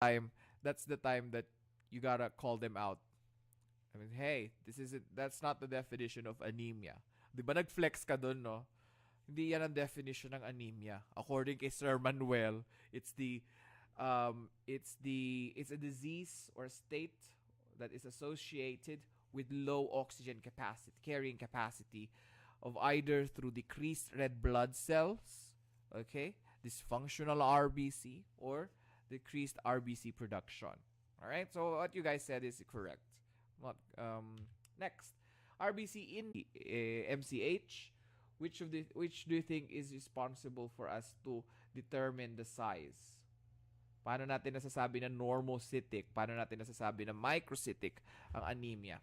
that's the time that you gotta call them out. I mean, hey, that's not the definition of anemia. Di ba nag-flex ka dun, no? Hindi yan ang definition ng anemia. According kay Sir Manuel, it's a disease or state that is associated with low oxygen capacity, carrying capacity of either through decreased red blood cells, okay, dysfunctional RBC, or decreased RBC production. All right, so what you guys said is correct. Not next, RBC in MCH. Which do you think is responsible for us to determine the size? Paano natin nasasabi na normocytic? Paano natin nasasabi na microcytic ang anemia?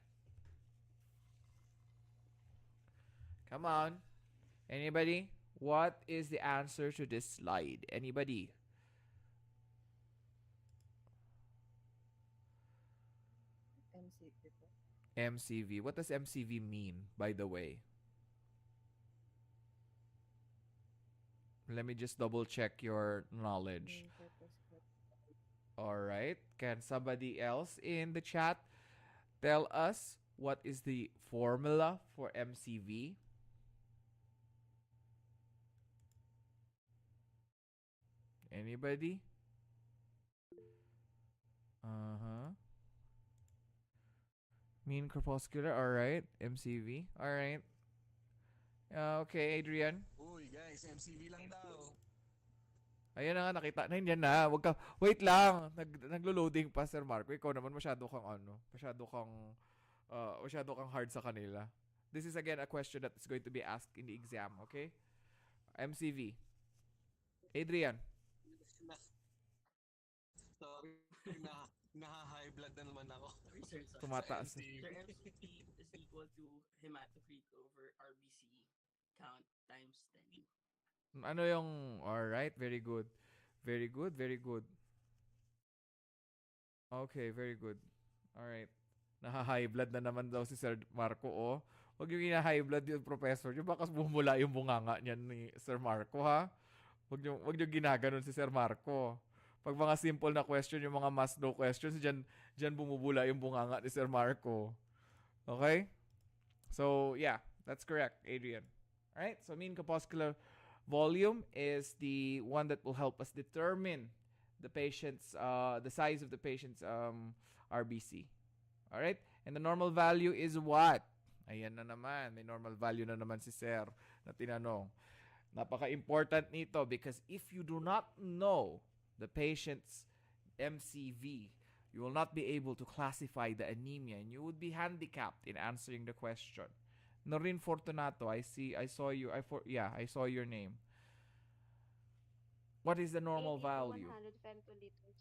Come on. Anybody? What is the answer to this slide? Anybody? MCV po. MCV. What does MCV mean, by the way? Let me just double check your knowledge. All right. Can somebody else in the chat tell us what is the formula for MCV? Anybody? Mean corpuscular. All right. MCV. All right. Okay, Adrian. Uy, guys, MCV lang daw. Ayan na nga, nakita na yan na. Wag ka, wait lang. Naglo-loading pa, Sir Marco. Ikaw naman masyado kang masyado kang hard sa kanila. This is again a question that is going to be asked in the exam, okay? MCV. Adrian. Sorry, na-high blood na naman ako. Tumataas. Sir, MCP is equal to hematocrit over RBC count times 10. Ano yung, alright, very good. Very good, very good. Okay, very good. Alright. Naha-high blood na naman daw si Sir Marco, oh. Huwag yung ina-high blood yung professor. Yung bakas bumula yung bunganga niyan ni Sir Marco, ha? Huwag yung ginaganon si Sir Marco. Pag mga simple na question, yung mga must know questions, dyan bumubula yung bunganga ni Sir Marco. Okay? So, yeah, that's correct, Adrian. Alright, so mean corpuscular volume is the one that will help us determine the size of the patient's RBC. Alright? And the normal value is what? Ayan na naman. May normal value na naman si Sir na tinanong. Napaka-important nito because if you do not know the patient's MCV, you will not be able to classify the anemia and you would be handicapped in answering the question. Noreen Fortunato, I saw you. I saw your name. What is the normal value? 100 femtoliters.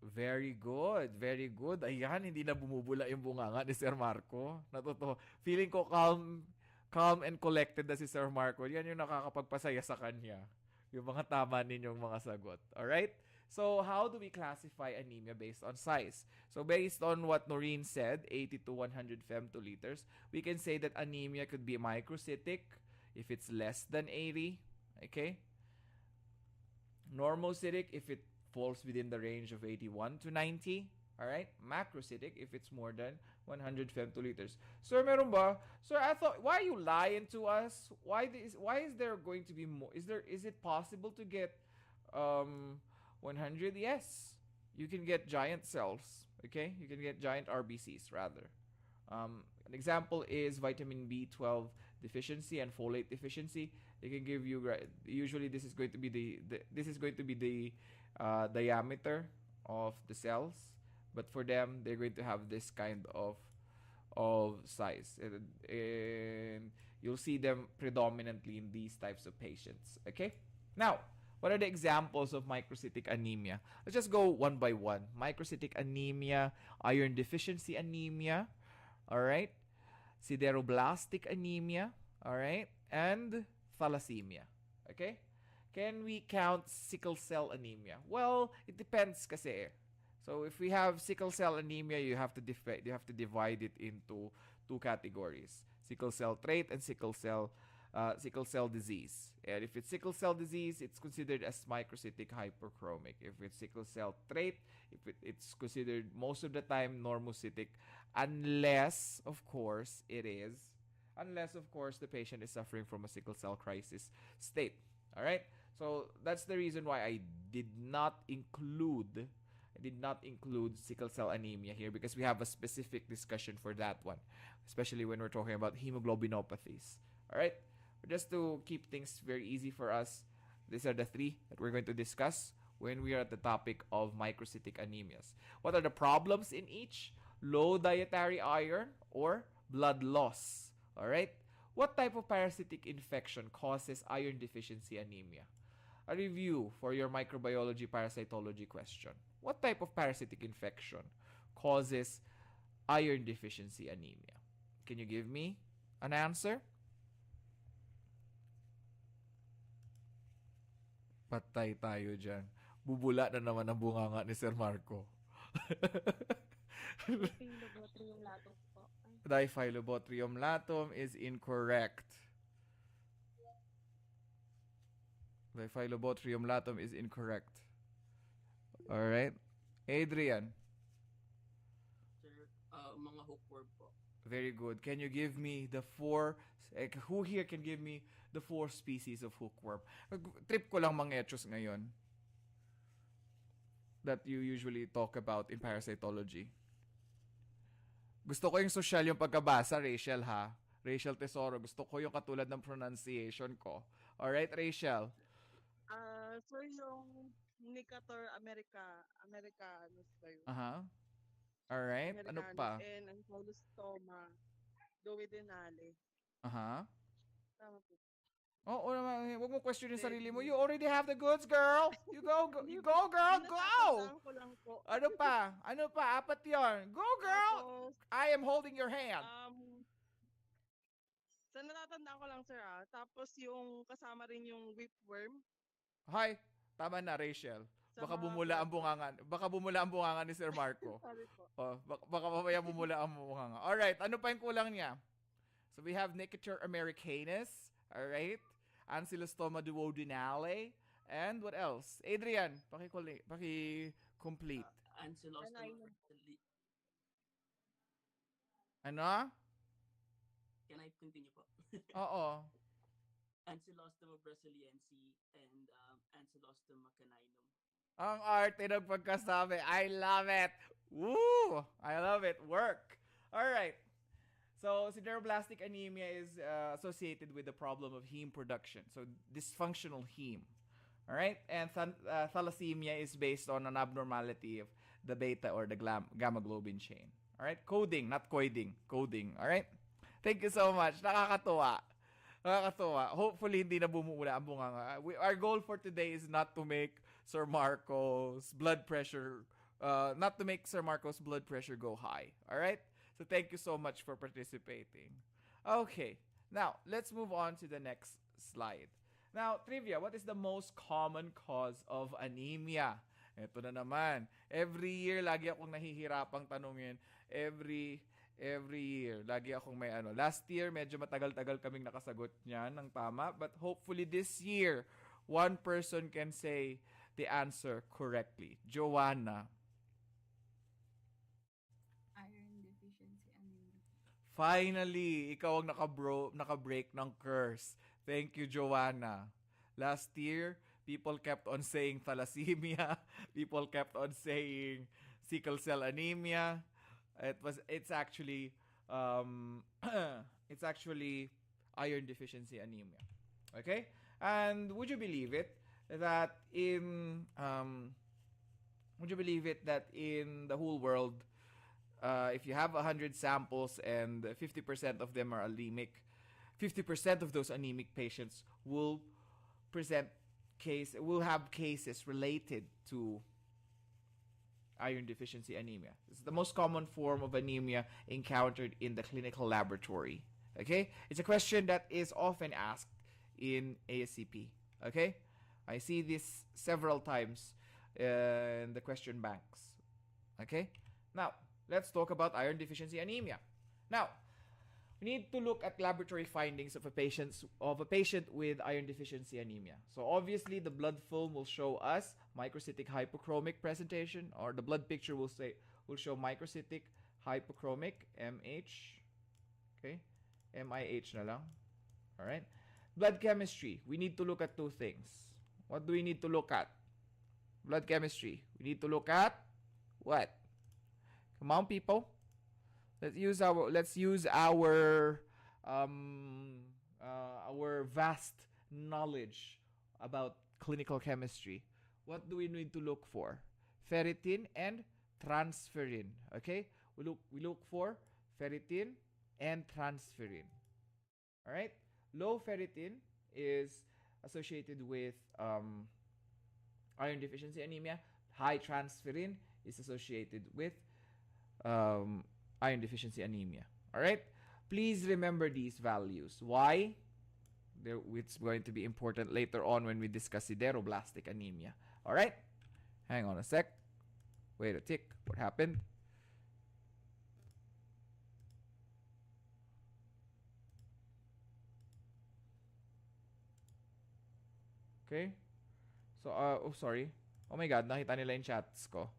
Very good, very good. Ayan, hindi na bumubula yung bunganga ni Sir Marco. Natuto. Feeling ko calm and collected na si Sir Marco. Yan yung nakakapagpasaya sa kanya. Yung mga tama ninyong mga sagot. Alright? So, how do we classify anemia based on size? So, based on what Noreen said, 80 to 100 femtoliters, we can say that anemia could be microcytic if it's less than 80. Okay? Normocytic if it falls within the range of 81 to 90. Alright? Macrocytic if it's more than 100 femtoliters. Sir, meron ba? Sir, I thought, why are you lying to us? Why is there going to be more? Is it possible to get 100? Yes. You can get giant cells. Okay? You can get giant RBCs rather. An example is vitamin B12 deficiency and folate deficiency. They can give you, usually this is going to be the diameter of the cells, but for them they're going to have this kind of size, and you'll see them predominantly in these types of patients. Okay, now what are the examples of microcytic anemia? Let's just go one by one. Microcytic anemia, iron deficiency anemia, all right, sideroblastic anemia, all right, and thalassemia. Okay? Can we count sickle cell anemia? Well, it depends kasi. So if we have sickle cell anemia, you have to divide it into two categories: sickle cell trait and sickle cell sickle cell disease. And if it's sickle cell disease, it's considered as microcytic hyperchromic. If it's sickle cell trait, it's considered most of the time normocytic, unless, of course, the patient is suffering from a sickle cell crisis state. All right? So that's the reason why I did not include sickle cell anemia here, because we have a specific discussion for that one, especially when we're talking about hemoglobinopathies. All right? Just to keep things very easy for us, these are the three that we're going to discuss when we are at the topic of microcytic anemias. What are the problems in each? Low dietary iron or blood loss. All right? What type of parasitic infection causes iron deficiency anemia? A review for your microbiology parasitology question. What type of parasitic infection causes iron deficiency anemia? Can you give me an answer? Patay tayo dyan. Bubula na naman ang bunganga ni Sir Marco. Phyllobotrium latum po. Diphyllobotrium latum is incorrect. Diphyllobotrium latum is incorrect. Alright. Adrian. Sir, mga hookworm po. Very good. Can you give me the four... who here can give me the 4 species of hookworm? Trip ko lang mga etos ngayon that you usually talk about in parasitology. Gusto ko yung social yung pagkabasa, Rachel, ha? Rachel Tesoro. Gusto ko yung katulad ng pronunciation ko. Alright, Rachel? Sir, yung Nicator Americanus ba yun? Alright. Ano pa? And Ankylostoma duodenale. Tama po. Oo naman. Huwag mo question yung sarili mo. You already have the goods, girl. You go, girl, go! Natatamaan ko lang po. Ano pa? 4 yun. Go, girl! Tapos, I am holding your hand. sa natatandaan ko lang, sir, Tapos yung kasama rin yung whipworm. Hi. Tama na, Rachel. Sa Baka mga bumula ang bunganga ni Sir Marco. Sorry po. Baka mamaya bumula ang bunganga. Alright, ano pa yung kulang niya? So we have Nicator Americanus. Alright. Ankylostoma duodenale. And what else? Adrian, paki-complete. Ancylostoma Ano? Can I continue po? Oo. Ancylostoma brasiliensis and Ancylostoma caninum. Ang arte ng pagkasabi. I love it. Woo! I love it. Work. Alright. So, sideroblastic anemia is associated with the problem of heme production. So, dysfunctional heme. Alright? And thalassemia is based on an abnormality of the beta or the gamma globin chain. Alright? Coding, not coiding. Coding. Alright? Thank you so much. Nakakatuwa. Hopefully, hindi na bumula ang bunganga. Our goal for today is not to make Sir Marco's blood pressure go high. Alright? So thank you so much for participating. Okay. Now, let's move on to the next slide. Now, trivia. What is the most common cause of anemia? Ito na naman. Every year, lagi akong nahihirapang tanungin. Every year. Lagi akong may ano. Last year, medyo matagal-tagal kaming nakasagot niyan ng tama. But hopefully this year, one person can say the answer correctly. Joanna. Iron deficiency anemia. Finally, ikaw ang naka-break ng curse. Thank you, Joanna. Last year, people kept on saying thalassemia. People kept on saying sickle cell anemia. It's actually iron deficiency anemia. Okay? And would you believe it that in the whole world, if you have 100 samples and 50% of them are anemic, 50% of those anemic patients will have cases related to iron deficiency anemia. It's the most common form of anemia encountered in the clinical laboratory. Okay? It's a question that is often asked in ASCP. Okay? I see this several times in the question banks. Okay? Now, let's talk about iron deficiency anemia. Now, We need to look at laboratory findings of a patient with iron deficiency anemia. So obviously the blood film will show us microcytic hypochromic presentation, or the blood picture will show microcytic hypochromic MH. Okay? MIH na lang. All right? Blood chemistry. We need to look at two things. What do we need to look at? Blood chemistry. We need to look at what? Come on, people. Let's use our vast knowledge about clinical chemistry. What do we need to look for? Ferritin and transferrin. Okay? We look for ferritin and transferrin. All right? Low ferritin is associated with iron deficiency anemia. High transferrin is associated with iron deficiency anemia. All right? Please remember these values. Why? It's going to be important later on when we discuss sideroblastic anemia. All right? Hang on a sec. Wait a tick. What happened? Okay? So, sorry. Oh my God, nakita nila yung chats ko.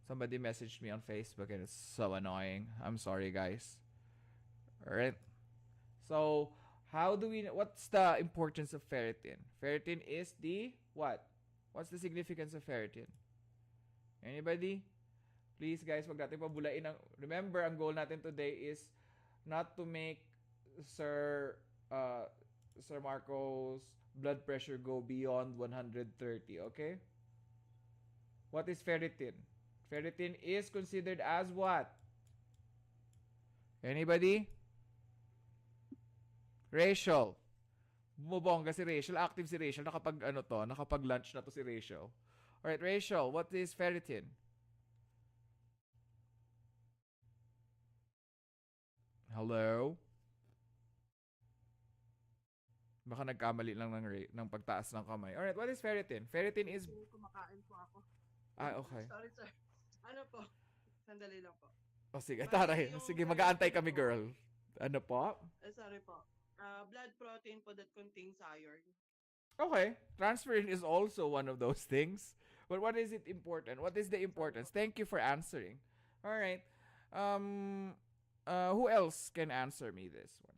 Somebody messaged me on Facebook and it's so annoying. I'm sorry, guys. Alright. So, what's the importance of ferritin? Ferritin is the what? What's the significance of ferritin? Anybody? Please, guys, wag natin pabulain. Remember, ang goal natin today is not to make Sir Marco's blood pressure go beyond 130, okay? What is ferritin? Ferritin is considered as what? Anybody? Rachel. Bumabongga si Rachel. Active si Rachel. Nakapag-lunch na to si Rachel. Alright, Rachel, what is ferritin? Hello? Baka nagkamali lang ng pagtaas ng kamay. Alright, what is ferritin? Ferritin is... Kumakain po ako. Okay. Sorry, sir. Ano po? Sandali lang po. O sige, taray. Sige, mag-aantay kami, girl. Ano po? Sorry po. Blood protein po that contains iron. Okay. Transferrin is also one of those things. But what is it important? What is the importance? Thank you for answering. Alright. Who else can answer me this one?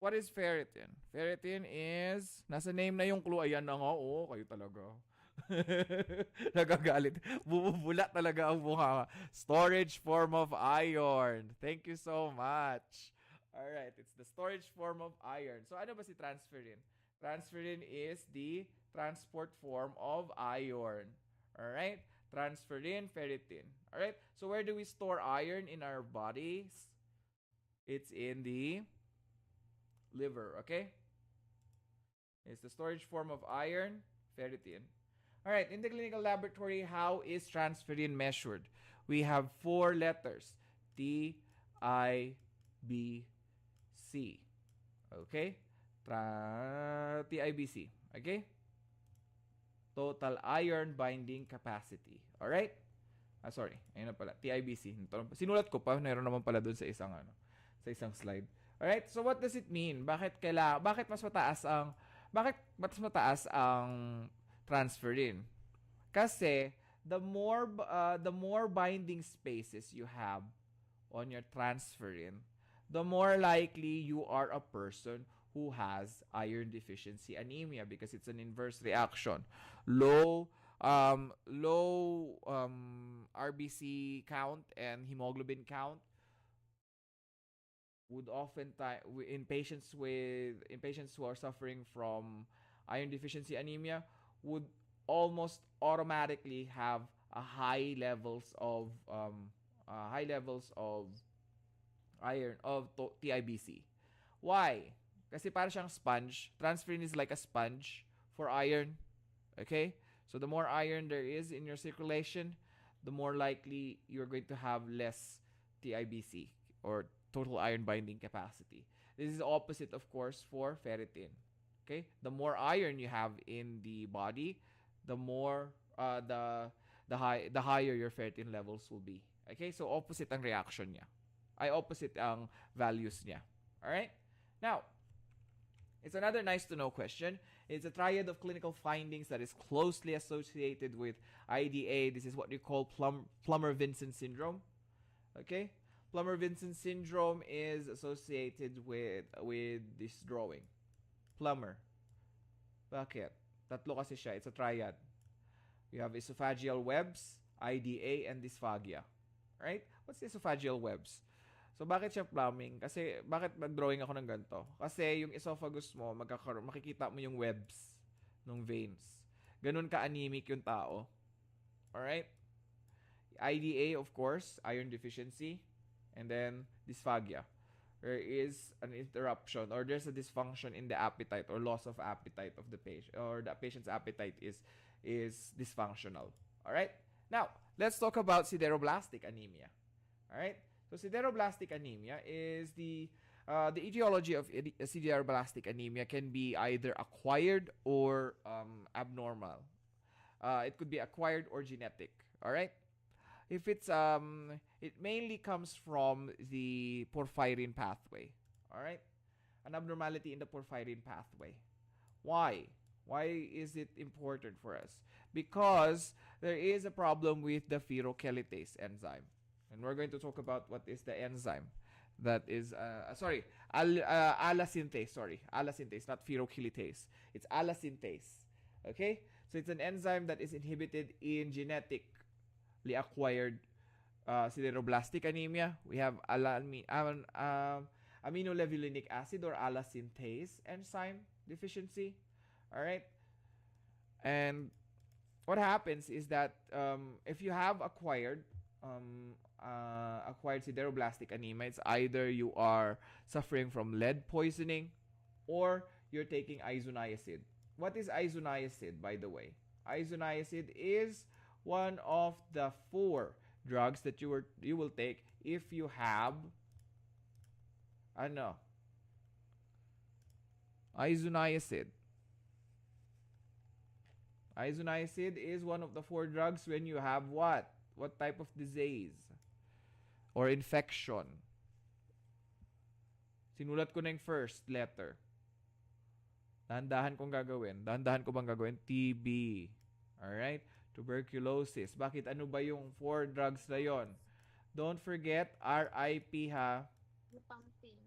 What is ferritin? Ferritin is... Nasa name na yung clue. Ayan na nga. Oo, kayo talaga. Nagagalit. Bubula talaga ang mukha. Storage form of iron. Thank you so much. Alright, it's the storage form of iron. So ano ba si transferrin? Transferrin is the transport form of iron. Alright? Transferrin, ferritin. Alright? So where do we store iron in our bodies? It's in the liver, okay? It's the storage form of iron, ferritin. All right, in the clinical laboratory, how is transferrin measured? We have 4 letters. T, I, B, C. Okay? TIBC. Okay? Total iron binding capacity. All right? Sorry. Ayun na pala. TIBC. Sinulat ko pa. Meron naman pala dun sa isang slide. All right? So what does it mean? Bakit mas mataas ang transferrin? Kasi the more binding spaces you have on your transferrin, the more likely you are a person who has iron deficiency anemia, because it's an inverse reaction. Low RBC count and hemoglobin count would oftentimes, in patients who are suffering from iron deficiency anemia, would almost automatically have high levels of iron of TIBC. Why? Kasi para siyang sponge. Transferrin is like a sponge for iron. Okay? So the more iron there is in your circulation, the more likely you're going to have less TIBC, or total iron binding capacity. This is opposite, of course, for ferritin. Okay? The more iron you have in the body, the more the higher your ferritin levels will be. Okay? So opposite ang reaction niya. Ay opposite ang values niya. All right? Now, it's another nice to know question. It's a triad of clinical findings that is closely associated with IDA. This is what we call Plummer-Vinson syndrome. Okay? Plummer-Vinson syndrome is associated with this drawing. Plummer. Bakit? Tatlo kasi siya. It's a triad. You have esophageal webs, IDA, and dysphagia. Right? What's esophageal webs? So, bakit siya plumbing? Kasi, bakit nag-drawing ako ng ganito? Kasi, yung esophagus mo, makikita mo yung webs ng veins. Ganun ka-anemic yung tao. Alright? IDA, of course, iron deficiency. And then, dysphagia. There is an interruption or there's a dysfunction in the appetite or loss of appetite of the patient, or the patient's appetite is dysfunctional. Alright? Now, let's talk about sideroblastic anemia. Alright? So, sideroblastic anemia is the etiology of sideroblastic anemia can be either acquired or abnormal. It could be acquired or genetic. Alright? If it's it mainly comes from the porphyrin pathway. Alright? An abnormality in the porphyrin pathway. Why? Why is it important for us? Because there is a problem with the ferrochelatase enzyme. And we're going to talk about what is the enzyme. That is, allosyntase. Allosyntase, not ferrochelatase. It's allosyntase. Okay? So it's an enzyme that is inhibited in genetically acquired sideroblastic anemia. We have aminolevulinic acid or allosyntase enzyme deficiency. Alright? And what happens is that if you have acquired sideroblastic anemia, it's either you are suffering from lead poisoning or you're taking isoniazid. What is isoniazid, by the way? Isoniazid is one of the 4 drugs that you will take if you have isoniazid. Isoniazid is one of the 4 drugs when you have what? What type of disease or infection? Sinulat ko na yung first letter. Dahan-dahan kong gagawin. Dahan-dahan ko bang gagawin? TB. Alright? Tuberculosis. Bakit? Ano ba yung 4 drugs na yon? Don't forget, RIP ha. Rifampin.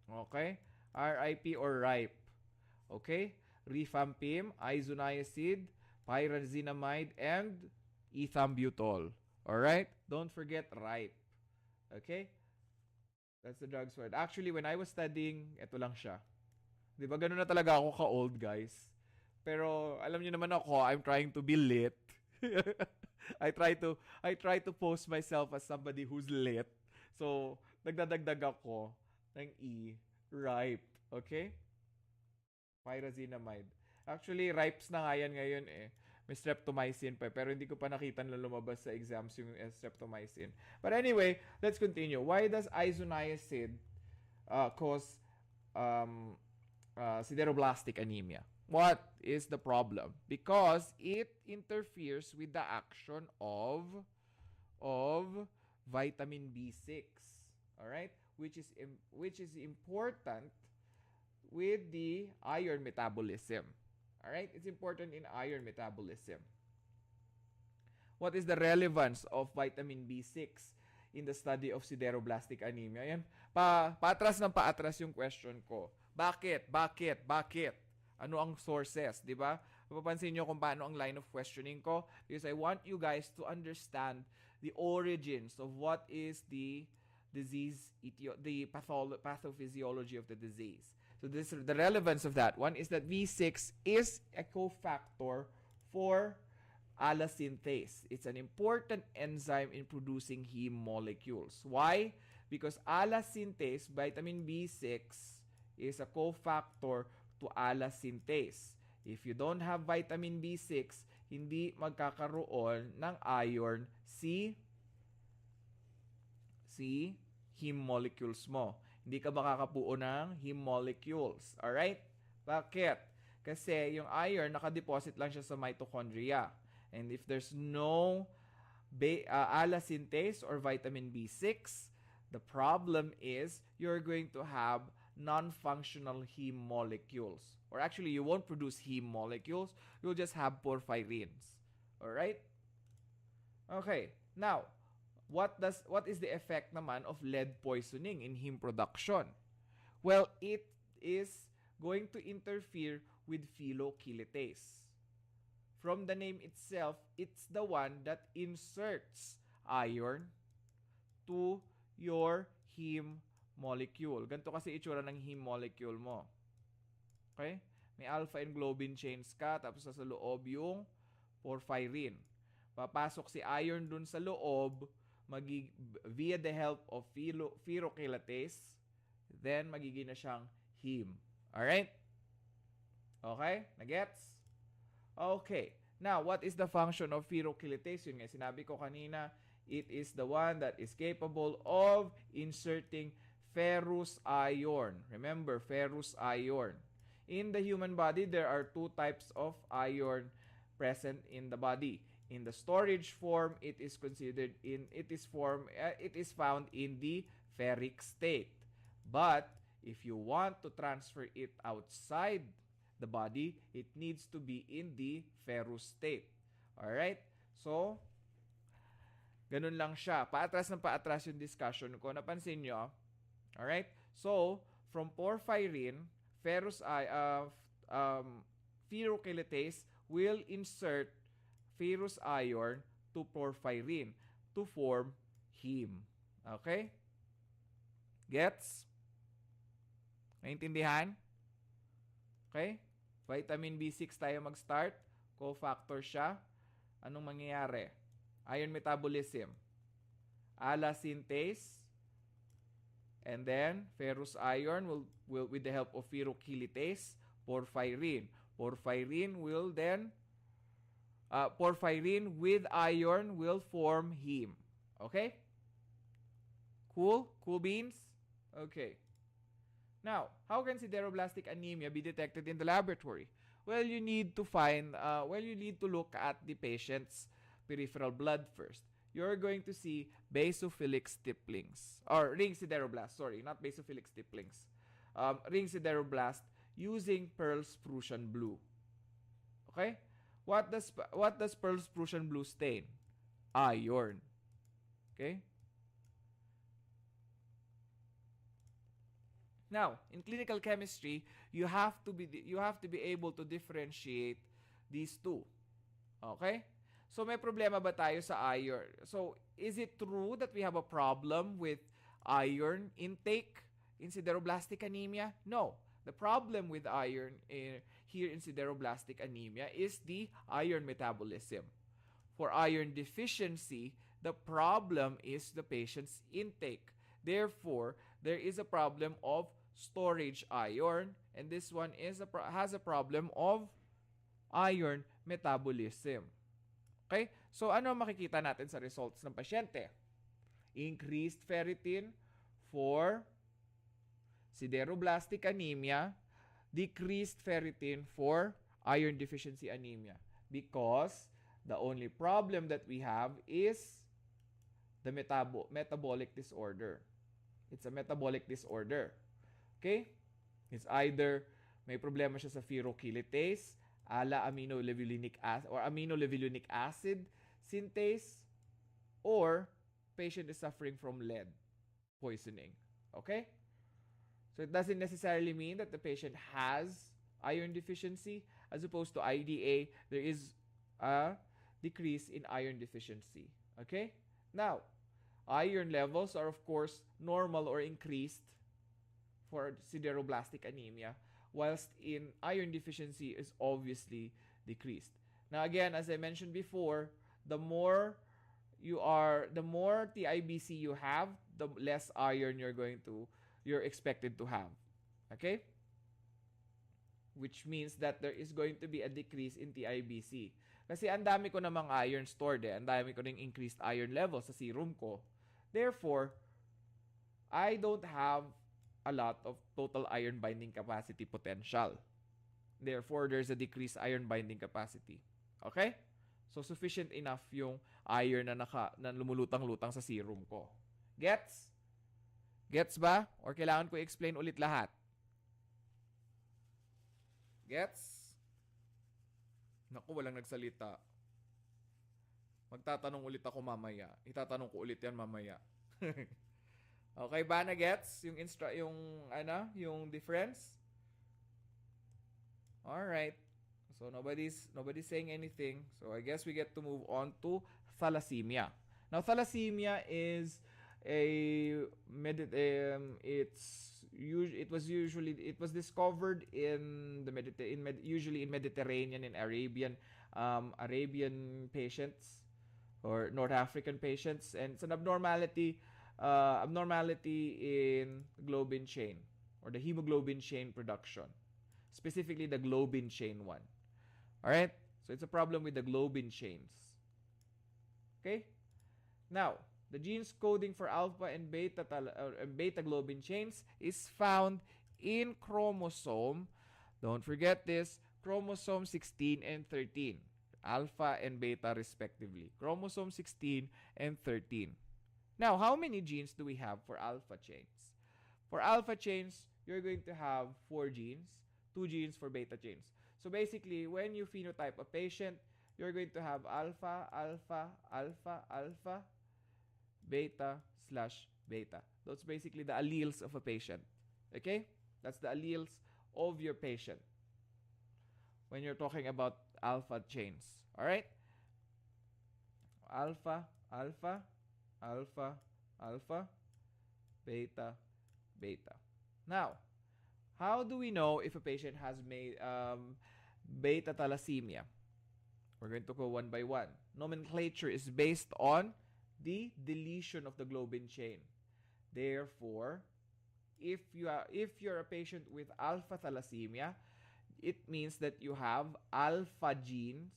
Okay? RIP or RIPE. Okay? Rifampin, isoniazid, pyrazinamide, and ethambutol. Alright? Don't forget RIPE. Okay? That's the drugs for it. Actually, when I was studying, ito lang siya. Di ba ganun na talaga ako ka-old, guys? Pero alam niyo naman ako, I'm trying to be lit. I try to post myself as somebody who's lit. So, nagdadagdag ako ng E, RIPE. Okay? Pyrazinamide. Actually, RIPEs na nga yan ngayon eh. May streptomycin pa, pero hindi ko pa nakita na lumabas sa exams yung streptomycin. But anyway, let's continue. Why does isoniazid cause sideroblastic anemia? What is the problem? Because it interferes with the action of vitamin B6. All right? Which is important with the iron metabolism. All right? It's important in iron metabolism. What is the relevance of vitamin B6 in the study of sideroblastic anemia? Yan. Paatras ng paatras yung question ko. Bakit? Ano ang sources, di ba? Mapapansin nyo kung paano ang line of questioning ko because I want you guys to understand the origins of what is the disease, the pathophysiology of the disease. So this the relevance of that one is that V6 is a cofactor for allosyntase. It's an important enzyme in producing heme molecules. Why? Because allosyntase, vitamin B6, is a cofactor to allosyntase. If you don't have vitamin B6, hindi magkakaroon ng iron si heme molecules mo. Hindi ka makakabuo ng heme molecules. Alright? Bakit? Kasi yung iron, nakadeposit lang siya sa mitochondria. And if there's no allosyntase or vitamin B6, The problem is you're going to have non-functional heme molecules. Or actually, you won't produce heme molecules. You'll just have porphyrins. Alright? Okay. Now, what is the effect naman of lead poisoning in heme production? Well, it is going to interfere with phenolkylase. From the name itself, it's the one that inserts iron to your heme molecule. Ganito kasi itsura ng heme molecule mo. Okay? May alpha and globin chains ka, tapos sa loob yung porphyrin. Papasok si iron dun sa loob, via the help of phenolkylase, then magiging na siyang heme. Alright? Okay? Nagets? Okay. Now, what is the function of phenolkylase? Yun nga, sinabi ko kanina, it is the one that is capable of inserting ferrous iron. Remember, ferrous iron. In the human body, there are two types of iron present in the body. In the storage form, it is found in the ferric state. But if you want to transfer it outside the body, it needs to be in the ferrous state. Alright? So, ganun lang siya. Paatras ng paatras yung discussion ko. Napansin nyo? Alright? So, from porphyrin, phenolkylase will insert ferrous iron to porphyrin to form heme. Okay? Gets? Naintindihan? Okay? Vitamin B6 tayo mag-start. Cofactor siya. Anong mangyayari? Iron metabolism. ALA synthase. And then, ferrous iron will with the help of phenolkylase, porphyrin. Porphyrin with iron will form heme. Okay? Cool? Cool beans? Okay. Now, how can sideroblastic anemia be detected in the laboratory? Well, you need to look at the patient's peripheral blood first. You're going to see basophilic stipplings, or ring sideroblast, sorry, not basophilic stipplings. Ring sideroblast using Pearl's Prussian blue. Okay? What does Pearl's Prussian blue stain? Iron. Okay? Now, in clinical chemistry, you have to be able to differentiate these two. Okay? So may problema ba tayo sa iron? So, is it true that we have a problem with iron intake in sideroblastic anemia? No. The problem with iron here in sideroblastic anemia is the iron metabolism. For iron deficiency, the problem is the patient's intake. Therefore, there is a problem of storage iron, and this one has a problem of iron metabolism. Okay? So, ano makikita natin sa results ng pasyente? Increased ferritin for sideroblastic anemia, decreased ferritin for iron deficiency anemia, because the only problem that we have is the metabolic disorder. It's a metabolic disorder. Okay? It's either may problema siya sa phenolkylase, ALA aminolevulinic acid or aminolevulinic acid synthase, or patient is suffering from lead poisoning. Okay? So it doesn't necessarily mean that the patient has iron deficiency. As opposed to IDA, there is a decrease in iron deficiency. Okay? Now, iron levels are of course normal or increased for sideroblastic anemia, whilst in iron deficiency is obviously decreased. Now again, as I mentioned before, the more TIBC you have, the less iron you're expected to have. Okay? Which means that there is going to be a decrease in TIBC. Kasi ang dami ko namang iron stored ang dami ko ng increased iron level sa serum ko. Therefore, I don't have a lot of total iron binding capacity potential. Therefore, there's a decreased iron binding capacity. Okay? So, sufficient enough yung iron na lumulutang-lutang sa serum ko. Gets? Gets ba? Or kailangan ko i-explain ulit lahat? Gets? Naku, walang nagsalita. Magtatanong ulit ako mamaya. Itatanong ko ulit yan mamaya. Okay ba na gets yung difference? All right. So nobody's saying anything. So I guess we get to move on to thalassemia. Now thalassemia is it was discovered in usually in Mediterranean and Arabian patients or North African patients, and it's an abnormality in globin chain or the hemoglobin chain production, specifically the globin chain one. All right, so it's a problem with the globin chains. Okay, now the genes coding for alpha and beta globin chains is found in chromosome. Don't forget this, chromosome 16 and 13. Alpha and beta respectively. Chromosome 16 and 13. Now, how many genes do we have for alpha chains? For alpha chains, you're going to have 4 genes, 2 genes for beta chains. So basically, when you phenotype a patient, you're going to have alpha, alpha, alpha, alpha, beta / beta. That's basically the alleles of a patient. Okay? That's the alleles of your patient when you're talking about alpha chains. All right? Alpha, alpha, alpha, alpha, beta, beta. Now, how do we know if a patient has beta thalassemia? We're going to go one by one. Nomenclature is based on the deletion of the globin chain. Therefore, if you're a patient with alpha thalassemia, it means that you have alpha genes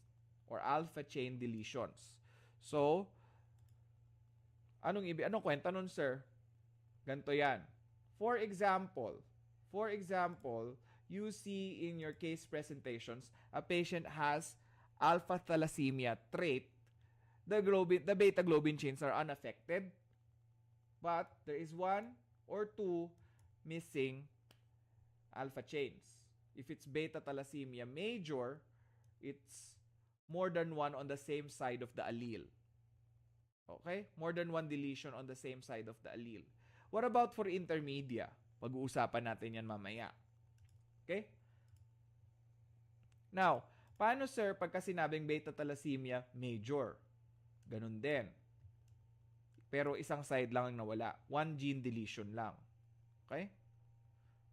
or alpha chain deletions. So, anong kwenta nun, sir? Ganto yan. For example, you see in your case presentations, a patient has alpha thalassemia trait. The beta globin chains are unaffected, but there is 1 or 2 missing alpha chains. If it's beta thalassemia major, it's more than 1 on the same side of the allele. Okay? More than 1 deletion on the same side of the allele. What about for intermedia? Pag-uusapan natin yan mamaya. Okay? Now, paano sir pagka sinabing beta thalassemia major? Ganun din. Pero isang side lang ang nawala. 1 gene deletion lang. Okay?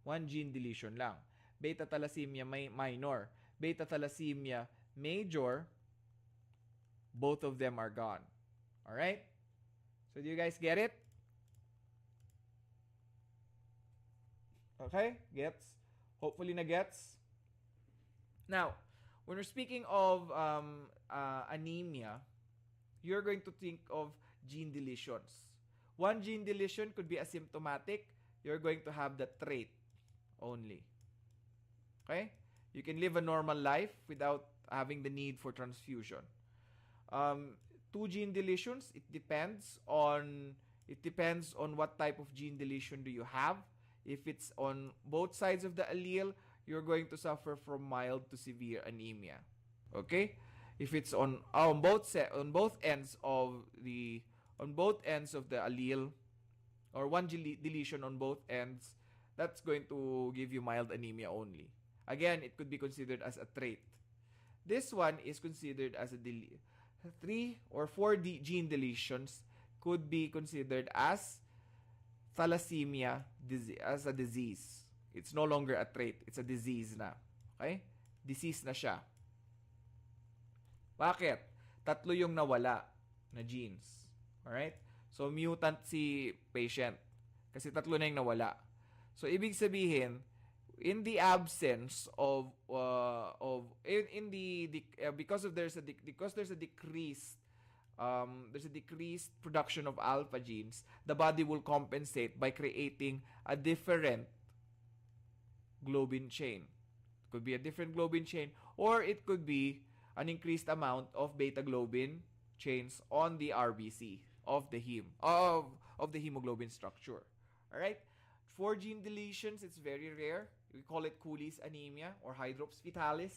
1 gene deletion lang. Beta thalassemia minor. Beta thalassemia major, both of them are gone. Alright? So do you guys get it? Okay? Gets? Hopefully na gets. Now, when we're speaking of anemia, you're going to think of gene deletions. 1 gene deletion could be asymptomatic. You're going to have the trait only. Okay? You can live a normal life without having the need for transfusion. 2 gene deletions, it depends on what type of gene deletion do you have. If it's on both sides of the allele, you're going to suffer from mild to severe anemia. Okay? If it's on both ends of the allele, or 1 deletion on both ends, that's going to give you mild anemia only. Again, it could be considered as a trait. This one is considered as a 3 or 4 gene deletions could be considered as thalassemia as a disease. It's no longer a trait. It's a disease na. Okay? Disease na siya. Bakit? 3 yung nawala na genes. Alright? So, mutant si patient. Kasi 3 na yung nawala. So, ibig sabihin, in the absence of because there's a decreased production of alpha genes, the body will compensate by creating a different globin chain. It could be a different globin chain, or it could be an increased amount of beta globin chains on the RBC of the hemoglobin structure. Alright? 4 gene deletions, it's very rare. We call it Cooley's anemia or hydrops fetalis.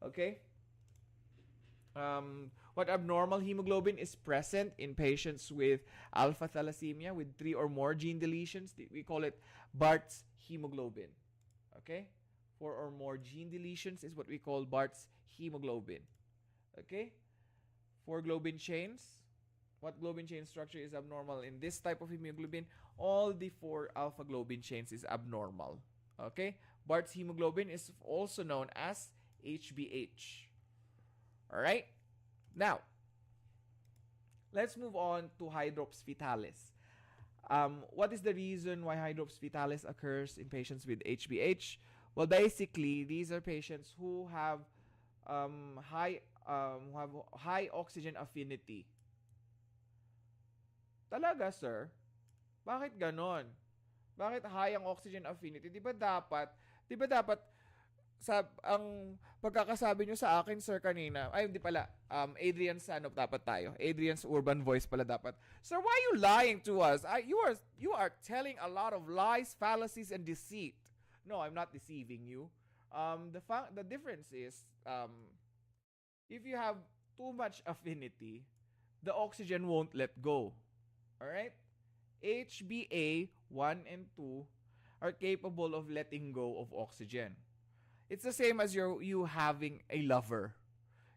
Okay? What abnormal hemoglobin is present in patients with alpha thalassemia with 3 or more gene deletions? We call it Bart's hemoglobin. Okay? 4 or more gene deletions is what we call Bart's hemoglobin. Okay? 4 globin chains. What globin chain structure is abnormal in this type of hemoglobin? All the 4 alpha globin chains is abnormal. Okay? Bart's hemoglobin is also known as HbH. Alright? Now, let's move on to hydrops fetalis. What is the reason why hydrops fetalis occurs in patients with HbH? Well, basically, these are patients who have high oxygen affinity. Talaga, sir? Bakit ganon? Bakit high ang oxygen affinity? Di ba dapat ang pagkakasabi nyo sa akin, sir, kanina, ay, hindi pala, Adrian's, dapat tayo. Adrian's urban voice pala dapat. Sir, why are you lying to us? You are telling a lot of lies, fallacies, and deceit. No, I'm not deceiving you. The difference is, if you have too much affinity, the oxygen won't let go. Alright? HbA 1 and 2 are capable of letting go of oxygen. It's the same as you having a lover.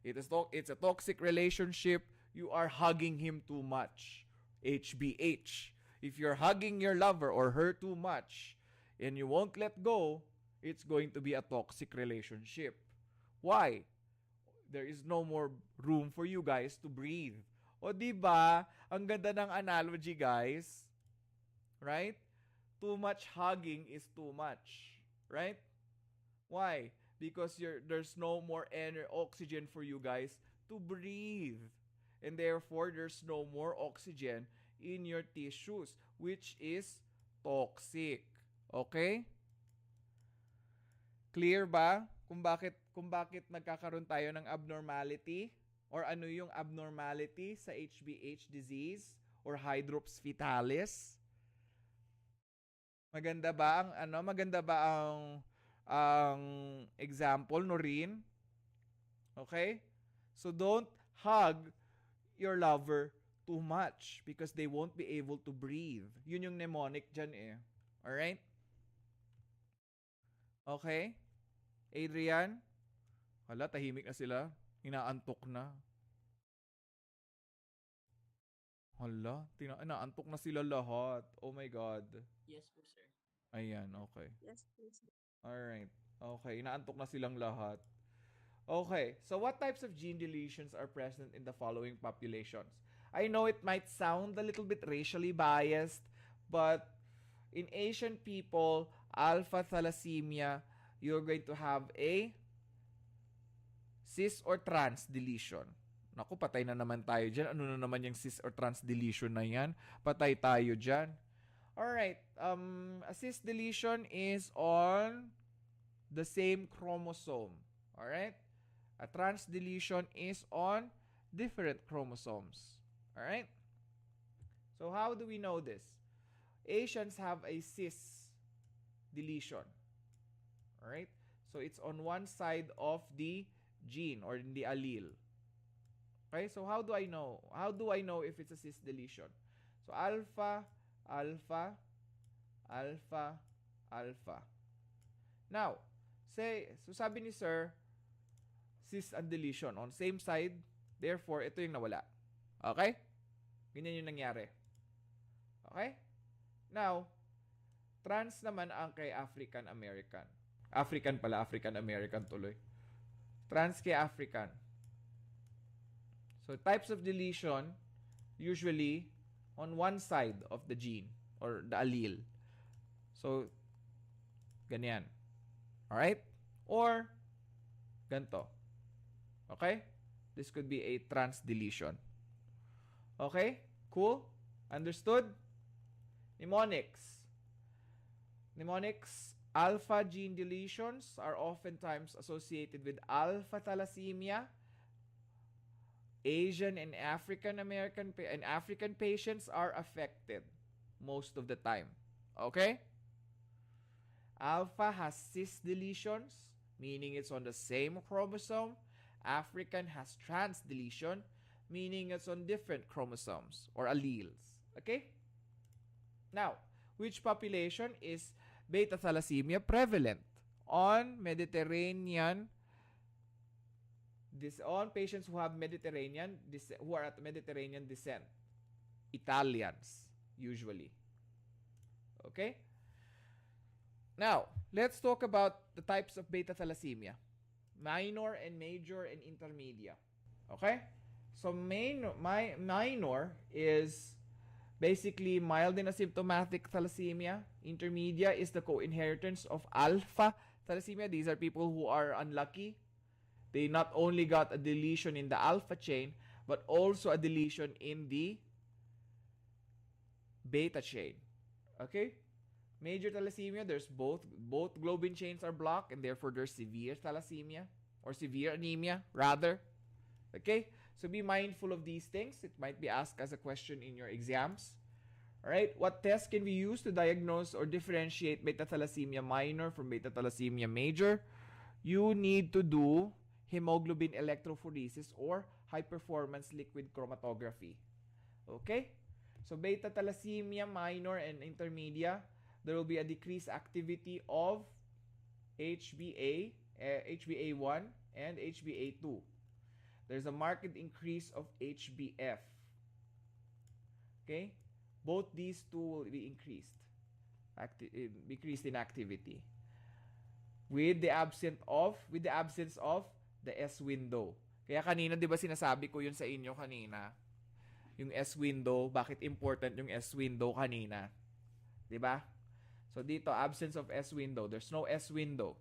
It's a toxic relationship. You are hugging him too much. HbH. If you're hugging your lover or her too much and you won't let go, it's going to be a toxic relationship. Why? There is no more room for you guys to breathe. O diba? Ang ganda ng analogy, guys. Right? Too much hugging is too much. Right? Why? Because there's no more oxygen for you guys to breathe. And therefore, there's no more oxygen in your tissues, which is toxic. Okay? Clear ba? Kung bakit nagkakaroon tayo ng abnormality? Or ano yung abnormality sa HbH disease or hydrops fetalis? Maganda ba ang example, Noreen? Okay? So don't hug your lover too much because they won't be able to breathe. Yun yung mnemonic dyan eh. Alright? Okay? Adrian? Hala, tahimik na sila. Inaantok na. Hala, inaantok na sila lahat. Oh my God. Yes po, sir. Ayan, okay. Yes, please. Alright. Okay, inaantok na silang lahat. Okay, so what types of gene deletions are present in the following populations? I know it might sound a little bit racially biased, but in Asian people, alpha thalassemia, you're going to have a cis or trans deletion. Naku, patay na naman tayo dyan. Ano na naman yung cis or trans deletion na yan? Patay tayo dyan. Alright, a cis deletion is on the same chromosome. Alright? A trans deletion is on different chromosomes. Alright? So how do we know this? Asians have a cis deletion. Alright? So it's on one side of the gene or in the allele. Okay? So how do I know? How do I know if it's a cis deletion? So alpha, alpha, alpha, alpha. Now, so sabi ni sir, cis and deletion on same side, therefore, ito yung nawala. Okay? Ganyan yung nangyari. Okay? Now, trans naman ang kay African American. African American tuloy. Trans kay African. So, types of deletion, usually, on one side of the gene or the allele. So, ganyan. Alright? Or, ganito. Okay? This could be a trans deletion. Okay? Cool? Understood? Mnemonics. Mnemonics, alpha gene deletions are oftentimes associated with alpha thalassemia. Asian and African American and African patients are affected most of the time. Okay? Alpha has cis deletions, meaning it's on the same chromosome. African has trans deletion, meaning it's on different chromosomes or alleles. Okay? Now, which population is beta thalassemia prevalent? On Mediterranean, on patients who have who are at Mediterranean descent. Italians, usually. Okay? Now, let's talk about the types of beta thalassemia. Minor and major and intermediate. Okay? So minor is basically mild and asymptomatic thalassemia. Intermediate is the co-inheritance of alpha thalassemia. These are people who are unlucky. They not only got a deletion in the alpha chain, but also a deletion in the beta chain. Okay? Major thalassemia, there's both globin chains are blocked, and therefore there's severe thalassemia or severe anemia rather. Okay? So be mindful of these things. It might be asked as a question in your exams. Alright? What tests can we use to diagnose or differentiate beta thalassemia minor from beta thalassemia major? You need to do hemoglobin electrophoresis or high performance liquid chromatography. Okay? So beta thalassemia minor and intermediate, there will be a decreased activity of HbA, HbA1 and HbA2. There's a marked increase of HbF. Okay? Both these two will be increased. Decreased in activity. With the absence of the S window. Kaya kanina, 'di ba sinasabi ko 'yun sa inyo kanina? Yung S window, bakit important yung S window kanina? 'Di ba? So dito, absence of S window. There's no S window.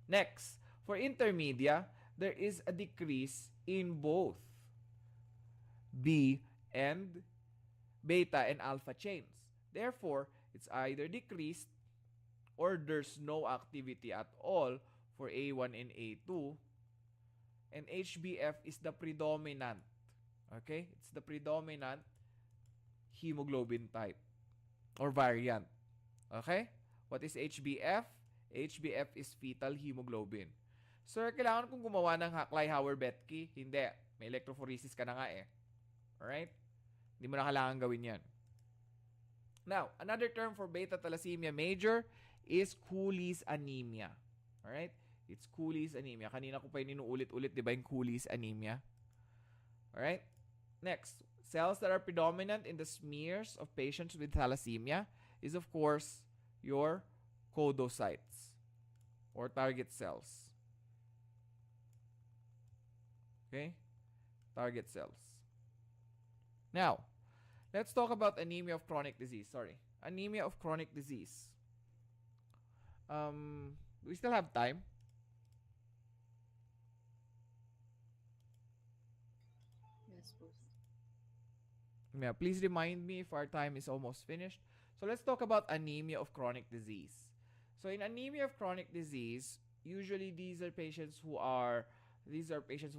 Next, for intermedia, there is a decrease in both B and beta and alpha chains. Therefore, it's either decreased or there's no activity at all for A1 and A2. And HbF is the predominant. Okay? It's the predominant hemoglobin type or variant. Okay? What is HbF? HbF is fetal hemoglobin. Sir, kailangan kong gumawa ng Kleihauer-Betke? Hindi. May electrophoresis ka na nga eh. Alright? Hindi mo na kailangan gawin yan. Now, another term for beta thalassemia major is Cooley's anemia. Alright? It's Cooley's anemia. Kanina ko pa inuulit-ulit, di ba, yung Cooley's anemia? Alright? Next, cells that are predominant in the smears of patients with thalassemia is, of course, your podocytes or target cells. Okay? Target cells. Now, let's talk about anemia of chronic disease. Sorry. Anemia of chronic disease. We still have time. Yes, po. Yeah, please remind me if our time is almost finished. So let's talk about anemia of chronic disease. So in anemia of chronic disease, usually these are patients who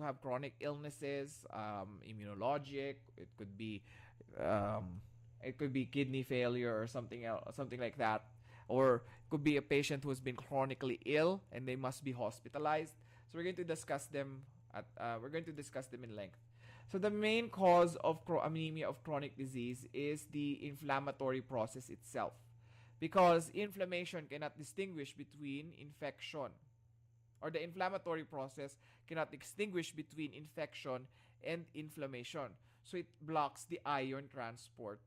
have chronic illnesses, immunologic. It could be kidney failure or something else, something like that, or it could be a patient who has been chronically ill and they must be hospitalized. So we're going to discuss them in length. So the main cause of anemia of chronic disease is the inflammatory process itself, because inflammation cannot distinguish between infection, or the inflammatory process cannot distinguish between infection and inflammation. So it blocks the iron transport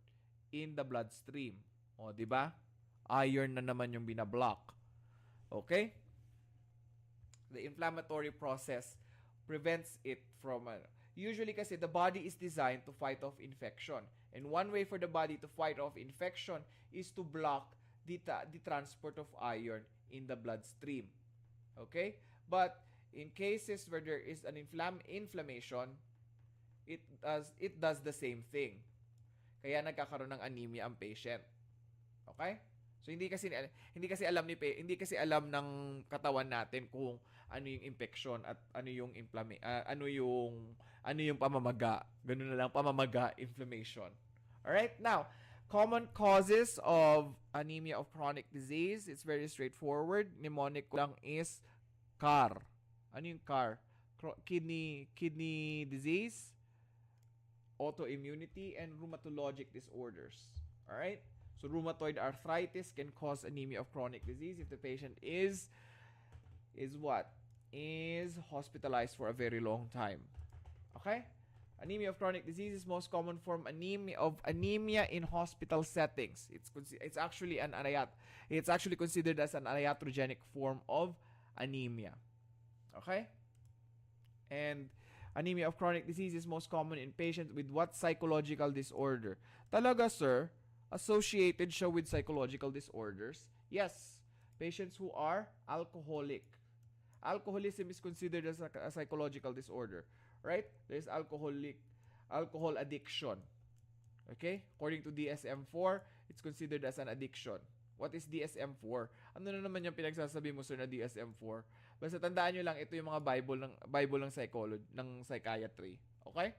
in the bloodstream. O, di ba? Iron na naman yung binablock. Okay? The inflammatory process prevents it from usually kasi the body is designed to fight off infection. And one way for the body to fight off infection is to block the transport of iron in the bloodstream. Okay? But in cases where there is an inflammation, it does the same thing. Kaya nagkakaroon ng anemia ang patient. Okay? So hindi kasi alam ng katawan natin kung ano yung infection at ano yung pamamaga. Ganun na lang, pamamaga, inflammation. Alright? Now, Common causes of anemia of chronic disease, it's very straightforward. Mnemonic lang is CAR. Ano yung CAR? Kidney disease, autoimmunity, and rheumatologic disorders. Alright? So rheumatoid arthritis can cause anemia of chronic disease if the patient is what? Is hospitalized for a very long time. Okay? Anemia of chronic disease is most common form anemia in hospital settings. It's actually considered as an iatrogenic form of anemia. Okay? And anemia of chronic disease is most common in patients with what psychological disorder? Talaga, sir, associated siya with psychological disorders? Yes. Patients who are alcoholic. Alcoholism is considered as a psychological disorder. Right? There's alcohol addiction. Okay? According to DSM-4, it's considered as an addiction. What is DSM-4? Ano na naman yung pinagsasabi mo, sir, na DSM-4? Basta tandaan nyo lang, ito yung mga Bible ng psychology, ng psychiatry. Okay?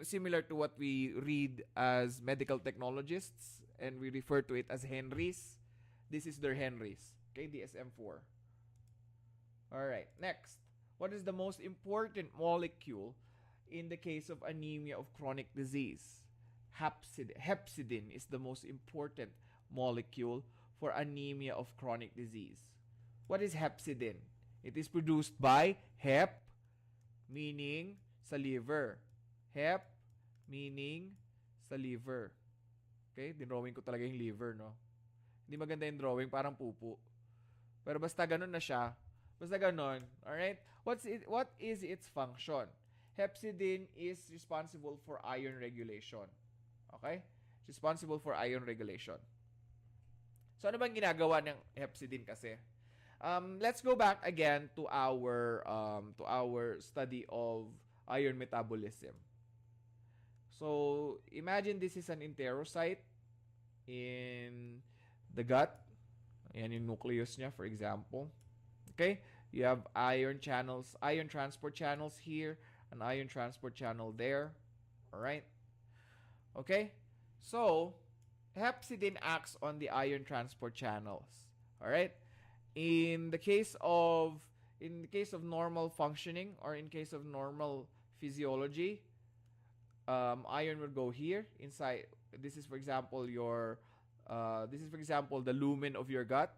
Similar to what we read as medical technologists, and we refer to it as Henrys. This is their Henrys. Okay? DSM-4. Alright, next. What is the most important molecule in the case of anemia of chronic disease? Hepcidin is the most important molecule for anemia of chronic disease. What is hepcidin? It is produced by hep, meaning sa liver. Hep, meaning sa liver. Okay? Dinrawing ko talaga yung liver, no? Hindi maganda yung drawing, parang pupo. Pero basta ganun na siya. Basta ganun. Alright? What is its function? Hepcidin is responsible for iron regulation. Okay? Responsible for iron regulation. So, ano bang ginagawa ng hepcidin kasi? Let's go back again to our study of iron metabolism. So, imagine this is an enterocyte in the gut. Ayan yung nucleus niya, for example. Okay? You have iron transport channels here, an iron transport channel there. Alright? Okay? So, hepcidin acts on the iron transport channels. Alright? In the case of normal functioning, or in case of normal physiology, iron will go here inside. This is for example the lumen of your gut.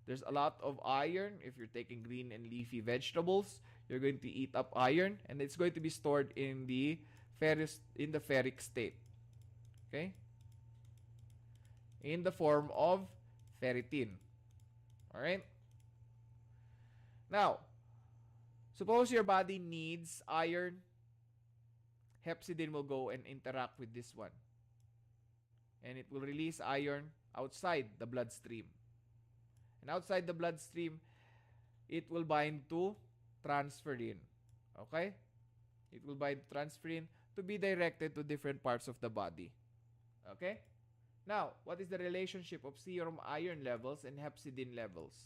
There's a lot of iron. If you're taking green and leafy vegetables, you're going to eat up iron, and it's going to be stored in the ferric state. Okay? In the form of ferritin. Alright? Now, suppose your body needs iron. Hepcidin will go and interact with this one. And it will release iron outside the bloodstream. And outside the bloodstream, it will bind to transferrin. Okay? It will bind to transferrin to be directed to different parts of the body. Okay? Now, what is the relationship of serum iron levels and hepcidin levels?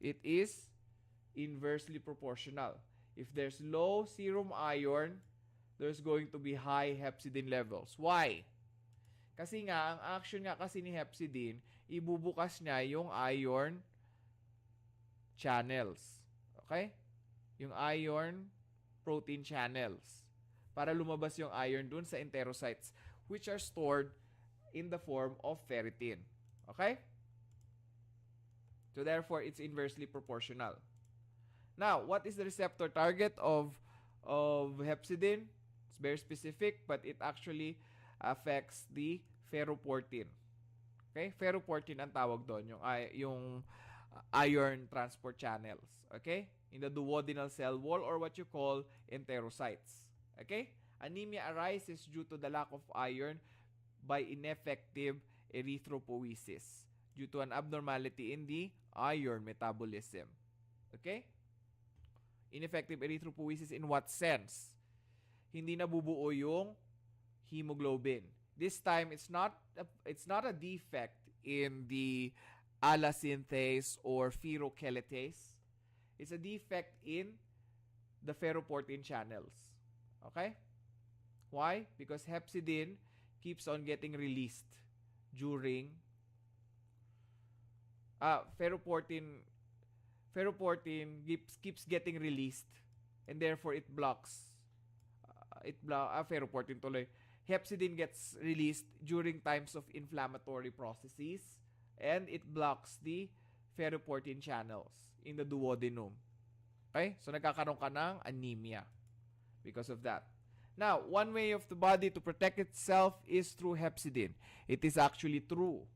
It is inversely proportional. If there's low serum iron, there's going to be high hepcidin levels. Why? Kasi nga, ang action nga kasi ni hepcidin, ibubukas niya yung iron channels. Okay? Yung iron protein channels. Para lumabas yung iron dun sa enterocytes, which are stored in the form of ferritin. Okay? So therefore, it's inversely proportional. Now, what is the receptor target of hepcidin? It's very specific, but it actually affects the ferroportin. Okay? Ferroportin ang tawag doon, yung iron transport channels. Okay? In the duodenal cell wall, or what you call enterocytes. Okay? Anemia arises due to the lack of iron by ineffective erythropoiesis due to an abnormality in the iron metabolism. Okay? Ineffective erythropoiesis in what sense? Hindi nabubuo yung hemoglobin. This time, it's not a defect in the allosynthetase or ferrochelatase. It's a defect in the ferroportin channels. Okay? Why? Because hepcidin keeps on getting released during ferroportin keeps getting released, and therefore it blocks ferroportin tuloy. Hepcidin gets released during times of inflammatory processes, and it blocks the ferroportin channels in the duodenum. Okay? So nagkakaroon ka ng anemia because of that. Now, one way of the body to protect itself is through hepcidin. It is actually true.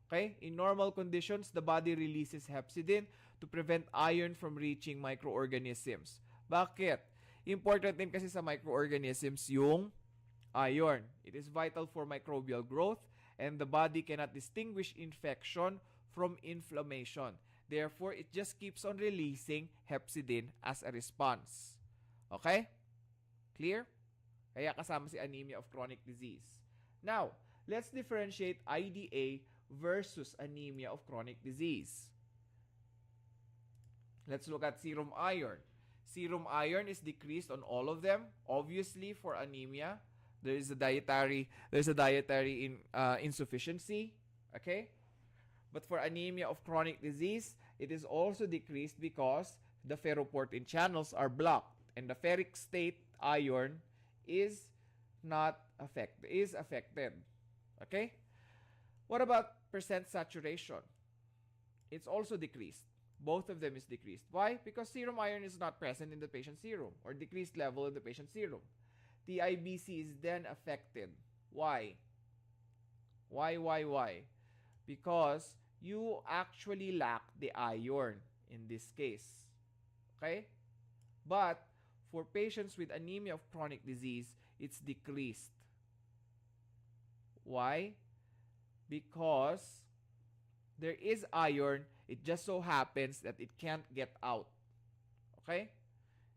Okay? In normal conditions, the body releases hepcidin to prevent iron from reaching microorganisms. Bakit? Important din kasi sa microorganisms yung iron. It is vital for microbial growth, and the body cannot distinguish infection from inflammation. Therefore, it just keeps on releasing hepcidin as a response. Okay? Clear? Kaya kasama si anemia of chronic disease. Now, let's differentiate IDA versus anemia of chronic disease. Let's look at serum iron. Serum iron is decreased on all of them. Obviously, for anemia, there's a dietary insufficiency. Okay? But for anemia of chronic disease, it is also decreased because the ferroportin channels are blocked, and the ferric state iron is affected. Okay? What about percent saturation? It's also decreased. Both of them is decreased. Why? Because serum iron is not present in the patient's serum, or decreased level in the patient's serum. The IBC is then affected. Why? Why? Because you actually lack the iron in this case. Okay? But for patients with anemia of chronic disease, it's decreased. Why? Because there is iron, it just so happens that it can't get out. Okay?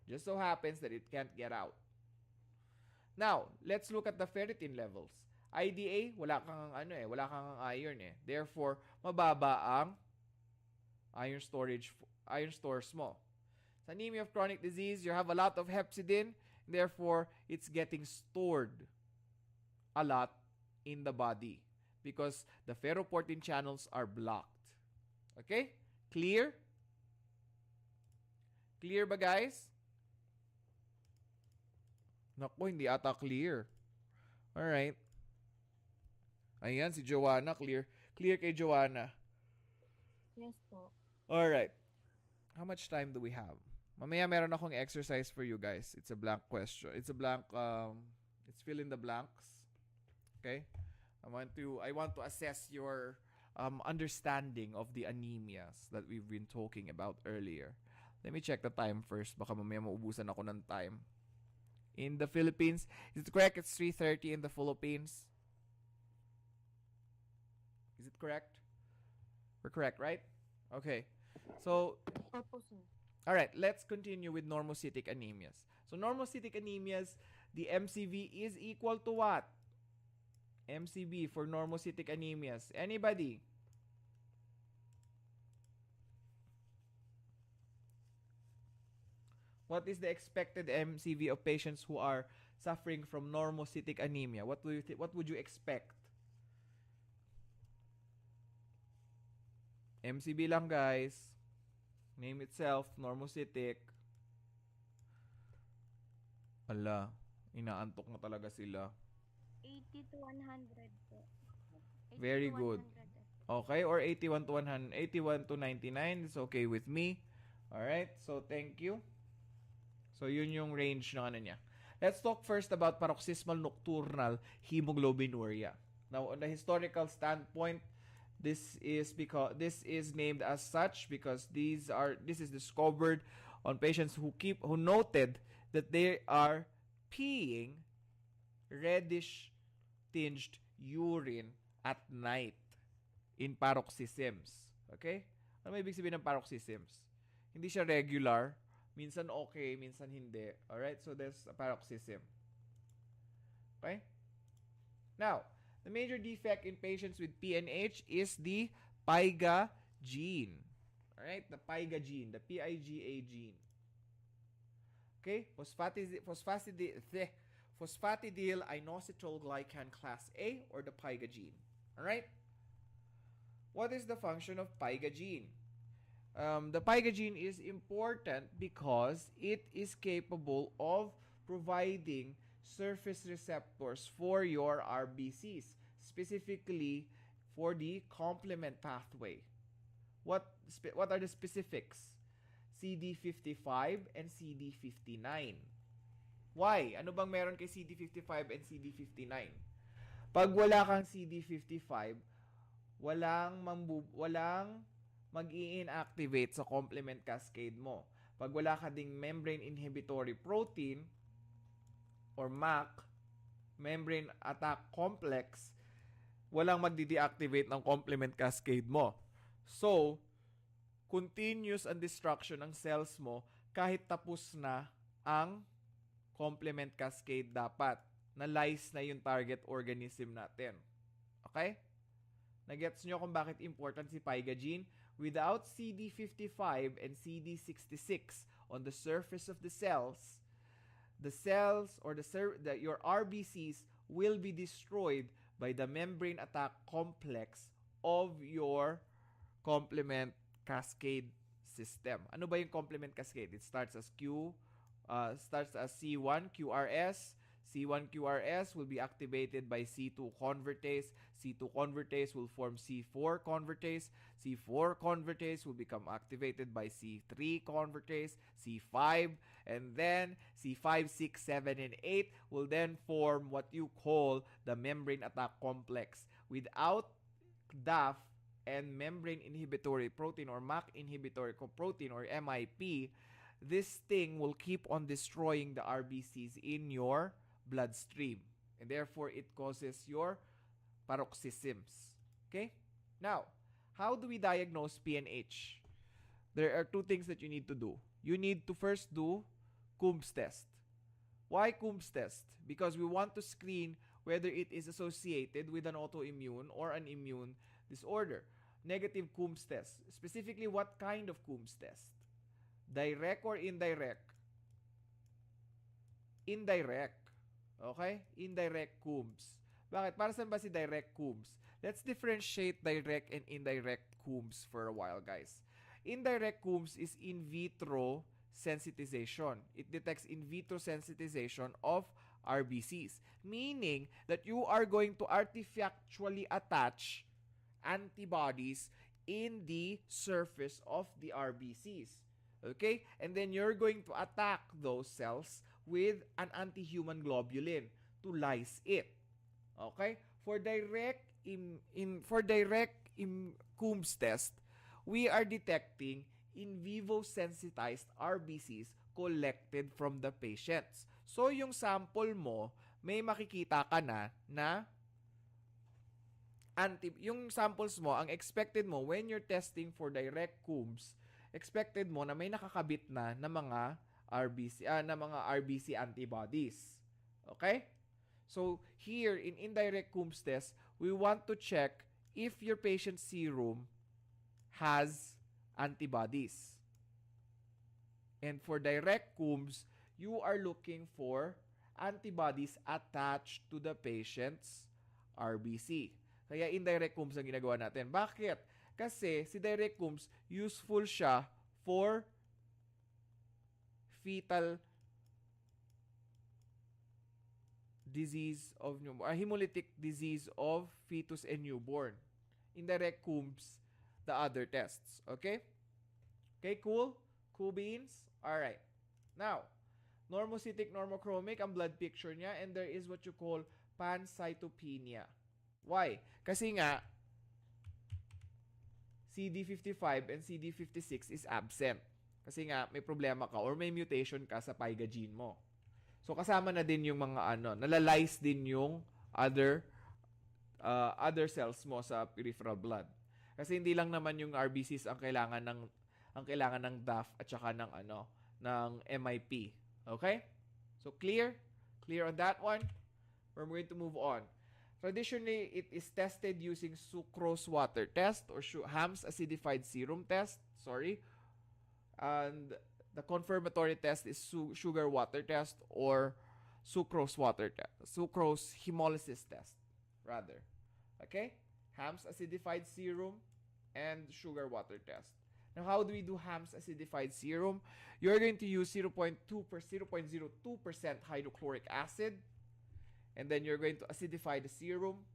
Just so happens that it can't get out. Now, let's look at the ferritin levels. IDA, wala kang iron eh. Therefore, mababa ang iron stores mo. Sa anemia of chronic disease, you have a lot of hepcidin, therefore it's getting stored a lot in the body because the ferroportin channels are blocked. Okay? Clear? Clear ba, guys? Naku, hindi ata clear. Alright. Ayan, si Joanna. Clear. Clear kay Joanna. Yes po. Alright. How much time do we have? Mamaya meron akong exercise for you guys. It's a blank question. It's fill in the blanks. Okay? I want to assess your understanding of the anemias that we've been talking about earlier. Let me check the time first. Baka mamaya maubusan ako ng time. In the Philippines, is it correct? It's 3:30 in the Philippines. Is it correct? We're correct, right? Okay. So, Opo, sir. all right, let's continue with normocytic anemias. So, normocytic anemias, the MCV is equal to what? MCV for normocytic anemias. Anybody? What is the expected MCV of patients who are suffering from normocytic anemia? What would you expect? MCV lang, guys. Name itself, normocytic. Ala, inaantok na talaga sila. 80 to 100 po. 80 Very to good. 100. Okay, or 81 to 100, 81 to 99 is okay with me. All right, so thank you. So yun yung range ng ano niya. Let's talk first about paroxysmal nocturnal hemoglobinuria. Now, on the historical standpoint, this is named as such because this is discovered on patients who noted that they are peeing reddish tinged urine at night in paroxysms. Okay? Ano ibig sabihin ng paroxysms? Hindi siya regular. Minsan okay, minsan hindi. Alright? So, there's a paroxysm. Okay? Now, the major defect in patients with PNH is the PIGA gene. Alright? The PIGA gene. The PIGA gene. Okay? phosphatidyl inositol-glycan class A or the piga gene. All right? What is the function of piga gene? The piga gene is important because it is capable of providing surface receptors for your RBCs, specifically for the complement pathway. What are the specifics? CD55 and CD59. Why? Ano bang meron kay CD55 and CD59? Pag wala kang CD55, walang mag-i-inactivate sa complement cascade mo. Pag wala ka ding membrane inhibitory protein or MAC, membrane attack complex, walang magdi-deactivate ng complement cascade mo. So, continuous ang destruction ng cells mo kahit tapos na ang complement cascade dapat. Na-lyse na yung target organism natin. Okay? Nagets nyo kung bakit important si piga gene? Without CD55 and CD66 on the surface of the cells or your RBCs will be destroyed by the membrane attack complex of your complement cascade system. Ano ba yung complement cascade? It starts as C1 QRS. C1 QRS will be activated by C2 convertase. C2 convertase will form C4 convertase. C4 convertase will become activated by C3 convertase, C5, and then C5, 6, 7, and 8 will then form what you call the membrane attack complex. Without DAF and membrane inhibitory protein or MAC inhibitory protein or MIP, this thing will keep on destroying the RBCs in your bloodstream. And therefore, it causes your paroxysms. Okay? Now, how do we diagnose PNH? There are two things that you need to do. You need to first do Coombs test. Why Coombs test? Because we want to screen whether it is associated with an autoimmune or an immune disorder. Negative Coombs test. Specifically, what kind of Coombs test? Direct or indirect? Indirect. Okay? Indirect Coombs. Bakit? Para saan ba si direct Coombs? Let's differentiate direct and indirect Coombs for a while, guys. Indirect Coombs is in vitro sensitization. It detects in vitro sensitization of RBCs, meaning that you are going to artificially attach antibodies in the surface of the RBCs. Okay? And then you're going to attack those cells with an anti-human globulin to lyse it. Okay? For direct Coombs test, we are detecting in vivo sensitized RBCs collected from the patients. So yung sample mo, may makikita ka na yung samples mo, ang expected mo when you're testing for direct Coombs, expected mo na may nakakabit na mga RBC antibodies. Okay? So, here in indirect Coombs test, we want to check if your patient's serum has antibodies. And for direct Coombs, you are looking for antibodies attached to the patient's RBC. Kaya indirect Coombs ang ginagawa natin. Bakit? Kasi si direct Coombs, useful siya for fetal disease of hemolytic disease of fetus and newborn. Indirect Coombs, the other tests. Okay? Okay, cool? Cool beans? Alright. Now, normocytic, normochromic ang blood picture niya, and there is what you call pancytopenia. Why? Kasi nga, CD55 and CD56 is absent. Kasi nga, may problema ka or may mutation ka sa piga gene mo. So, kasama na din yung mga nalalyse din yung other cells mo sa peripheral blood. Kasi hindi lang naman yung RBCs ang kailangan ng DAF at saka ng MIP. Okay? So, clear? Clear on that one? We're going to move on. Traditionally, it is tested using sucrose water test or Ham's acidified serum test. And the confirmatory test is sugar water test or sucrose hemolysis test, rather. Okay? Ham's acidified serum and sugar water test. Now, how do we do Ham's acidified serum? You're going to use 0.02% hydrochloric acid, and then you're going to acidify the serum.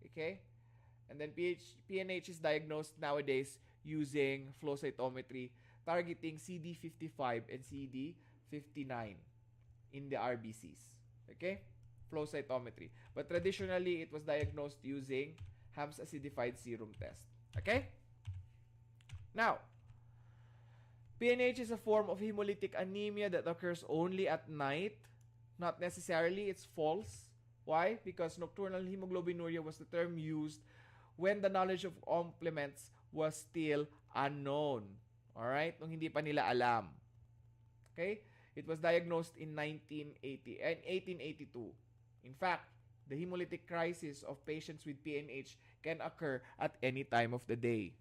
Okay? And then PNH is diagnosed nowadays using flow cytometry targeting CD55 and CD59 in the RBCs. Okay? Flow cytometry. But traditionally, it was diagnosed using Ham's acidified serum test. Okay? Now, PNH is a form of hemolytic anemia that occurs only at night. Not necessarily, it's false. Why? Because nocturnal hemoglobinuria was the term used when the knowledge of complements was still unknown. Alright? Nung hindi pa nila alam. Okay? It was diagnosed in 1882. In fact, the hemolytic crisis of patients with PNH can occur at any time of the day.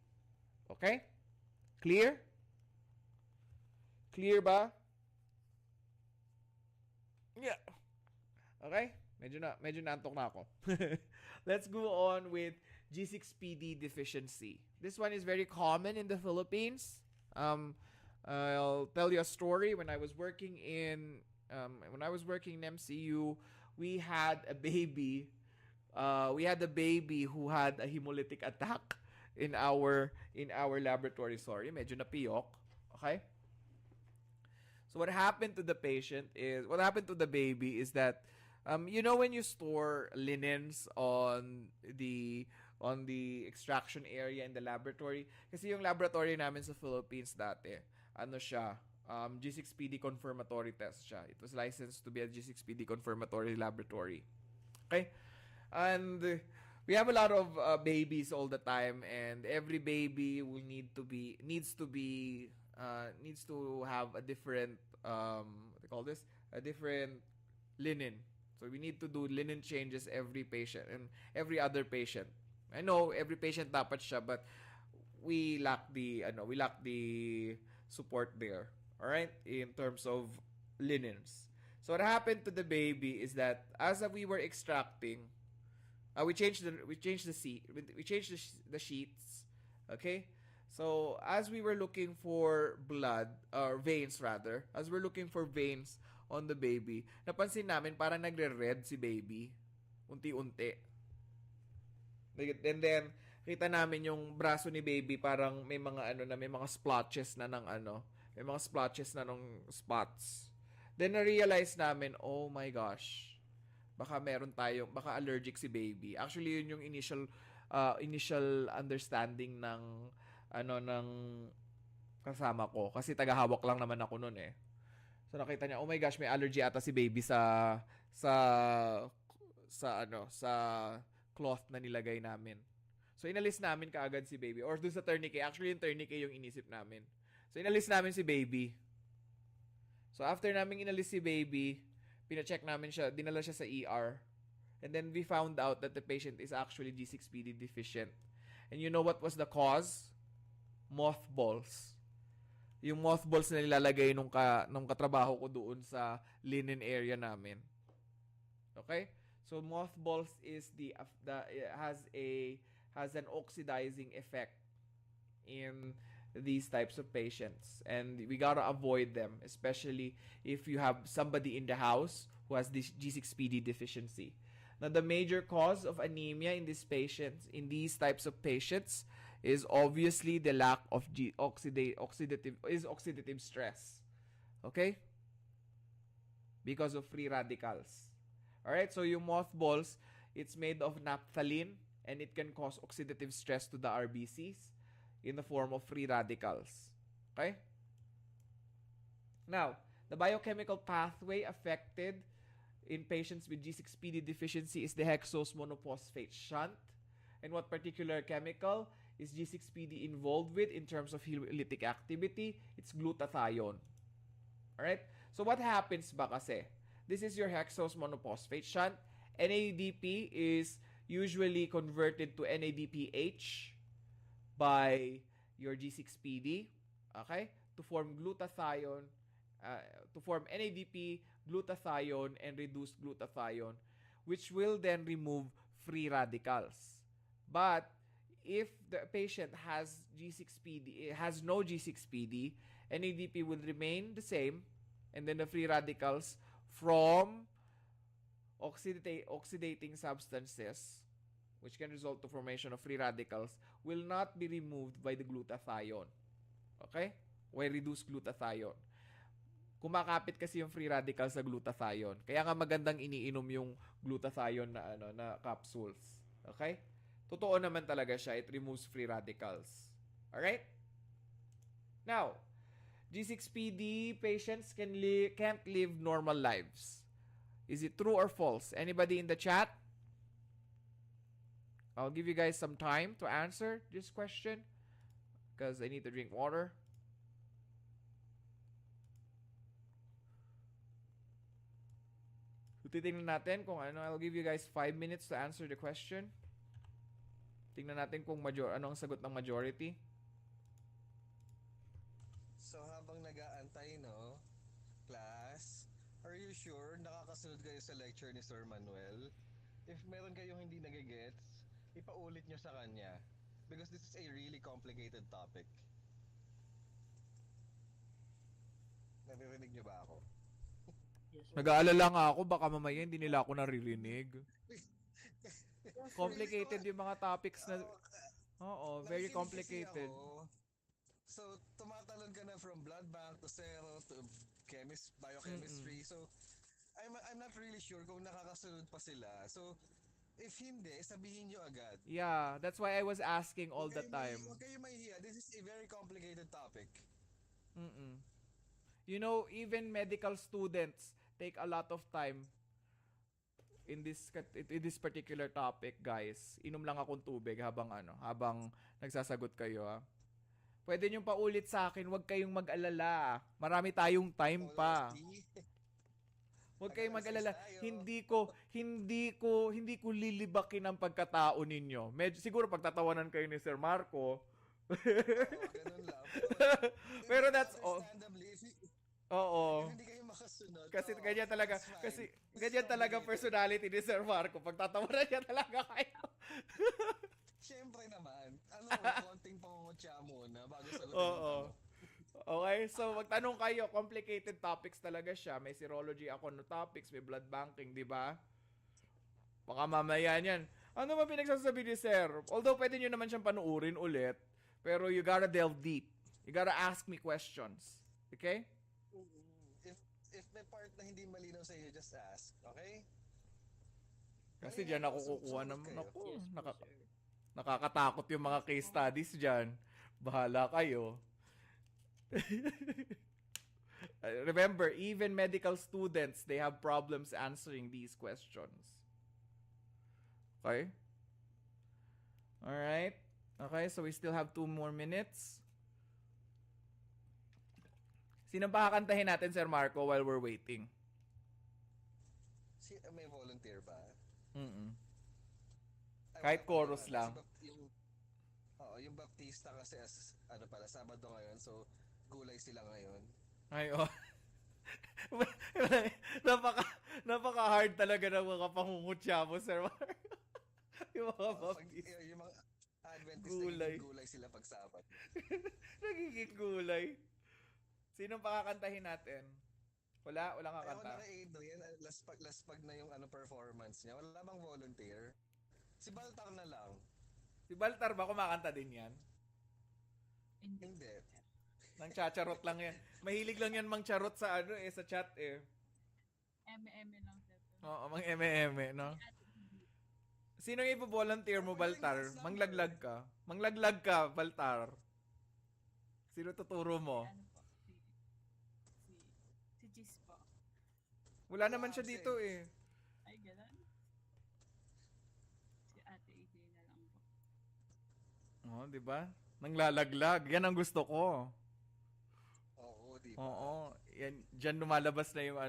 Okay? Clear? Clear ba? Yeah. Okay? Medyo naantok na ako. Let's go on with G6PD deficiency. This one is very common in the Philippines. I'll tell you a story. When I was working in MCU, we had a baby. We had a baby who had a hemolytic attack in our laboratory. Sorry, medyo napiyok. Okay? So what happened to the baby is that when you store linens on the extraction area in the laboratory, kasi yung laboratory namin sa Philippines dati, G6PD confirmatory test siya. It was licensed to be a G6PD confirmatory laboratory. Okay? And we have a lot of babies all the time, and every baby needs to have a different a different linen. So we need to do linen changes every patient and every other patient. I know every patient dapat siya, but we lack the support there. All right, in terms of linens. So what happened to the baby is that as we were extracting, we changed the sheets. Okay, so as we were looking for blood or veins rather, as we're looking for veins on the baby, napansin namin parang nagre-red si baby, unti-unti. And then kita namin yung braso ni baby parang may mga may mga splotches na ng spots. Then na-realize namin, oh my gosh, baka allergic si baby. Actually, yun yung initial understanding ng kasama ko, kasi tagahawak lang naman ako noon eh. So nakita niya, oh my gosh, may allergy ata si baby sa cloth na nilagay namin. So inalis namin kaagad si baby, or dun sa tourniquet. Actually, yung tourniquet yung inisip namin. So inalis namin si baby. So after namin inalis si baby, pina-check namin siya, dinala siya sa ER. And then we found out that the patient is actually G6PD deficient. And you know what was the cause? Mothballs. Yung mothballs na nilalagay nung katrabaho ko doon sa linen area namin. Okay? So mothballs is has an oxidizing effect in these types of patients, and we gotta avoid them, especially if you have somebody in the house who has this G6PD deficiency. Now, the major cause of anemia in these types of patients, is obviously the lack of oxidative stress. Okay? Because of free radicals. Alright, so yung mothballs, it's made of naphthalene, and it can cause oxidative stress to the RBCs in the form of free radicals. Okay? Now, the biochemical pathway affected in patients with G6PD deficiency is the hexose monophosphate shunt. And what particular chemical is G6PD involved with in terms of hemolytic activity? It's glutathione. Alright? So what happens ba kasi? This is your hexose monophosphate shunt. NADP is usually converted to NADPH by your G6PD, okay, to form glutathione, to form NADP glutathione and reduced glutathione, which will then remove free radicals. But if the patient has G6PD, has no G6PD, NADP will remain the same, and then the free radicals from oxidating substances, which can result to formation of free radicals, will not be removed by the glutathione. Okay? Why reduce glutathione? Kumakapit kasi yung free radical sa glutathione. Kaya nga magandang iniinom yung glutathione na capsules. Okay? Totoo naman talaga siya. It removes free radicals. Alright? Now, G6PD patients can't live normal lives. Is it true or false? Anybody in the chat? I'll give you guys some time to answer this question because I need to drink water. So, titingnan natin kung ano. I'll give you guys 5 minutes to answer the question. Tingnan natin kung ano ang sagot ng majority. So habang nag-aantay, no, class, are you sure nakakasunod kayo sa lecture ni Sir Manuel? If meron kayong hindi nagigets, ipaulit nyo sa kanya. Because this is a really complicated topic. Naririnig nyo ba ako? Yes, sir. Nag-aalala nga ako, baka mamaya hindi nila ako naririnig. Complicated yung mga topics na... Oo, very Nakikinig kasi complicated. ako. So, tumatalon ka na from blood bank to zero to biochemistry. So, I'm not really sure kung nakakasunod pa sila. So, if hindi, sabihin nyo agad. Yeah, that's why I was asking all the time. Huwag kayo mahihiya. This is a very complicated topic. Mm-mm. You know, even medical students take a lot of time in this particular topic, guys. Inom lang akong tubig habang nagsasagot kayo, ha. Pwede nyo paulit sa akin, huwag kayong mag-alala. Marami tayong time pa. Huwag kayong mag-alala. Hindi ko lilibakin ang pagkatao ninyo. Siguro pagtatawanan kayo ni Sir Marco. Ganun lang. Pero that's all. Oo. Hindi kayo makasunod. Kasi ganyan talaga, ganyan talaga personality ni Sir Marco. Pagtatawanan niya talaga kayo. Siyempre naman. Konting pangungutya muna bago sagutin Oo. ang tanong. Okay, so magtanong kayo, complicated topics talaga siya. May serology ako no topics, may blood banking, di ba? Baka mamaya niyan. Ano ba pinagsasabi ni Sir? Although pwede nyo naman siyang panuurin ulit, pero you gotta delve deep. You gotta ask me questions. Okay? If may part na hindi malinaw sa iyo, just ask. Okay? Kasi diyan ako kukuha ng... Sumagot Naku, Yes, po, sir. nakakatakot yung mga case studies diyan. Bahala kayo. Remember, even medical students, they have problems answering these questions. Okay? Alright. Okay, so we still have 2 more minutes. Sino pa kakantahin natin, Sir Marco, while we're waiting? May volunteer ba? Mm-mm. Ay, Kahit wala pa chorus naman. lang. Yung Baptista kasi Sabado ngayon, so gulay sila ngayon. Ay, oh. napaka-hard talaga ng mga pangungutya mo, Sir Marco. Yung mga baptist. Yung mga Adventist Gulay. nagiging gulay sila pag Sabat. Nagiging gulay. Sinong pakakantahin natin? Wala Ayaw kakanta. na kay Adrian, last pag na yung performance niya. Wala bang volunteer? Si Baltar na lang. Si Baltar ba kumakanta din yan? Hindi. Nang chacharot lang yan. Mahilig lang yan mang charot sa sa chat eh. Eme-eme lang sir. Oo, mang eme-eme, no? Sino yung ipo-volunteer mo, Baltar? Manglaglag ka. Manglaglag ka, Baltar. Sino tuturo mo? Ano po? Si Gis po. Wala naman siya dito eh. Ay, gano'n? Si Ate AJ na lang po. Oo, di ba? Nanglalaglag. Yan ang gusto ko. Oo, di ba? Oo. Yan, dyan lumalabas na yung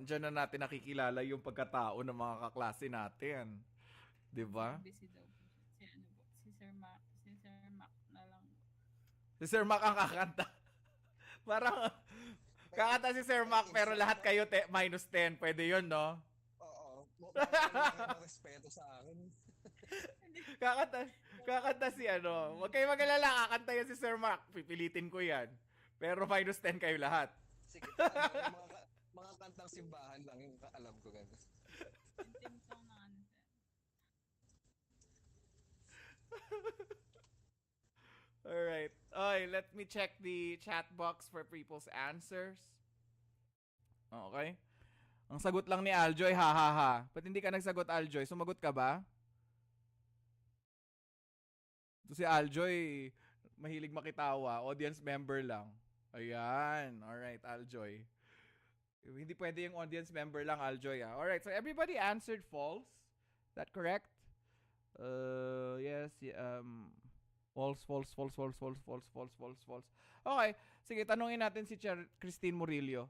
dyan na natin nakikilala yung pagkatao ng mga kaklase natin. Di ba? Busy daw po siya. Si ano po? Si Sir Mac na lang. Si Sir Mac ang kakanta. Parang, Kakanta si Sir Mac, pero lahat kayo minus 10. Pwede yun, no? Oo. Parang respeto sa akin. Kakanta, kakanta si ano. Huwag kayo mag-alala, kakanta yan si Sir Mac. Pipilitin ko yan. Pero minus 10 kayo lahat. Sige, yung mga kantang simbahan lang yung alam ko ganun. Theme song na ano, sir. Alright. Oy, let me check the chat box for people's answers. Okay. Ang sagot lang ni Aljoy, ha ha ha. Ba't hindi ka nagsagot, Aljoy? Sumagot ka ba? Ito si Aljoy, mahilig makitawa. Audience member lang. Ayan. Alright, Aljoy. Hindi pwede yung audience member lang, Aljoy. Alright, so everybody answered false. Is that correct? Yes. False, false, false, false, false, false, false, false, false. Okay. Sige, tanungin natin si Christine Murillo.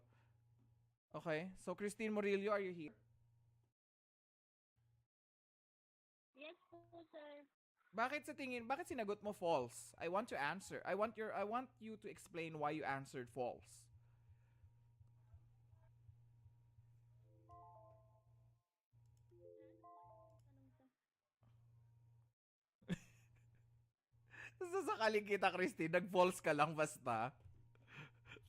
Okay. So, Christine Murillo, are you here? Yes po, sir. Bakit sinagot mo false? I want to answer. I want you to explain why you answered false. Sasakaling kita, Christine. Nag-false ka lang basta.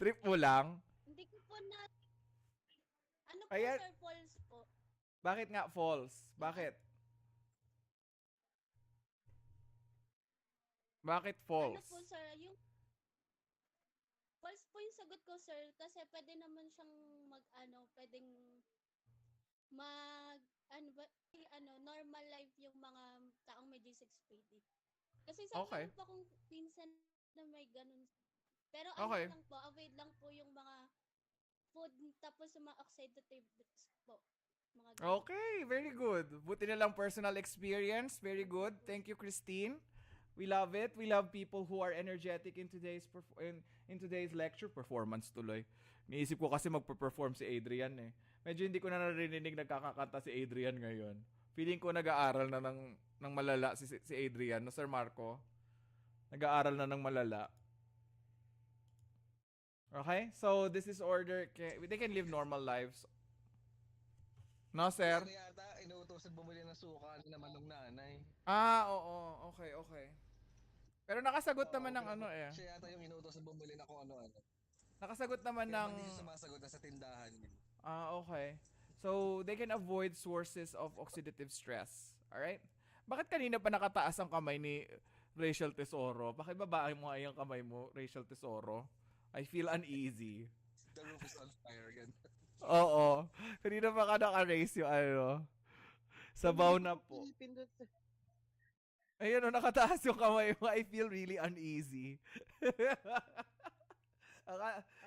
Trip mo lang. Hindi ko po na... Ano po, Ayan. sir, false po? Bakit nga false? Bakit? Bakit Ano false? po, sir, yung... False po yung sagot ko, sir, kasi pwede naman siyang pwedeng normal life yung mga taong may G6PD. Kasi sa Okay. meron po akong pinsan na may ganun. Pero Okay. lang po, avoid lang po yung mga food tapos yung mga oxidatives po. Mga ganun. Okay, very good. Buti na lang personal experience. Very good. Thank you, Christine. We love it. We love people who are energetic in today's lecture performance tuloy. Niisip ko kasi magpe-perform si Adrian eh. Medyo hindi ko na narinig nagkakakanta si Adrian ngayon. Feeling ko nag-aaral na ng malala si Adrian, no, Sir Marco? Nag-aaral na ng malala. Okay? So, this is order. They can live normal lives. No, sir? Ano yata, inuutosan bumili ng suka naman ng nanay. Oo. Okay. Pero nakasagot naman ng ano eh. Siya yata yung inuutosan bumili na kung ano-ano. Nakasagot naman Kaya ng... hindi siya sumasagot na sa tindahan niya. Okay. So, they can avoid sources of oxidative stress. Alright? Bakit kanina pa nakataas ang kamay ni Rachel Tesoro? Pakibabaan mo nga yung kamay mo, Rachel Tesoro. I feel uneasy. The roof is on fire again. Oo. Kanina pa ka naka-raise yung Sabaw na po. Pindot, sir. Ayun, nakataas yung kamay mo. I feel really uneasy.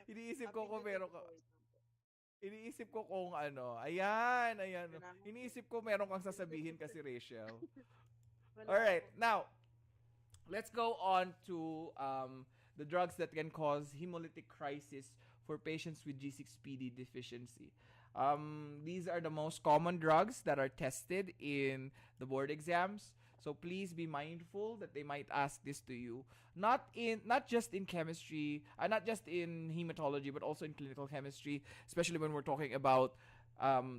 Iniisip ko kung meron ka... Iniisip ko kung ano. Ayan. Iniisip ko meron kang sasabihin kasi Rachel. Alright, now, let's go on to the drugs that can cause hemolytic crisis for patients with G6PD deficiency. These are the most common drugs that are tested in the board exams. So please be mindful that they might ask this to you. Not just in chemistry, not just in hematology, but also in clinical chemistry, especially when we're talking about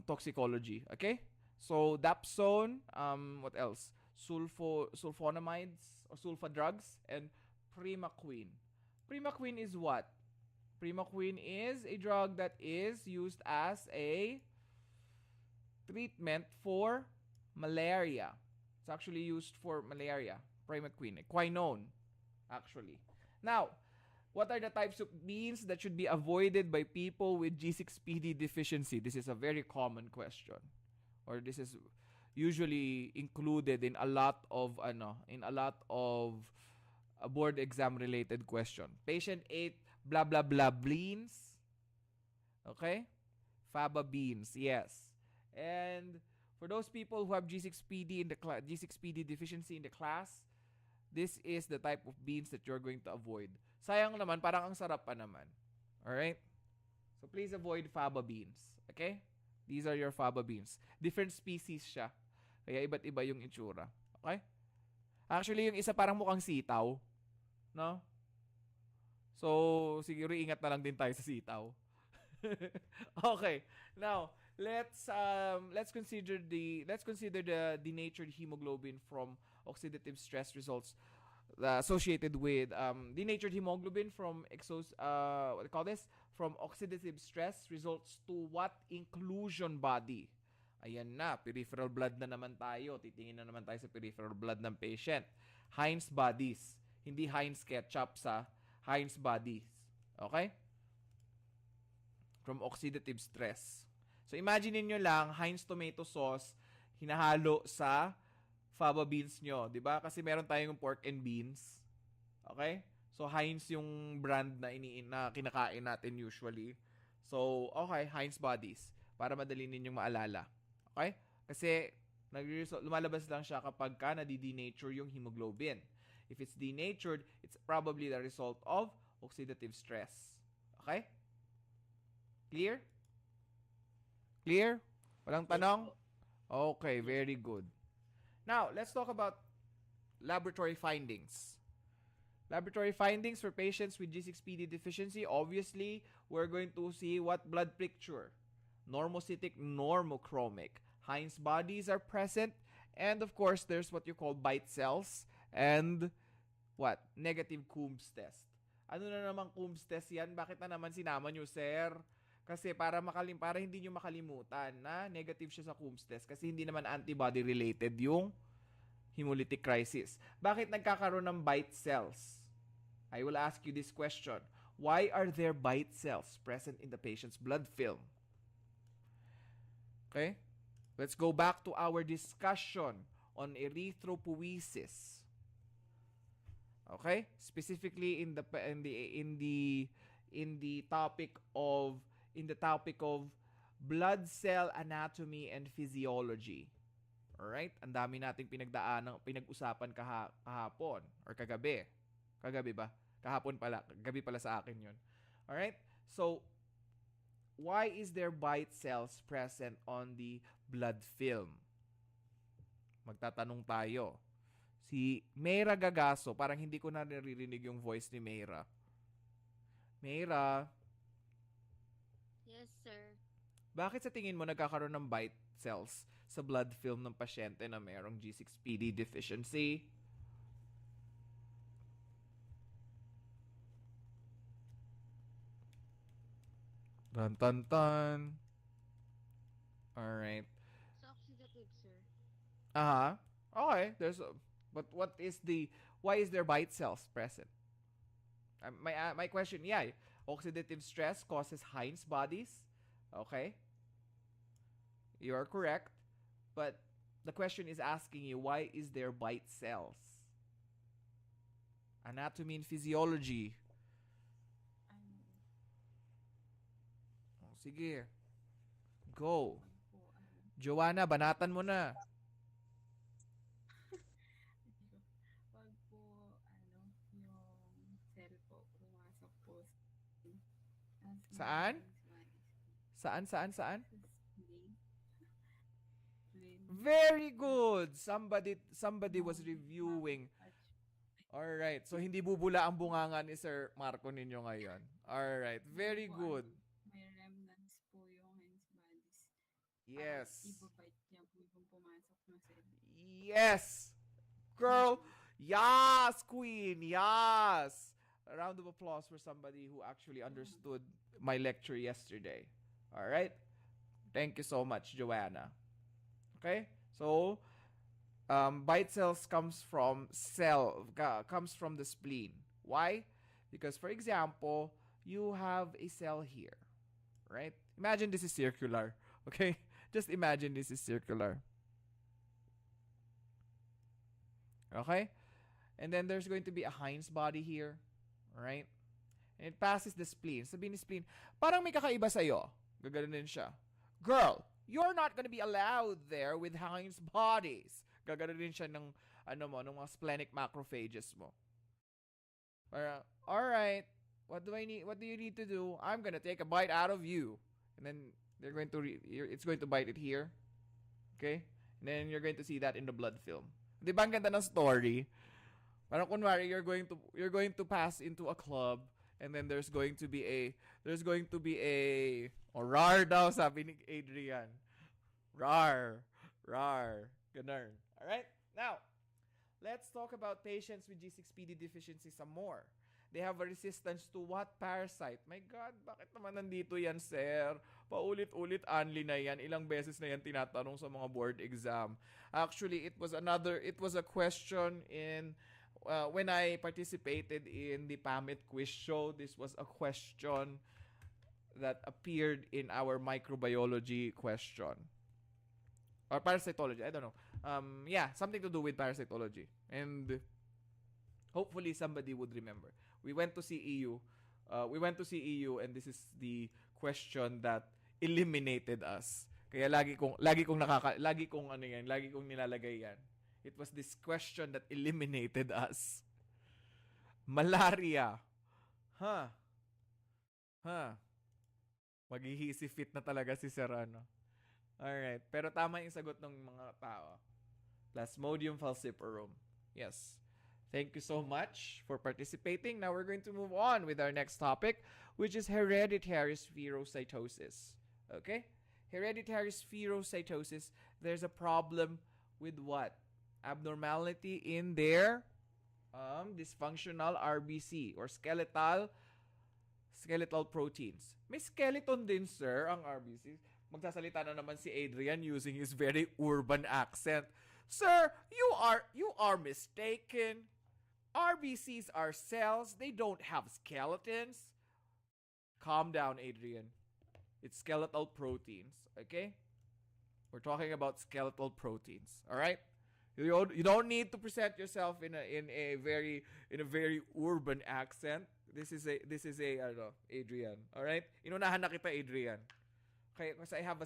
toxicology. Okay? So dapsone, what else? Sulfonamides or sulfa drugs, and primaquine. Primaquine is what? Primaquine is a drug that is used as a treatment for malaria. It's actually used for malaria. Primaquine, quinone, actually. Now, what are the types of beans that should be avoided by people with G6PD deficiency? This is a very common question, or this is usually included in a lot of board exam related question. Patient ate blah blah blah beans. Okay? Faba beans, yes. And for those people who have G6PD G6PD deficiency in the class, this is the type of beans that you're going to avoid. Sayang naman, parang ang sarap pa naman. Alright? So please avoid faba beans. Okay? These are your faba beans. Different species siya. Kaya iba't iba yung itsura. Okay? Actually, yung isa parang mukhang sitaw. No? So, siguro ingat na lang din tayo sa sitaw. Okay. Now, let's consider the denatured hemoglobin from oxidative stress results associated with denatured hemoglobin from what do you call this? From oxidative stress results to what inclusion body? Ayan na, peripheral blood na naman tayo. Titingin na naman tayo sa peripheral blood ng patient. Heinz bodies. Hindi Heinz ketchup sa Heinz bodies. Okay? From oxidative stress. So imagine niyo lang Heinz tomato sauce hinahalo sa fava beans nyo, 'di ba? Kasi meron tayong pork and beans. Okay? So Heinz yung brand na kinakain natin usually. So, okay, Heinz bodies para madali ninyong maalala. Okay? Kasi lumalabas lang siya kapag nadi-denature yung hemoglobin. If it's denatured, it's probably the result of oxidative stress. Okay? Clear? Clear? Walang tanong? Okay, very good. Now, let's talk about laboratory findings. Laboratory findings for patients with G6PD deficiency. Obviously, we're going to see what blood picture. Normocytic, normochromic. Heinz bodies are present. And of course, there's what you call bite cells. And what? Negative Coombs test. Ano na naman Coombs test yan? Bakit na naman sinama nyo, sir? Kasi para hindi nyo makalimutan na negative siya sa Coombs test kasi hindi naman antibody-related yung hemolytic crisis. Bakit nagkakaroon ng bite cells? I will ask you this question. Why are there bite cells present in the patient's blood film? Okay? Let's go back to our discussion on erythropoiesis. Okay? Specifically in the topic of blood cell anatomy and physiology. Alright? Ang dami nating pinag-usapan kahapon or kagabi. Kagabi ba? Kahapon pala. Gabi pala sa akin yun. Alright? So, why is there bite cells present on the blood film? Magtatanong tayo. Si Mayra Gagaso, parang hindi ko na naririnig yung voice ni Mayra. Mayra, Yes, sir. bakit sa tingin mo nagkakaroon ng bite cells sa blood film ng pasyente na mayroong G6PD deficiency? Tan tan tan. Alright. Sa oxidative, sir. Okay. But why is there bite cells present? My question, oxidative stress causes Heinz bodies. Okay. You are correct. But the question is asking you, why is there bite cells? Anatomy and physiology. Sige. Go. Joanna, banatan mo na. Pag po, yung cell po, pumasok po. Saan? Saan? Spleen. Very good. Somebody was reviewing. All right. So hindi bubula ang bunganga ni Sir Marco ninyo ngayon. All right. Very good. May remnants po yung Heinz bodies. Yes. Ibabite niya po yung pumasok na cell. Yes. Girl. Yes, queen. Yes. A round of applause for somebody who actually understood my lecture yesterday. All right. Thank you so much, Joanna. Okay? So, bite cells comes from the spleen. Why? Because, for example, you have a cell here, right? Imagine this is circular, okay? Just imagine this is circular. Okay? And then there's going to be a Heinz body here, right? And it passes the spleen. Sabihin ni spleen, parang may kakaiba sa'yo. Gaganunin siya. Girl, you're not gonna be allowed there with Heinz bodies. Gaganunin siya ng mga splenic macrophages mo. Alright, what do you need to do? I'm gonna take a bite out of you. And then it's going to bite it here. Okay? And then you're going to see that in the blood film. Di ba ang ganda ng story? Parang kunwari, you're going to pass into a club, And then there's going to be a or rar daw sabi ni Adrian. Rar. Ganun. Alright? Now, let's talk about patients with G6PD deficiency some more. They have a resistance to what parasite? My God, bakit naman nandito yan, sir? Paulit-ulit only na yan. Ilang beses na yan tinatanong sa mga board exam. Actually, it was a question in when I participated in the PAMIT quiz show. This was a question that appeared in our microbiology question. Or parasitology, I don't know. Yeah, something to do with parasitology. And hopefully somebody would remember. We went to CEU. And this is the question that eliminated us. Kaya lagi kong nilalagay yan. It was this question that eliminated us. Malaria. Maghihisi-fit na talaga si Serrano. Alright. Pero tama yung sagot ng mga tao. Plasmodium falciparum. Yes. Thank you so much for participating. Now we're going to move on with our next topic, which is hereditary spherocytosis. Okay? Hereditary spherocytosis, there's a problem with what? Abnormality in their dysfunctional RBC or skeletal proteins. May skeleton din, sir, ang RBC. Magsasalita na naman si Adrian using his very urban accent. Sir, you are mistaken. RBCs are cells. They don't have skeletons. Calm down, Adrian. It's skeletal proteins, okay? We're talking about skeletal proteins, all right? You don't need to present yourself in a very urban accent. This is a Adrian, all right? Inunahan na kita, Adrian. Okay, because I have a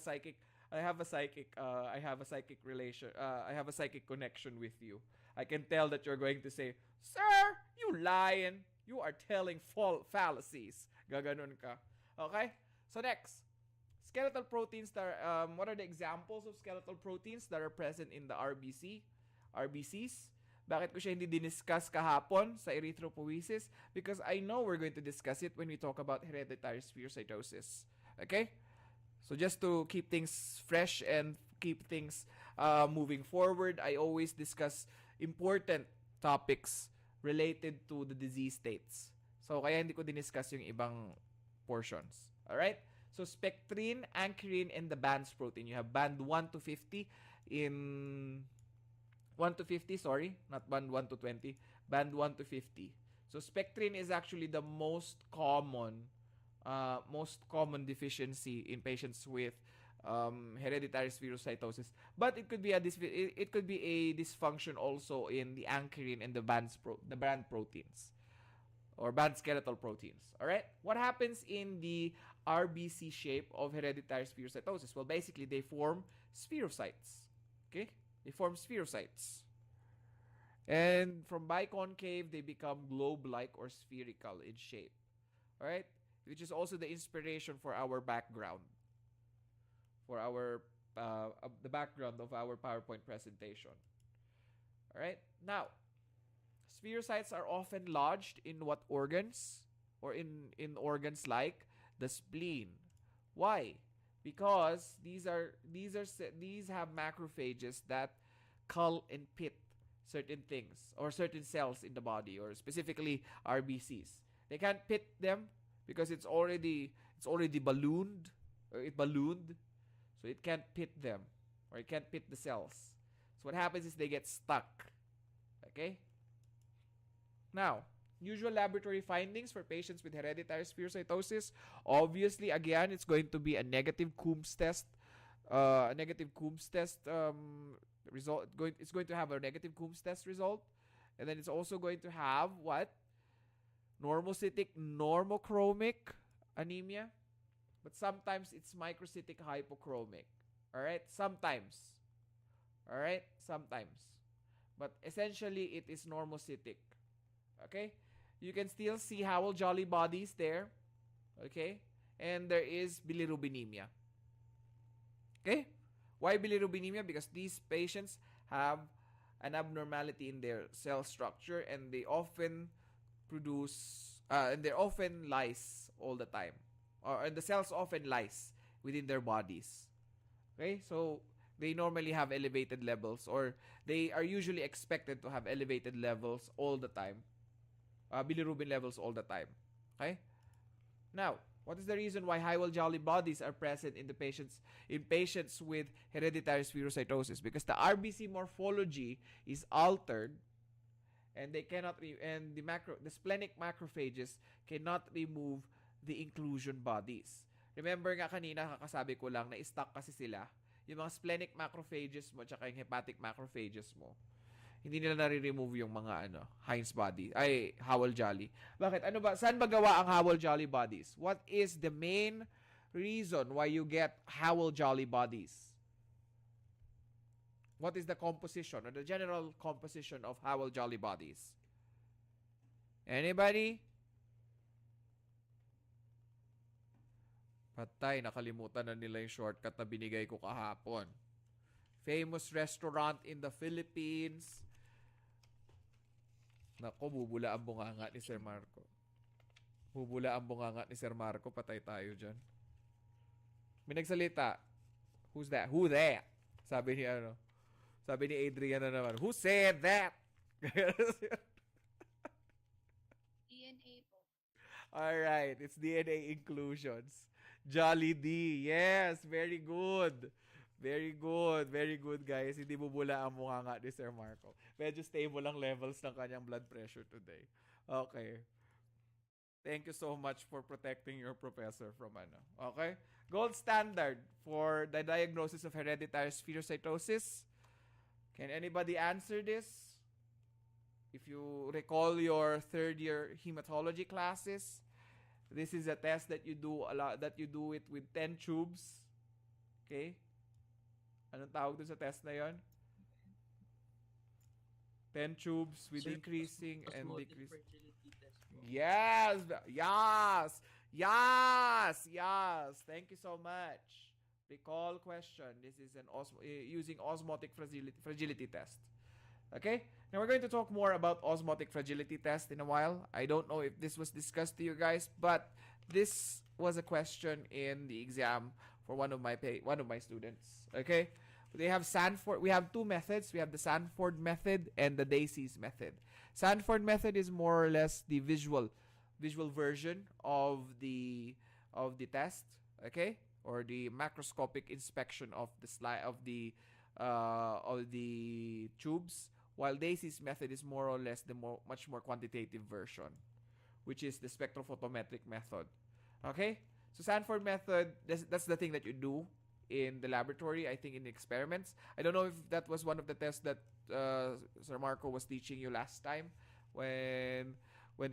psychic connection with you. I can tell that you're going to say, "Sir, you lying. You are telling fallacies." Gaganon ka. Okay? So next, skeletal proteins that are, what are the examples of skeletal proteins that are present in the RBCs? Bakit ko siya hindi diniscuss kahapon sa erythropoiesis? Because I know we're going to discuss it when we talk about hereditary spherocytosis. Okay? So just to keep things fresh and keep things moving forward, I always discuss important topics related to the disease states. So kaya hindi ko diniscuss yung ibang portions. Alright? So spectrin, ankyrin, and the bands protein. You have band 1 to 50 in 1 to 50, sorry, not band 1 to 20, band 1 to 50. So spectrin is actually the most common deficiency in patients with hereditary spherocytosis. But it could be a dysfunction also in the ankyrin and the band proteins or band skeletal proteins. All right? What happens in the RBC shape of hereditary spherocytosis? Well, basically they form spherocytes. Okay? They form spherocytes. And from biconcave, they become globe-like or spherical in shape. All right? Which is also the inspiration for our background. For our the background of our PowerPoint presentation. All right? Now, spherocytes are often lodged in what organs? Or in organs like the spleen. Why? Because these have macrophages that cull and pit certain things or certain cells in the body, or specifically RBCs. They can't pit them because it's already ballooned, or it ballooned, so it can't pit them, or it can't pit the cells. So what happens is they get stuck. Okay? Now, usual laboratory findings for patients with hereditary spherocytosis. Obviously, again, it's going to be a negative Coombs test. Result. It's going to have a negative Coombs test result, and then it's also going to have what? Normocytic normochromic anemia, but sometimes it's microcytic hypochromic. All right, sometimes. All right, sometimes, but essentially it is normocytic. Okay, you can still see Howell Jolly bodies there. Okay, and there is bilirubinemia. Okay, why bilirubinemia? Because these patients have an abnormality in their cell structure, and they often produce and they're often lies all the time, and the cells often lies within their bodies. Okay, so they normally have elevated levels, or they are usually expected to have elevated levels all the time, bilirubin levels all the time. Okay, now what is the reason why Hywel-Jolly bodies are present in patients with hereditary spherocytosis? Because the RBC morphology is altered, and they cannot and the splenic macrophages cannot remove the inclusion bodies. Remember nga kanina kakasabi ko lang na stuck kasi sila. Yung mga splenic macrophages mo at yung hepatic macrophages mo, hindi nila nare-remove yung mga Heinz body, ay Hywel-Jolly. Bakit? Ano ba? Saan ba gawa ang Hywel-Jolly bodies? What is the main reason why you get Hywel-Jolly bodies? What is the composition or the general composition of Hywel-Jolly bodies? Anybody? Patay, nakalimutan na nila yung shortcut na binigay ko kahapon. Famous restaurant in the Philippines. Nako, bubula ang bunganga ni Sir Marco. Bubula ang bunganga ni Sir Marco. Patay tayo dyan. May nagsalita. Who's that? Who that? Sabi ni Adrian na naman. Who said that? DNA po. Alright, it's DNA inclusions. Jolly D. Yes, very good. Very good. Very good, guys. Hindi bubula ang mukha nga ni Sir Marco. Medyo stable ang levels ng kanyang blood pressure today. Okay. Thank you so much for protecting your professor from Okay? Gold standard for the diagnosis of hereditary spherocytosis. Can anybody answer this? If you recall your third year hematology classes, this is a test that you do it with 10 tubes. Okay? Anong tawag dun sa test na yon? 10 tubes with increasing and decreasing. Fertility test po. Yes! Yes! Yes! Yes! Thank you so much. Recall question. This is using osmotic fragility test. Okay? Now we're going to talk more about osmotic fragility test in a while. I don't know if this was discussed to you guys, but this was a question in the exam for one of my students. Okay? We have two methods. We have the Sanford method and the Dacey's method. Sanford method is more or less the visual version of the test, okay? Or the macroscopic inspection of the tubes, while Dacey's method is more or less much more quantitative version, which is the spectrophotometric method. Okay? So Sanford method, that's the thing that you do in the laboratory, I think in experiments. I don't know if that was one of the tests that Sir Marco was teaching you last time when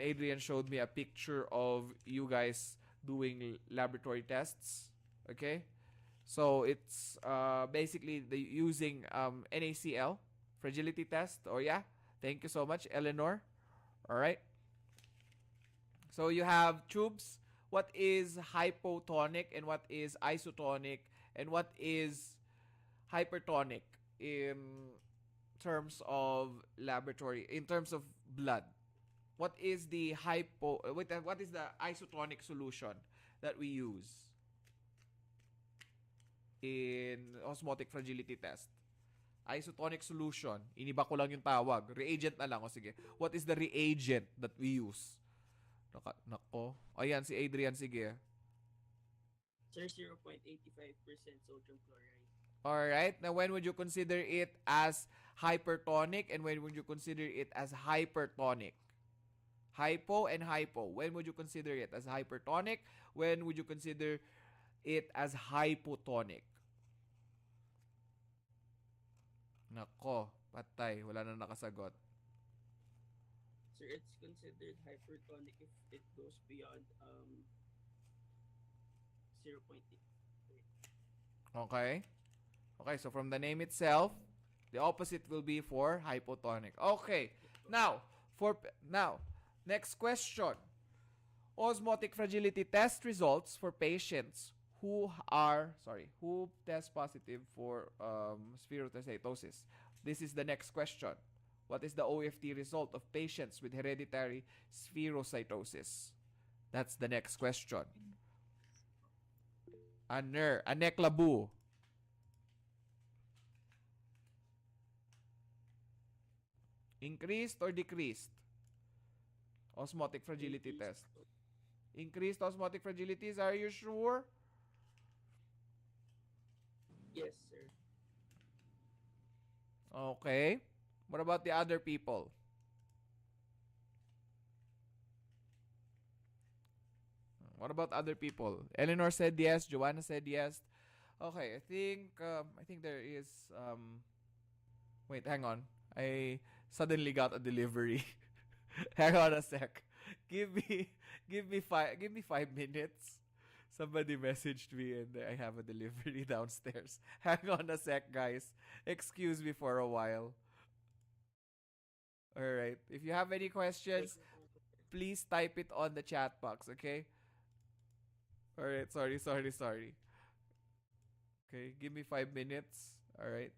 Adrian showed me a picture of you guys doing laboratory tests. Okay? So it's basically using NaCl fragility test. Oh yeah, thank you so much, Eleanor. All right. So you have tubes. What is hypotonic and what is isotonic and what is hypertonic in terms of laboratory, in terms of blood? What is the what is the isotonic solution that we use in osmotic fragility test? Isotonic solution. Iniba ko lang yung tawag. Reagent na lang. O sige. What is the reagent that we use? Nako. Ayan, si Adrian. Sige. Sir, 0.85% sodium chloride. Alright. Now, when would you consider it as hypertonic and when would you consider it as hypertonic? Hypo and hypo. When would you consider it as hypertonic? When would you consider it as hypotonic? Nako, patay. Wala na nakasagot. Sir, it's considered hypertonic if it goes beyond 0.8. Okay? Okay, so from the name itself, the opposite will be for hypotonic. Okay. Now, next question. Osmotic fragility test results for patients who test positive for spherocytosis. This is the next question. What is the OFT result of patients with hereditary spherocytosis? That's the next question. Aneklabu. Increased or decreased? Osmotic fragility test. Increased osmotic fragilities, are you sure? Yes, sir. Okay. What about the other people? What about other people? Eleanor said yes. Joanna said yes. Okay, I think there is wait, hang on. I suddenly got a delivery. Hang on a sec. Give me give me 5 minutes. Somebody messaged me and I have a delivery downstairs. Hang on a sec, guys. Excuse me for a while. All right. If you have any questions, please type it on the chat box, okay? All right. Sorry. Okay, give me 5 minutes. All right.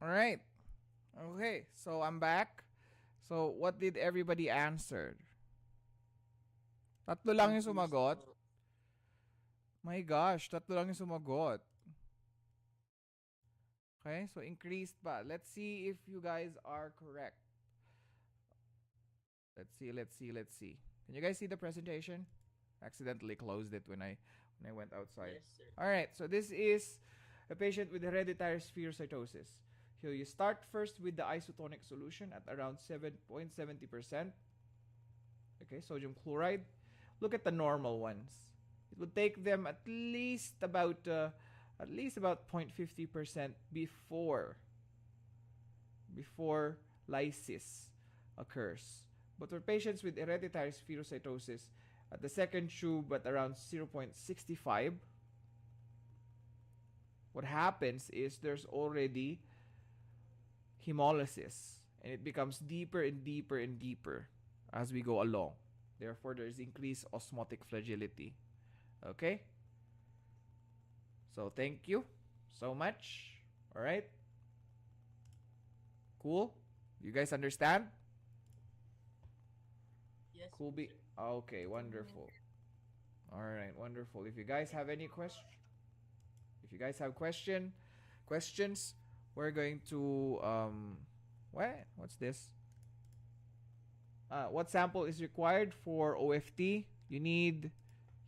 All right. Okay, so I'm back. So, what did everybody answer? Tatlo lang yung Increased sumagot. My gosh, tatlo lang yung sumagot. Okay, so increased pa. Let's see if you guys are correct. Let's see. Can you guys see the presentation? Accidentally closed it when I went outside. Yes, sir. All right, so this is a patient with hereditary spherocytosis. So you start first with the isotonic solution at around 7.70%. Okay, sodium chloride. Look at the normal ones. It would take them at least about 0.50% before lysis occurs. But for patients with hereditary spherocytosis, at the second tube at around 0.65, what happens is there's already hemolysis, and it becomes deeper and deeper and deeper as we go along. Therefore, there's increased osmotic fragility. Okay? So, thank you so much. All right? Cool? You guys understand? Yes. Cool. sir. Okay, wonderful. All right, wonderful. If you guys have any questions, questions, we're going to what's this? What sample is required for OFT? You need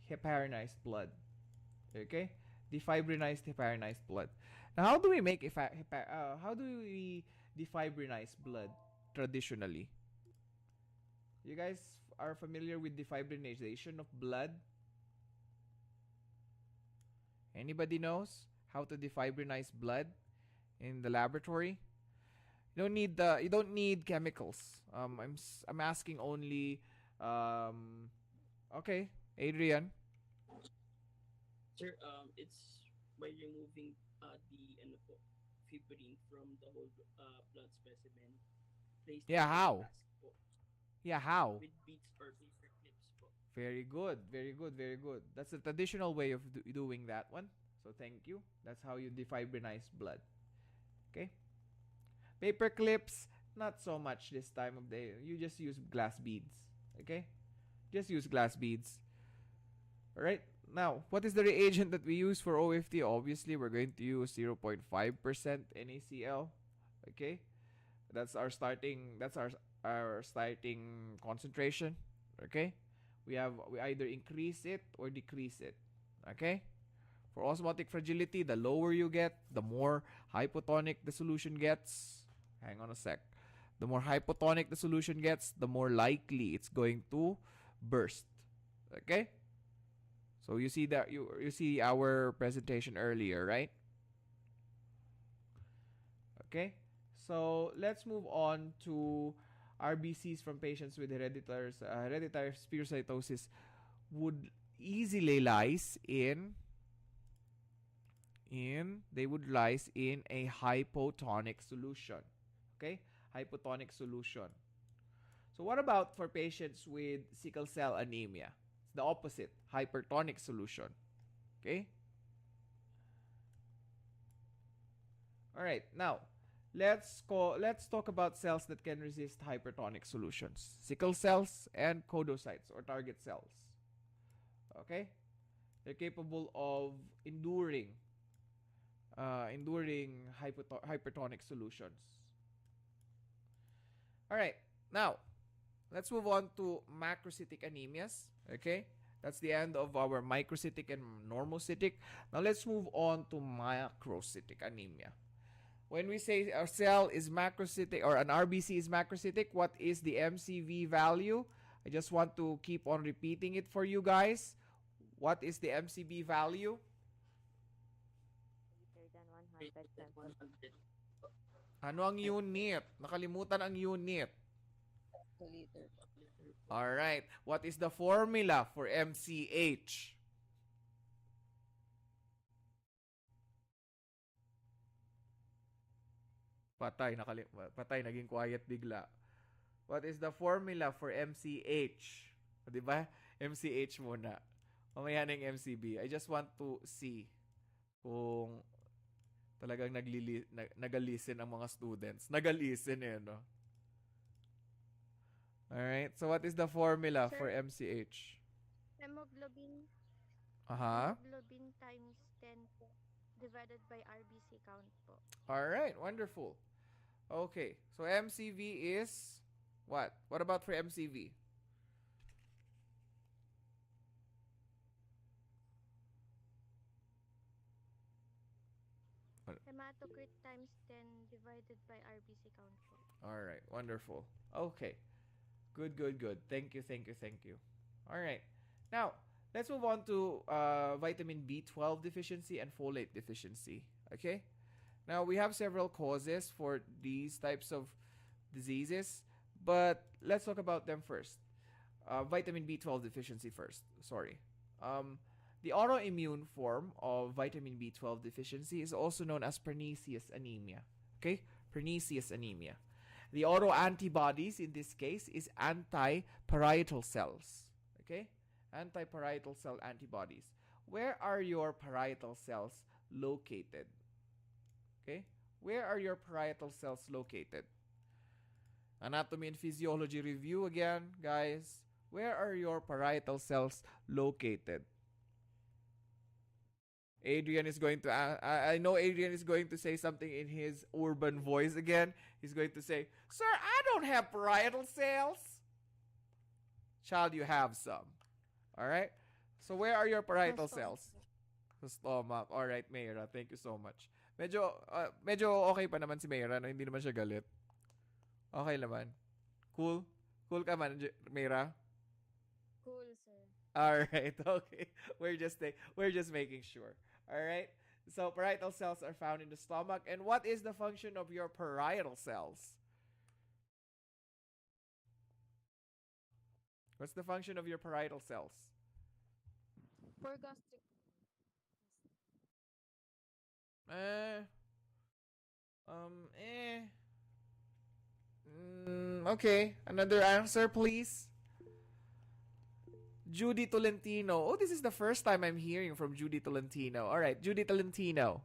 heparinized blood. Okay? Defibrinized heparinized blood. Now, how do we make how do we defibrinize blood traditionally? You guys are familiar with defibrinization of blood? Anybody knows how to defibrinize blood in the laboratory? You don't need chemicals. I'm asking only okay, Adrian. Sir, it's by removing the ano po, fibrin from the whole blood specimen. Placed Yeah, in a how? flask po, Yeah, how? with beads or paper clips po. Very good, very good, very good. That's the traditional way of doing that one. So thank you. That's how you defibrinize blood. Okay? Paper clips, not so much this time of day. You just use glass beads. Okay? Just use glass beads. Alright? Now, what is the reagent that we use for OFT? Obviously, we're going to use 0.5% NaCl. Okay? That's our starting concentration. Okay? We either increase it or decrease it. Okay? For osmotic fragility, the lower you get, the more hypotonic the solution gets. Hang on a sec. The more hypotonic the solution gets, the more likely it's going to burst. Okay? So you see that you see our presentation earlier, right? Okay? So let's move on to RBCs from patients with hereditary spherocytosis would easily lies in a hypotonic solution. Okay? Hypotonic solution. So what about for patients with sickle cell anemia? It's the opposite, hypertonic solution. Okay? All right. Now, let's talk about cells that can resist hypertonic solutions. Sickle cells and podocytes or target cells. Okay? They're capable of enduring hypertonic solutions. All right. Now, let's move on to macrocytic anemias. Okay? That's the end of our microcytic and normocytic. Now, let's move on to macrocytic anemia. When we say our cell is macrocytic or an RBC is macrocytic, what is the MCV value? I just want to keep on repeating it for you guys. What is the MCV value? Greater than 100. Ano ang unit? Nakalimutan ang unit. Liter. All right. What is the formula for MCH? Patay, naging quiet bigla. What is the formula for MCH? O, diba? MCH muna. Mamaya na yung MCB. I just want to see kung talagang nag-listen ang mga students. Nag-listen no? Alright, so what is the formula Sir? for MCH? Hemoglobin Aha. hemoglobin times 10 po, divided by RBC count po. Alright, wonderful. Okay, so MCV is what? What about for MCV? affected by RBC count po. All right, wonderful. Okay, good, good, good. Thank you, thank you, thank you. All right, now let's move on to vitamin B12 deficiency and folate deficiency. Okay, now we have several causes for these types of diseases, but let's talk about them first. Vitamin B12 deficiency first. Sorry. Um, the autoimmune form of vitamin B12 deficiency is also known as pernicious anemia. Okay, pernicious anemia. The autoantibodies in this case is anti-parietal cells. Okay, anti-parietal cell antibodies. Where are your parietal cells located? Okay, where are your parietal cells located? Anatomy and physiology review again, guys. Where are your parietal cells located? Adrian is going to. I know Adrian is going to say something in his urban voice again. He's going to say, "Sir, I don't have parietal cells." Child, you have some. All right. So where are your parietal cells? Sa stomach. All right, Mayra. Thank you so much. Medyo okay pa naman si Mayra. No? Hindi naman siya galit. Okay naman. Cool. Cool ka man, Mayra. Cool, sir. All right. Okay. We're just making sure. All right. So parietal cells are found in the stomach. And what is the function of your parietal cells? What's the function of your parietal cells? For gastric. Eh. Okay. Another answer, please. Judy Tolentino. Oh, this is the first time I'm hearing from Judy Tolentino. All right, Judy Tolentino.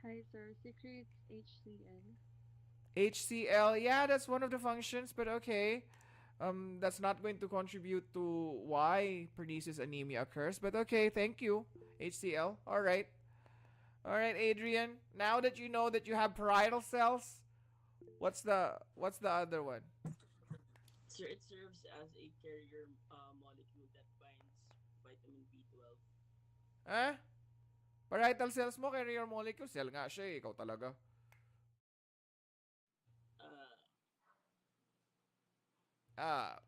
Hi, sir. Secrete HCl. HCl. Yeah, that's one of the functions, but okay. That's not going to contribute to why pernicious anemia occurs, but okay, thank you. HCl. All right. All right, Adrian. Now that you know that you have parietal cells, what's the other one? Sir, it serves as a carrier molecule that binds vitamin B12. Eh? Parietal cells mo, carrier molecule. Cell nga siya eh. Ikaw talaga.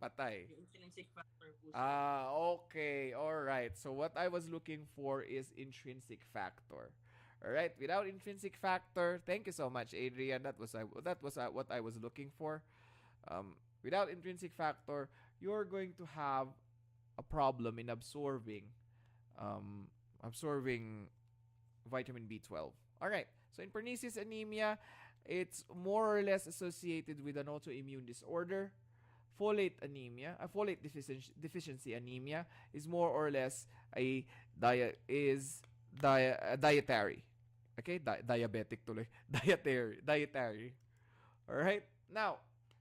Patay. Yung intrinsic factor po, sir. Okay. All right. So what I was looking for is intrinsic factor. All right. Without intrinsic factor, thank you so much, Adrian. That was what I was looking for. Without intrinsic factor, you're going to have a problem in absorbing vitamin B12. All right. So in pernicious anemia, it's more or less associated with an autoimmune disorder. Folate deficiency anemia is more or less a dietary. Okay, diabetic tuloy. Dietary. All right. Now,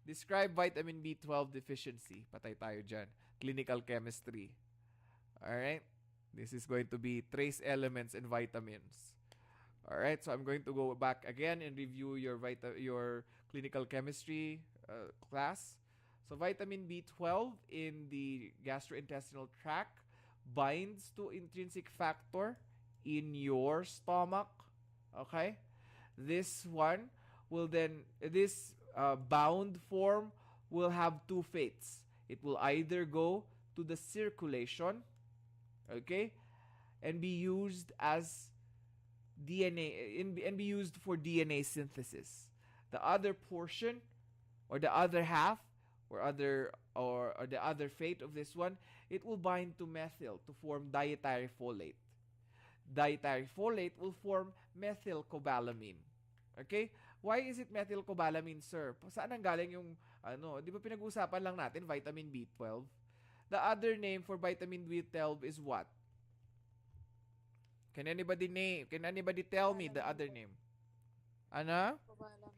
describe vitamin B12 deficiency. Patay tayo dyan. Clinical chemistry. All right. This is going to be trace elements and vitamins. All right. So I'm going to go back again and review your clinical chemistry class. So vitamin B12 in the gastrointestinal tract binds to intrinsic factor in your stomach. Okay? This bound form will have two fates. It will either go to the circulation, okay, and be used as DNA and be used for DNA synthesis. The other portion or the other half or the other fate of this one, it will bind to methyl to form dietary folate. Dietary folate will form methylcobalamin. Okay? Why is it methylcobalamin, sir? Saan ang galing yung di ba pinag-usapan lang natin vitamin B12? The other name for vitamin B12 is what? Can anybody tell me the other name? Ano? Cobalamin.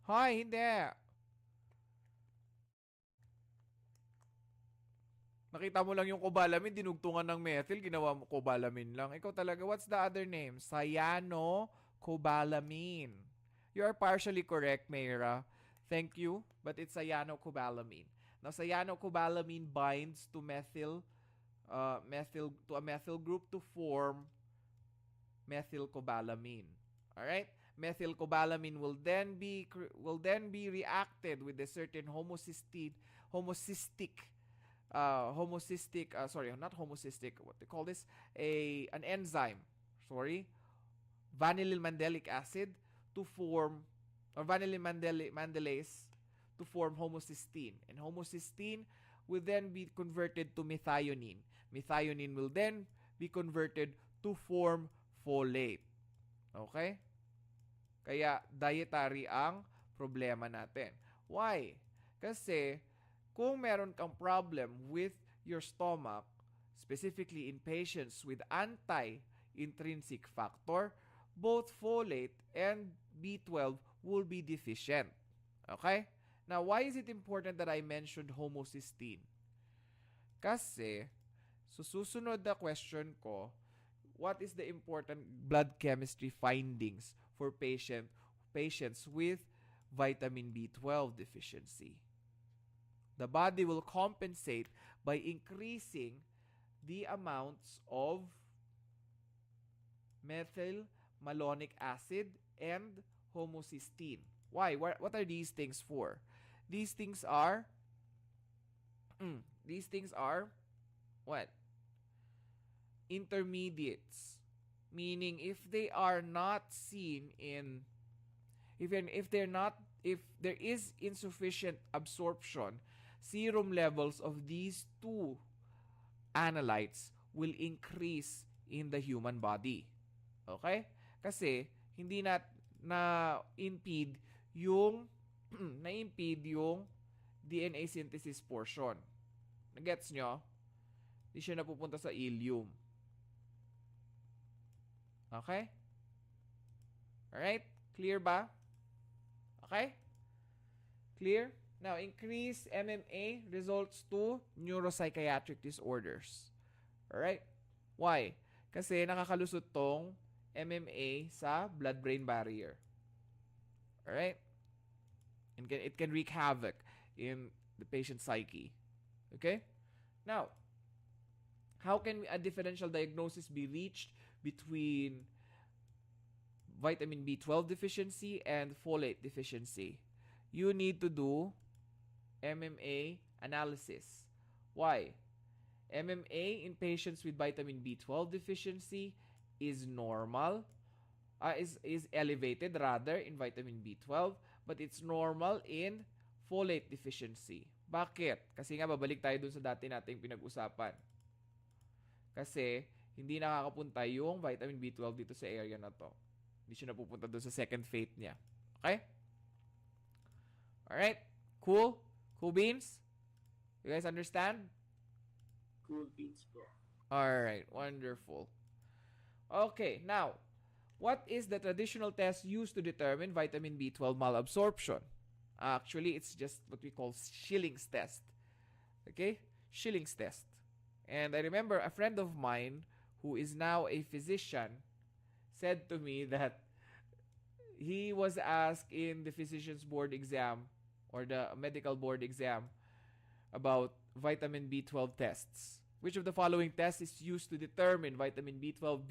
Hi, hindi. Nakita mo lang yung cobalamin, dinugtungan ng methyl, ginawa mo cobalamin lang. Ikaw talaga, what's the other name? Cyanocobalamin. You are partially correct, Mayra. Thank you, but it's cyanocobalamin. Now, cyanocobalamin binds to a methyl group to form methylcobalamin. All right? Methylcobalamin will then be reacted with a certain what they call this, an enzyme, vanillin mandelic acid to form, or vanillin mandellase to form homocysteine, and homocysteine will then be converted to methionine. Methionine will then be converted to form folate. Okay? Kaya dietary ang problema natin. Why? Kasi kung meron kang problem with your stomach, specifically in patients with anti-intrinsic factor, both folate and B12 will be deficient. Okay? Now, why is it important that I mentioned homocysteine? Kasi, susunod na question ko, what is the important blood chemistry findings for patients with vitamin B12 deficiency? The body will compensate by increasing the amounts of methylmalonic acid and homocysteine. Why? What are these things for? These things are what? Intermediates. Meaning if they are not seen in if there is insufficient absorption, serum levels of these two analytes will increase in the human body. Okay? Kasi hindi na-impede yung DNA synthesis portion. Nagets nyo? Hindi siya napupunta sa ileum. Okay? Alright? Clear ba? Okay? Clear? Now, increased MMA results to neuropsychiatric disorders. Alright? Why? Kasi nakakalusot tong MMA sa blood-brain barrier. Alright? And it can wreak havoc in the patient's psyche. Okay? Now, how can a differential diagnosis be reached between vitamin B12 deficiency and folate deficiency? You need to do MMA analysis. Why? MMA in patients with vitamin B12 deficiency is normal, is elevated rather in vitamin B12, but it's normal in folate deficiency. Bakit? Kasi nga babalik tayo dun sa dati nating pinag-usapan. Kasi hindi nakakapunta yung vitamin B12 dito sa area na to. Hindi siya napupunta dun sa second fate niya. Okay? Alright? Cool? Cool beans? You guys understand? Cool beans, bro. Alright, wonderful. Okay, now, what is the traditional test used to determine vitamin B12 malabsorption? Actually, it's just what we call Schilling's test. Okay? Schilling's test. And I remember a friend of mine who is now a physician said to me that he was asked in the physician's board exam or the medical board exam about vitamin B12 tests. Which of the following tests is used to determine vitamin B12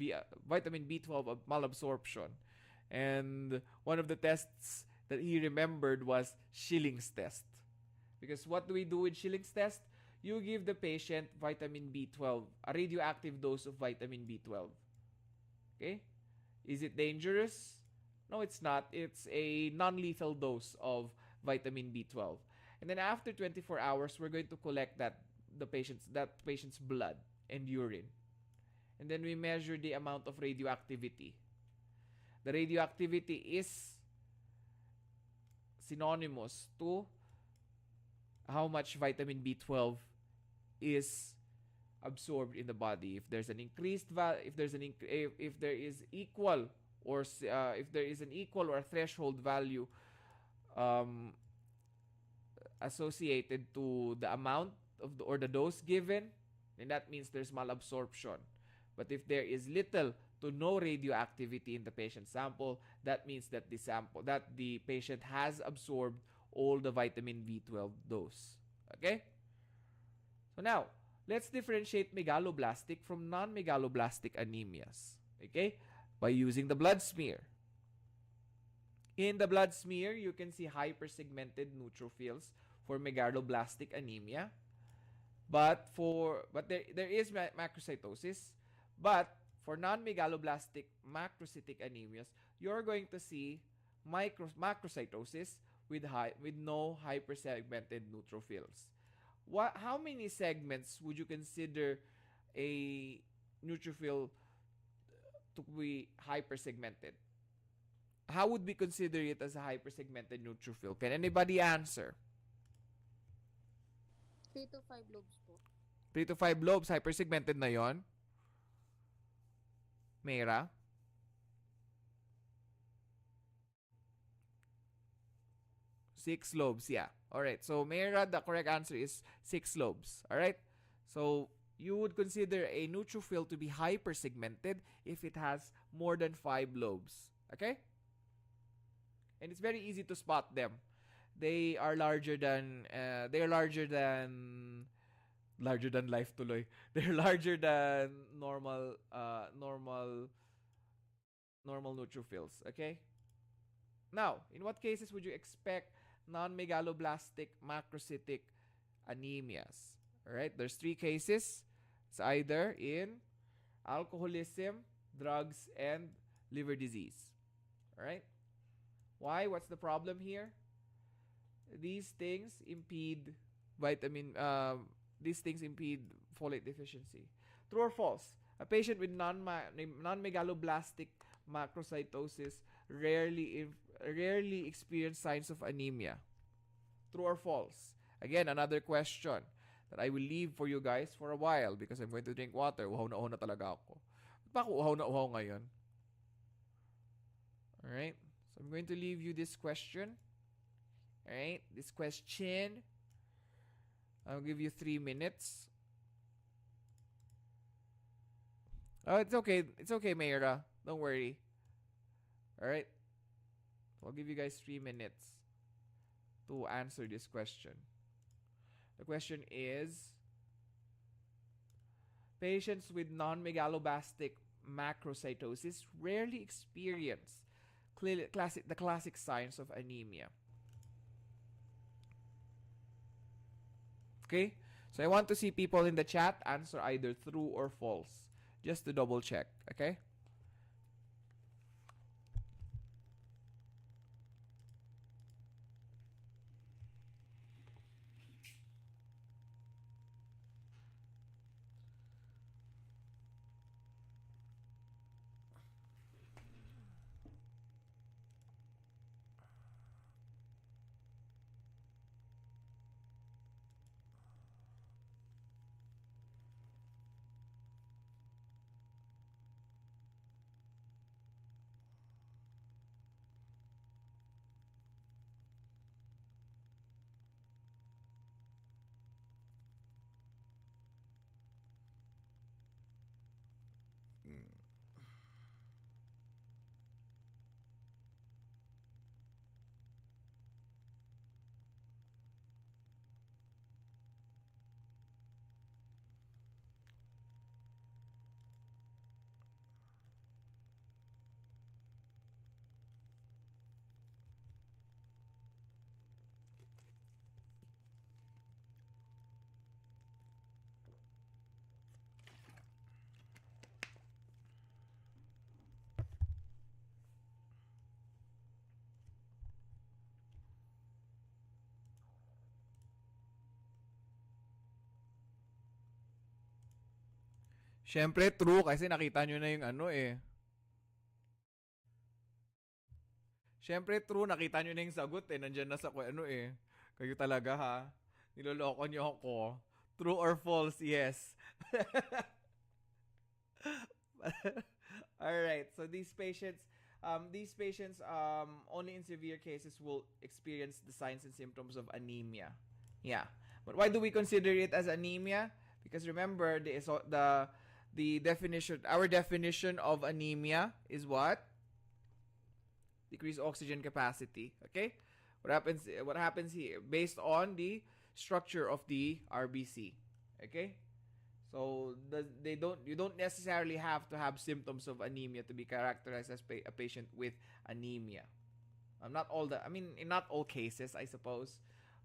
malabsorption? And one of the tests that he remembered was Schilling's test. Because what do we do with Schilling's test? You give the patient vitamin B12, a radioactive dose of vitamin B12. Okay? Is it dangerous? No, it's not. It's a non-lethal dose of vitamin B12. And then after 24 hours, we're going to collect that patient's blood and urine. And then we measure the amount of radioactivity. The radioactivity is synonymous to how much vitamin B12 is absorbed in the body. If there's an increased if there is equal or if there is an equal or threshold value associated to the amount of the dose given, then that means there's malabsorption. But if there is little to no radioactivity in the patient sample, that means that the patient has absorbed all the vitamin B12 dose. Okay? So now, let's differentiate megaloblastic from non-megaloblastic anemias. Okay? By using the blood smear. In the blood smear, you can see hypersegmented neutrophils for megaloblastic anemia. But there is macrocytosis. But for non-megaloblastic macrocytic anemias, you're going to see macrocytosis with no hypersegmented neutrophils. How many segments would you consider a neutrophil to be hypersegmented? How would we consider it as a hypersegmented neutrophil? Can anybody answer? 3 to 5 lobes po. 3 to 5 lobes, hypersegmented na yon. Mera? Six lobes, yeah. Alright, so Mera, the correct answer is 6 lobes. Alright? So, you would consider a neutrophil to be hypersegmented if it has more than 5 lobes. Okay? And it's very easy to spot them. They are larger than life tuloy. They're larger than normal neutrophils, okay? Now, in what cases would you expect non-megaloblastic macrocytic anemias? All right, there's 3 cases. It's either in alcoholism, drugs, and liver disease. All right? Why? What's the problem here? These things impede folate deficiency. True or false? A patient with non-megaloblastic macrocytosis rarely experience signs of anemia. True or false? Again, another question that I will leave for you guys for a while because I'm going to drink water. Uhaw na talaga ako. Ba't pa ako uhaw na uhaw ngayon? Alright? So I'm going to leave you this question. Alright? This question. I'll give you 3 minutes. Oh, it's okay. It's okay, Mayra. Don't worry. Alright? I'll give you guys 3 minutes to answer this question. The question is, patients with non-megaloblastic macrocytosis rarely experience the classic signs of anemia. Okay? So I want to see people in the chat answer either true or false. Just to double check. Okay? Siyempre, true kasi nakita nyo na yung ano eh. Siyempre, true. Nakita nyo na yung sagot eh. Nandyan na sa ano eh. Kayo talaga ha. Niloloko nyo ako. True or false? Yes. Alright. So these patients only in severe cases will experience the signs and symptoms of anemia. Yeah. But why do we consider it as anemia? Because remember, the definition, our definition of anemia is what? Decreased oxygen capacity. Okay? What happens here based on the structure of the RBC. Okay? So you don't necessarily have to have symptoms of anemia to be characterized as a patient with anemia. In not all cases, I suppose.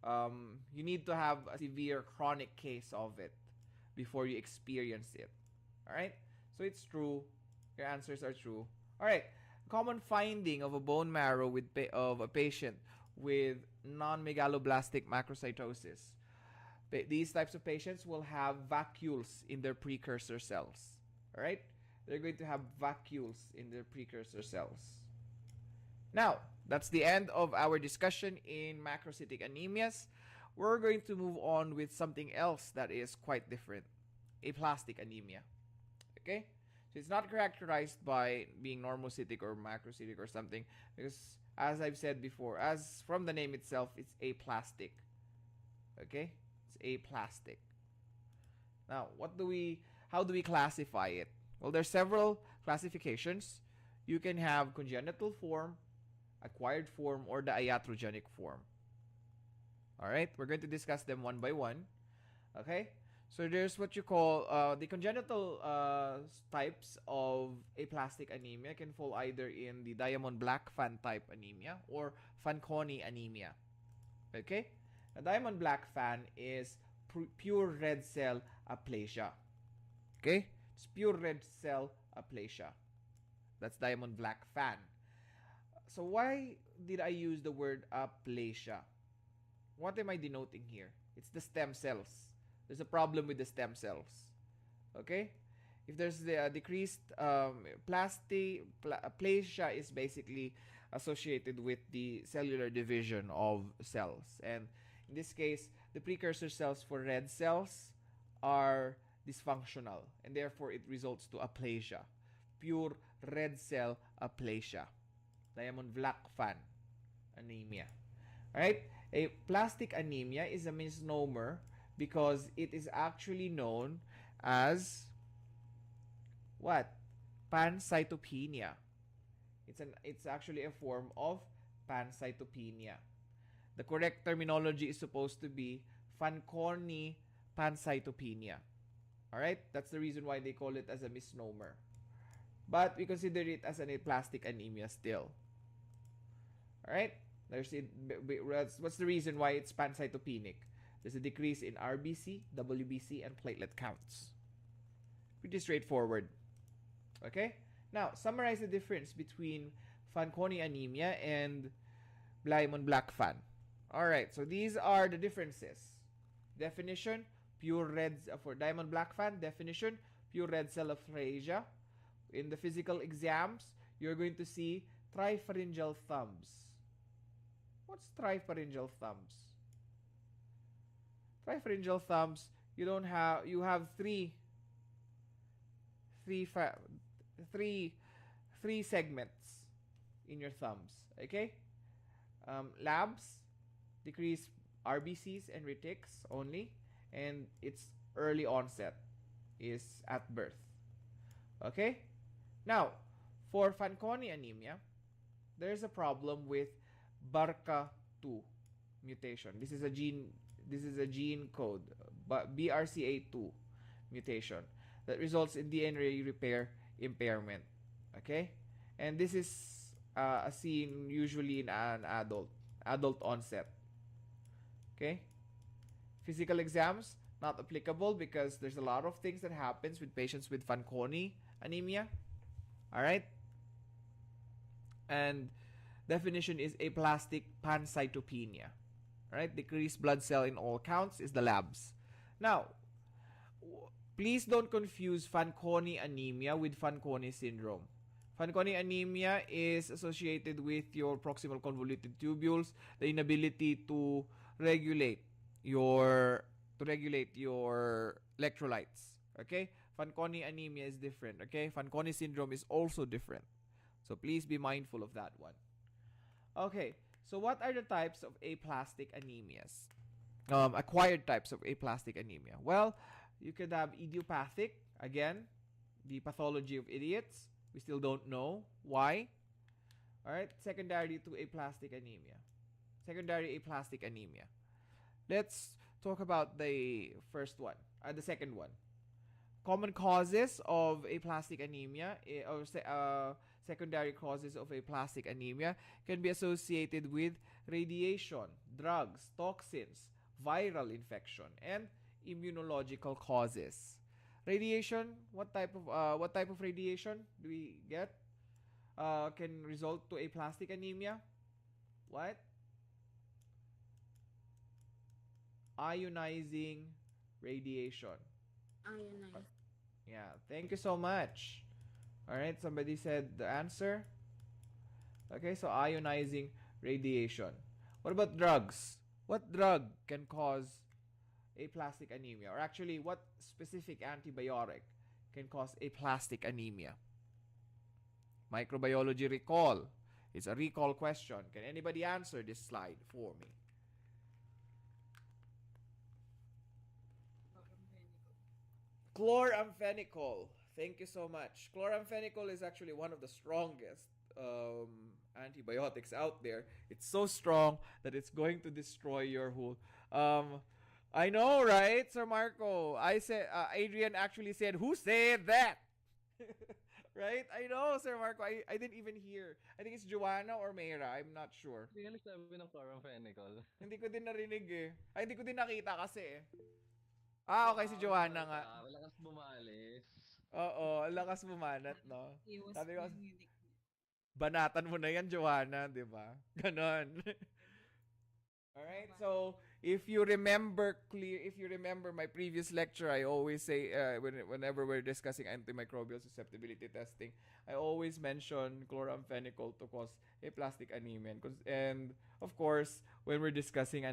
You need to have a severe chronic case of it before you experience it. All right? So it's true. Your answers are true. All right. Common finding of a bone marrow of a patient with non-megaloblastic macrocytosis. These types of patients will have vacuoles in their precursor cells. All right? They're going to have vacuoles in their precursor cells. Now, that's the end of our discussion in macrocytic anemias. We're going to move on with something else that is quite different. Aplastic anemia. Okay? So it's not characterized by being normocytic or macrocytic or something, because as I've said before, as from the name itself, it's aplastic. Okay? It's aplastic. Now, how do we classify it? Well, there's several classifications. You can have congenital form, acquired form, or the iatrogenic form. All right, we're going to discuss them one by one. Okay, so there's what you call the congenital types of aplastic anemia can fall either in the Diamond-Blackfan type anemia or Fanconi anemia. Okay, a Diamond-Blackfan is pure red cell aplasia. Okay, it's pure red cell aplasia. That's Diamond-Blackfan. So why did I use the word aplasia? What am I denoting here? It's the stem cells. There's a problem with the stem cells. Okay? If there's the decreased aplasia is basically associated with the cellular division of cells. And in this case, the precursor cells for red cells are dysfunctional, and therefore it results to aplasia. Pure red cell aplasia. Diamond-Blackfan anemia. Alright? Aplastic anemia is a misnomer because it is actually known as what? Pancytopenia. It's actually a form of pancytopenia. The correct terminology is supposed to be Fanconi pancytopenia. Alright? That's the reason why they call it as a misnomer. But we consider it as an aplastic anemia still. Alright? What's the reason why it's pancytopenic? There's a decrease in RBC, WBC, and platelet counts. Pretty straightforward. Okay? Now, summarize the difference between Fanconi anemia and Diamond-Blackfan. Alright, so these are the differences. Definition, pure red, for Diamond-Blackfan, definition, pure red cell aplasia. In the physical exams, you're going to see tripharyngeal thumbs. What's tripharyngeal thumbs? Tripharyngeal thumbs, you have three segments in your thumbs. Okay? Labs, decrease RBCs and retics only, and its early onset is at birth. Okay? Now, for Fanconi anemia, there's a problem with BRCA2 mutation. This is a gene code, BRCA2 mutation that results in DNA repair impairment. Okay? And this is seen usually in an adult onset. Okay? Physical exams, not applicable because there's a lot of things that happens with patients with Fanconi anemia. Alright? And definition is aplastic pancytopenia. Alright? Decreased blood cell in all counts is the labs. Now, please don't confuse Fanconi anemia with Fanconi syndrome. Fanconi anemia is associated with your proximal convoluted tubules, the inability to regulate your electrolytes. Okay? Fanconi anemia is different. Okay? Fanconi syndrome is also different. So please be mindful of that one. Okay. So what are the types of aplastic anemias? Acquired types of aplastic anemia. Well, you could have idiopathic. Again, the pathology of idiots. We still don't know why. Alright, secondary to aplastic anemia. Secondary aplastic anemia. Let's talk about the second one. Common causes of aplastic anemia, secondary causes of aplastic anemia can be associated with radiation, drugs, toxins, viral infection, and immunological causes. Radiation, what type of radiation do we get? Can result to aplastic anemia? What? Ionizing radiation. Ionized. Yeah, thank you so much. All right, somebody said the answer. Okay, so ionizing radiation. What about drugs? What drug can cause aplastic anemia? Or actually, what specific antibiotic can cause aplastic anemia? Microbiology recall. It's a recall question. Can anybody answer this slide for me? Chloramphenicol. Thank you so much. Chloramphenicol is actually one of the strongest antibiotics out there. It's so strong that it's going to destroy your whole. I know, right, Sir Marco? I said Adrian actually said, "Who said that?" Right? I know, Sir Marco. I didn't even hear. I think it's Joanna or Mayra. I'm not sure. Really sabi ng chloramphenicol. Hindi ko din narinig eh. Ay, hindi ko din nakita kasi eh. Okay, si Joanna nga. Malakas bumalis. Oo, ang lakas bumanat, no? Iwas Sabi po ko, yung hilik niya. banatan mo na yan, Joanna, di ba? Ganon. Alright, so if you remember my previous lecture, I always say, whenever we're discussing antimicrobial susceptibility testing, I always mention chloramphenicol to cause aplastic anemia. And of course, when we're discussing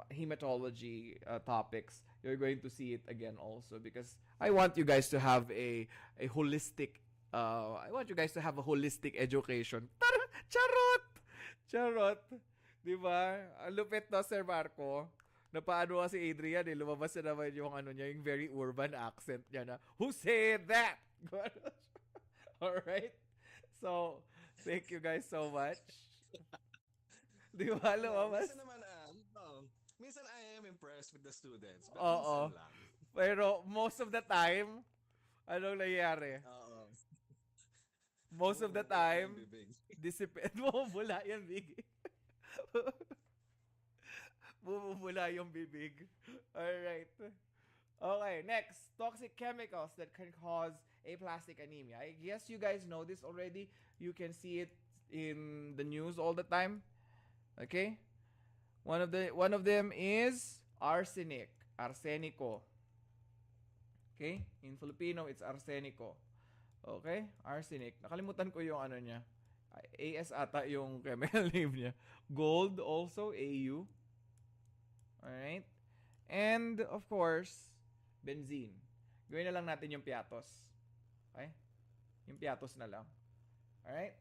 hematology topics, you're going to see it again also, because I want you guys to have a holistic education. Charot! Charot! Di ba? Ang lupit, no, Sir Marco? Napaano si Adrian, lumabas na naman yung yung very urban accent niya na, "Who said that?" Alright? So, thank you guys so much. Di ba, lumabas? Minsan I am impressed with the students. But Oo. minsan lang. Pero most of the time, anong nangyayari? Oo. Most of the time, Bibig. bumubula yung bibig. Bumubula yung bibig. Alright. Okay, next. Toxic chemicals that can cause aplastic anemia. I guess you guys know this already. You can see it in the news all the time. Okay? One of them is arsenic. Arsenico. Okay? In Filipino, it's arsenico. Okay? Arsenic. Nakalimutan ko yung niya. AS ata yung chemical name niya. Gold also, AU. Alright? And, of course, benzene. Gawin na lang natin yung piatos. Okay? Yung piatos na lang. Alright?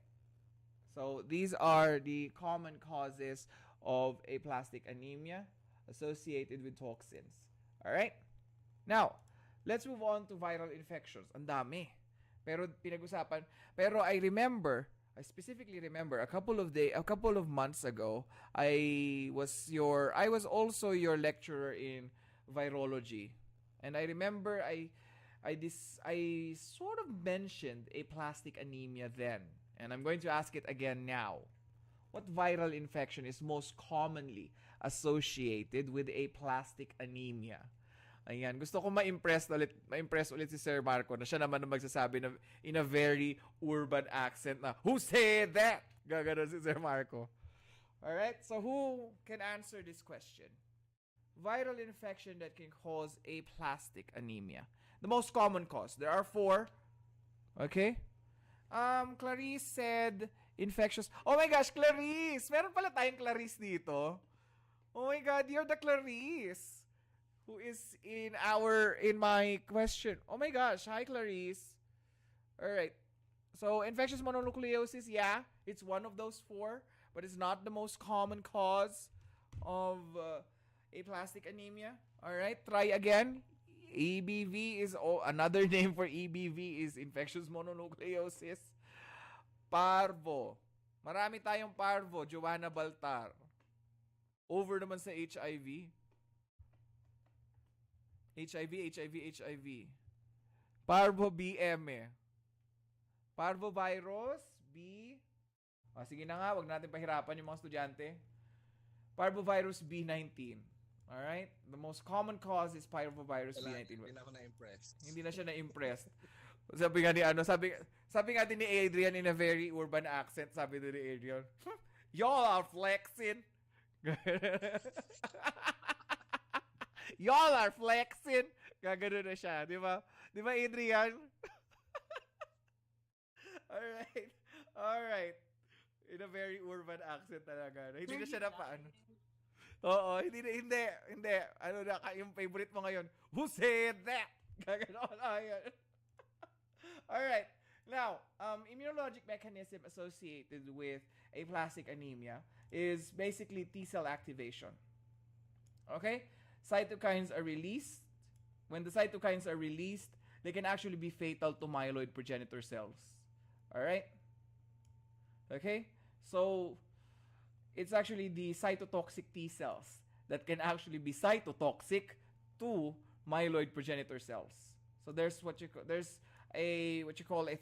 So, these are the common causes of aplastic anemia associated with toxins. Alright? Now, let's move on to viral infections. Ang dami. Pero I specifically remember a couple of months ago, I was also your lecturer in virology. And I remember I sort of mentioned aplastic anemia then. And I'm going to ask it again now. What viral infection is most commonly associated with aplastic anemia? Ayan, gusto ko ma-impress ulit si Sir Marco na siya naman ang magsasabi na in a very urban accent na, "Who said that?" Gaganon si Sir Marco. Alright, so who can answer this question? Viral infection that can cause aplastic anemia. The most common cause. There are 4. Okay? Clarice said infectious. Oh my gosh, Clarice! Meron pala tayong Clarice dito. Oh my God, you're the Clarice who is in my question. Oh my gosh, hi Clarice. Alright. So, infectious mononucleosis, yeah, it's one of those 4, but it's not the most common cause of aplastic anemia. Alright, try again. EBV is another name for EBV is infectious mononucleosis. Parvo. Marami tayong parvo. Joanna Baltar. Over naman sa HIV. HIV. Parvo BM eh. Parvovirus B. Sige na nga, wag natin pahirapan yung mga estudyante. Parvovirus B19. Alright? The most common cause is parvovirus Wala, B19. hindi na ako na-impressed. Hindi na siya na-impressed. Sabi nga ni sabi nga din ni Adrian in a very urban accent, sabi din ni Adrian, y'all are flexing. Y'all are flexing. Gagano na siya, di ba? Di ba, Adrian? Alright. In a very urban accent talaga. Hindi na siya na paano. Oo, hindi. Ano na, yung favorite mo ngayon, who said that? Gagano na yan. Alright. Now, immunologic mechanism associated with aplastic anemia is basically T-cell activation. Okay? Cytokines are released. When the cytokines are released, they can actually be fatal to myeloid progenitor cells. Alright? Okay? So, it's actually the cytotoxic T cells that can actually be cytotoxic to myeloid progenitor cells. So there's what you call a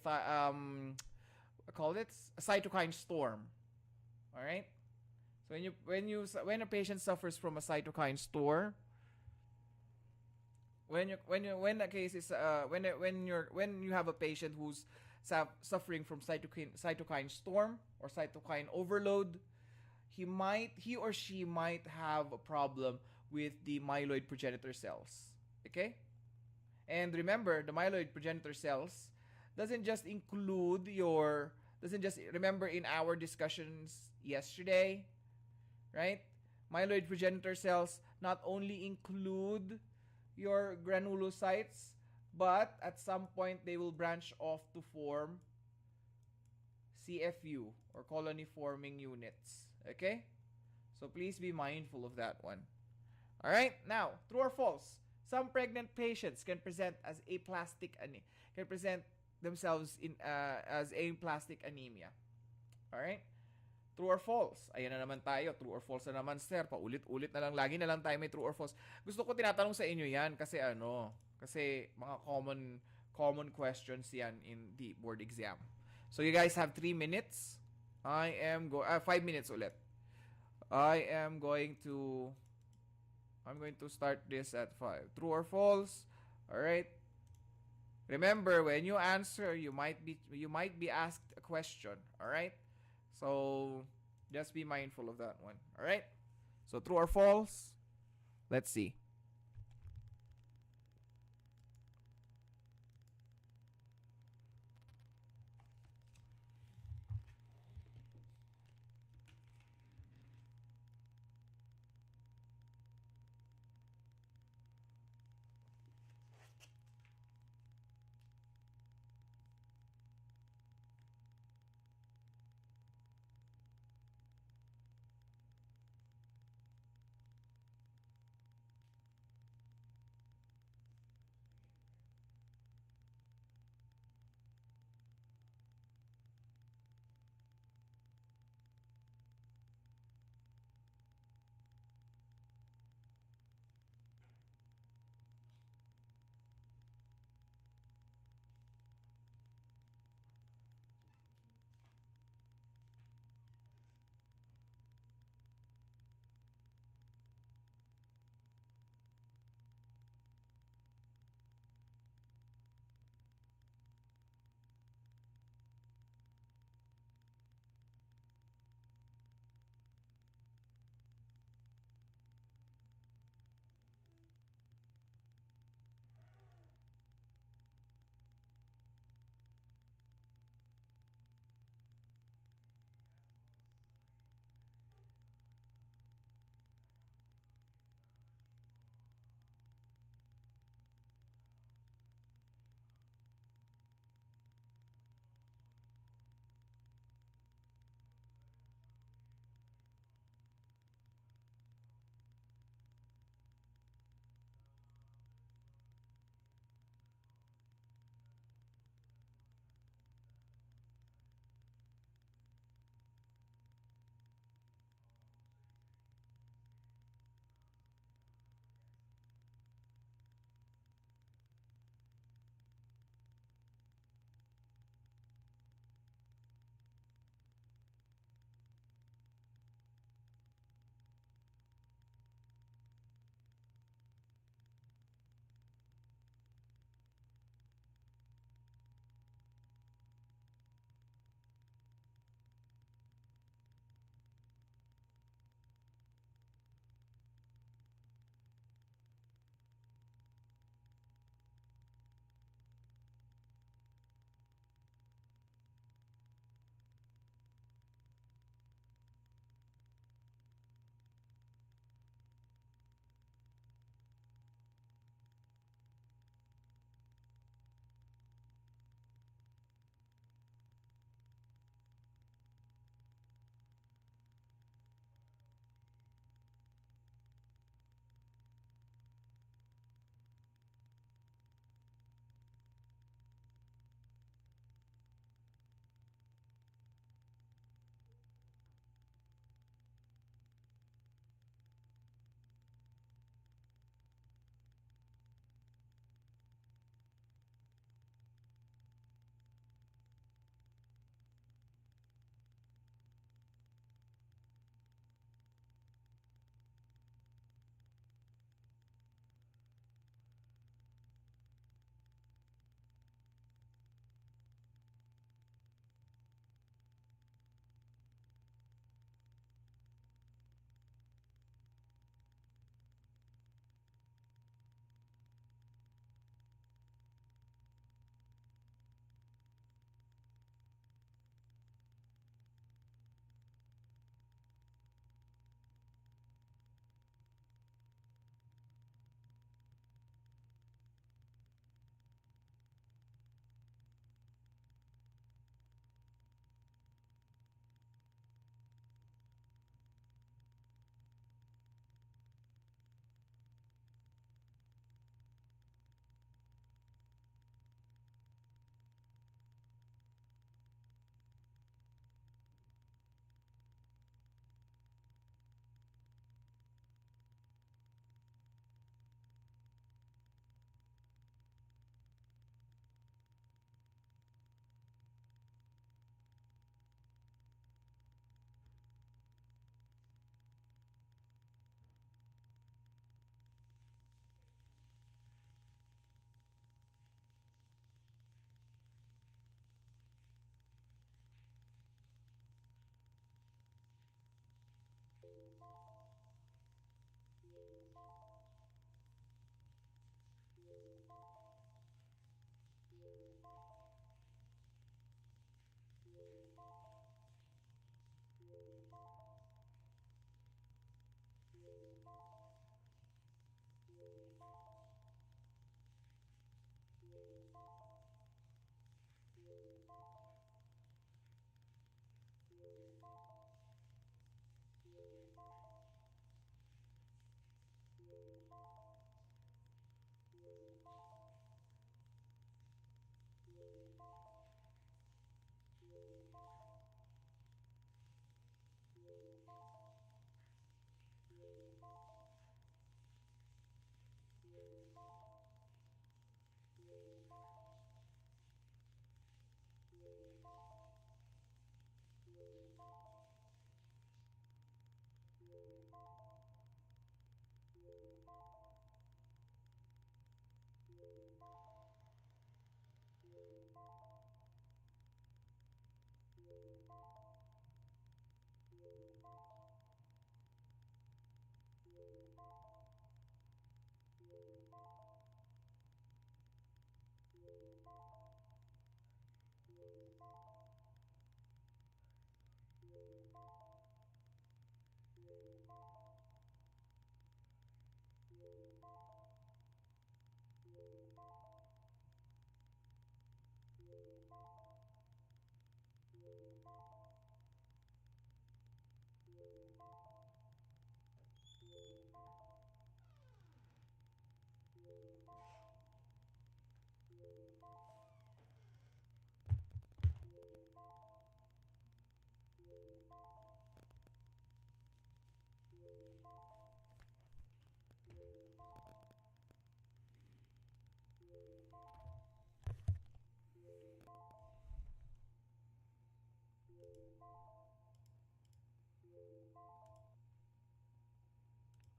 cytokine storm. All right? So when a patient suffers from a cytokine storm, when you have a patient who's suffering from cytokine storm or cytokine overload, he or she might have a problem with the myeloid progenitor cells. Okay? And remember, the myeloid progenitor cells doesn't just remember in our discussions yesterday, right? Myeloid progenitor cells not only include your granulocytes, but at some point they will branch off to form CFU or colony forming units. Okay? So please be mindful of that one. All right? Now, true or false? Some pregnant patients can present as themselves as aplastic anemia. All right? True or false? Ayan na naman tayo. True or false na naman, sir. Paulit-ulit na lang. Lagi na lang tayo may true or false. Gusto ko tinatanong sa inyo yan kasi mga common questions yan in the board exam. So you guys have 3 minutes. 5 minutes ulit. I'm going to start this at 5. True or false? All right. Remember, when you answer, you might be asked a question. All right. So just be mindful of that one. All right. So true or false? Let's see.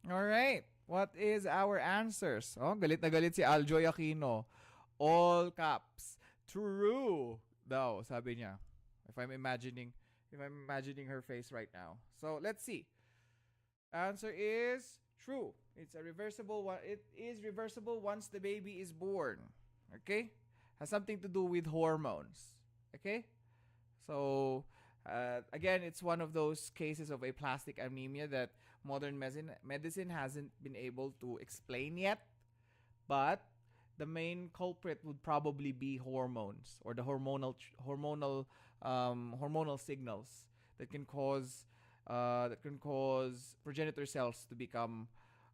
Alright. What is our answers? Oh, galit na galit si Aljoy Aquino. All caps. True. Daw, sabi niya. If I'm imagining her face right now. So, let's see. Answer is true. It's a reversible one. It is reversible once the baby is born. Okay? Has something to do with hormones. Okay? So, again, it's one of those cases of aplastic anemia that modern medicine hasn't been able to explain yet. But the main culprit would probably be hormones or the hormonal signals that can cause progenitor cells to become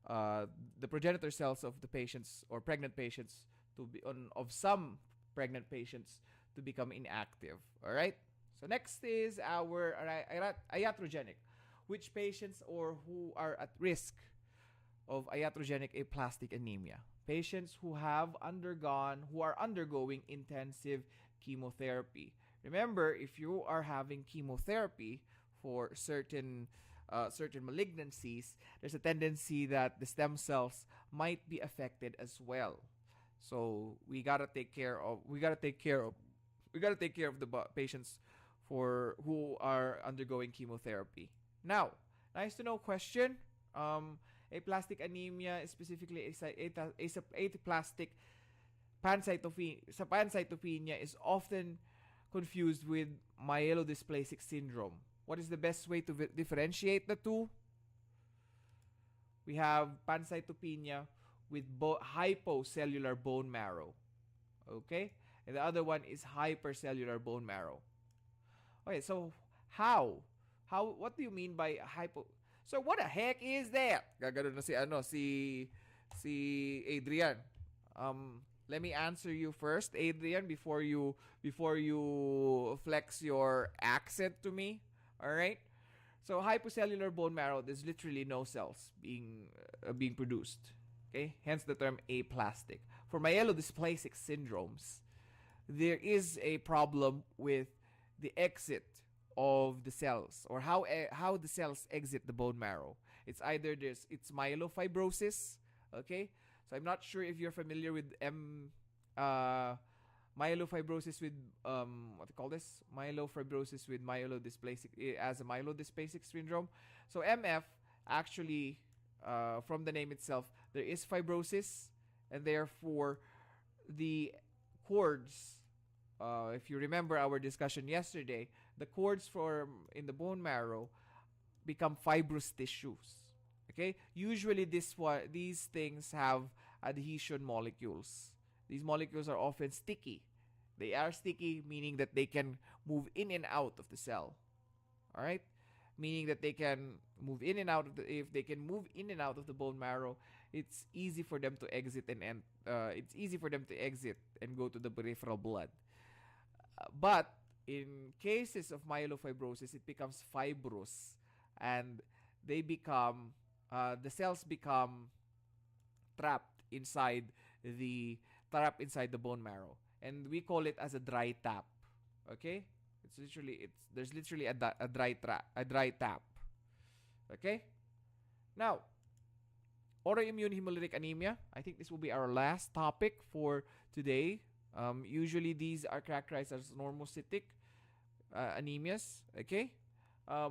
the progenitor cells of the patients or pregnant patients to be of some pregnant patients to become inactive. All right. So next is our iatrogenic, which patients or who are at risk of iatrogenic aplastic anemia. Patients who are undergoing intensive chemotherapy. Remember, if you are having chemotherapy for certain malignancies, there's a tendency that the stem cells might be affected as well. So we gotta take care of the patients for who are undergoing chemotherapy. Now, nice to know question. Aplastic anemia is specifically aplastic pancytopenia is often confused with myelodysplasic syndrome. What is the best way to differentiate the two? We have pancytopenia with hypocellular bone marrow. Okay? And the other one is hypercellular bone marrow. Okay, so how? What do you mean by hypo? So what the heck is that? Gagano na si Adrian. Let me answer you first, Adrian, before you flex your accent to me. All right? So hypocellular bone marrow, there's literally no cells being produced. Okay? Hence the term aplastic. For myelodysplasic syndromes, there is a problem with the exit of the cells or how the cells exit the bone marrow. It's either it's myelofibrosis, okay? So I'm not sure if you're familiar with myelofibrosis with what do you call this? Myelofibrosis with myelodysplasic as a myelodysplasic syndrome. So MF actually from the name itself, there is fibrosis and therefore the cords if you remember our discussion yesterday, the cords in the bone marrow become fibrous tissues. Okay? Usually these things have adhesion molecules. These molecules are often sticky. They are sticky, meaning that they can move in and out of the cell. All right? Meaning that they can move in and out if they can move in and out of the bone marrow, it's easy for them to exit and go to the peripheral blood. But in cases of myelofibrosis, it becomes fibrous, and the cells become trapped inside the bone marrow, and we call it as a dry tap. Okay, there's literally a dry tap. Okay, now autoimmune hemolytic anemia. I think this will be our last topic for today. Usually these are characterized as normocytic anemias. Okay,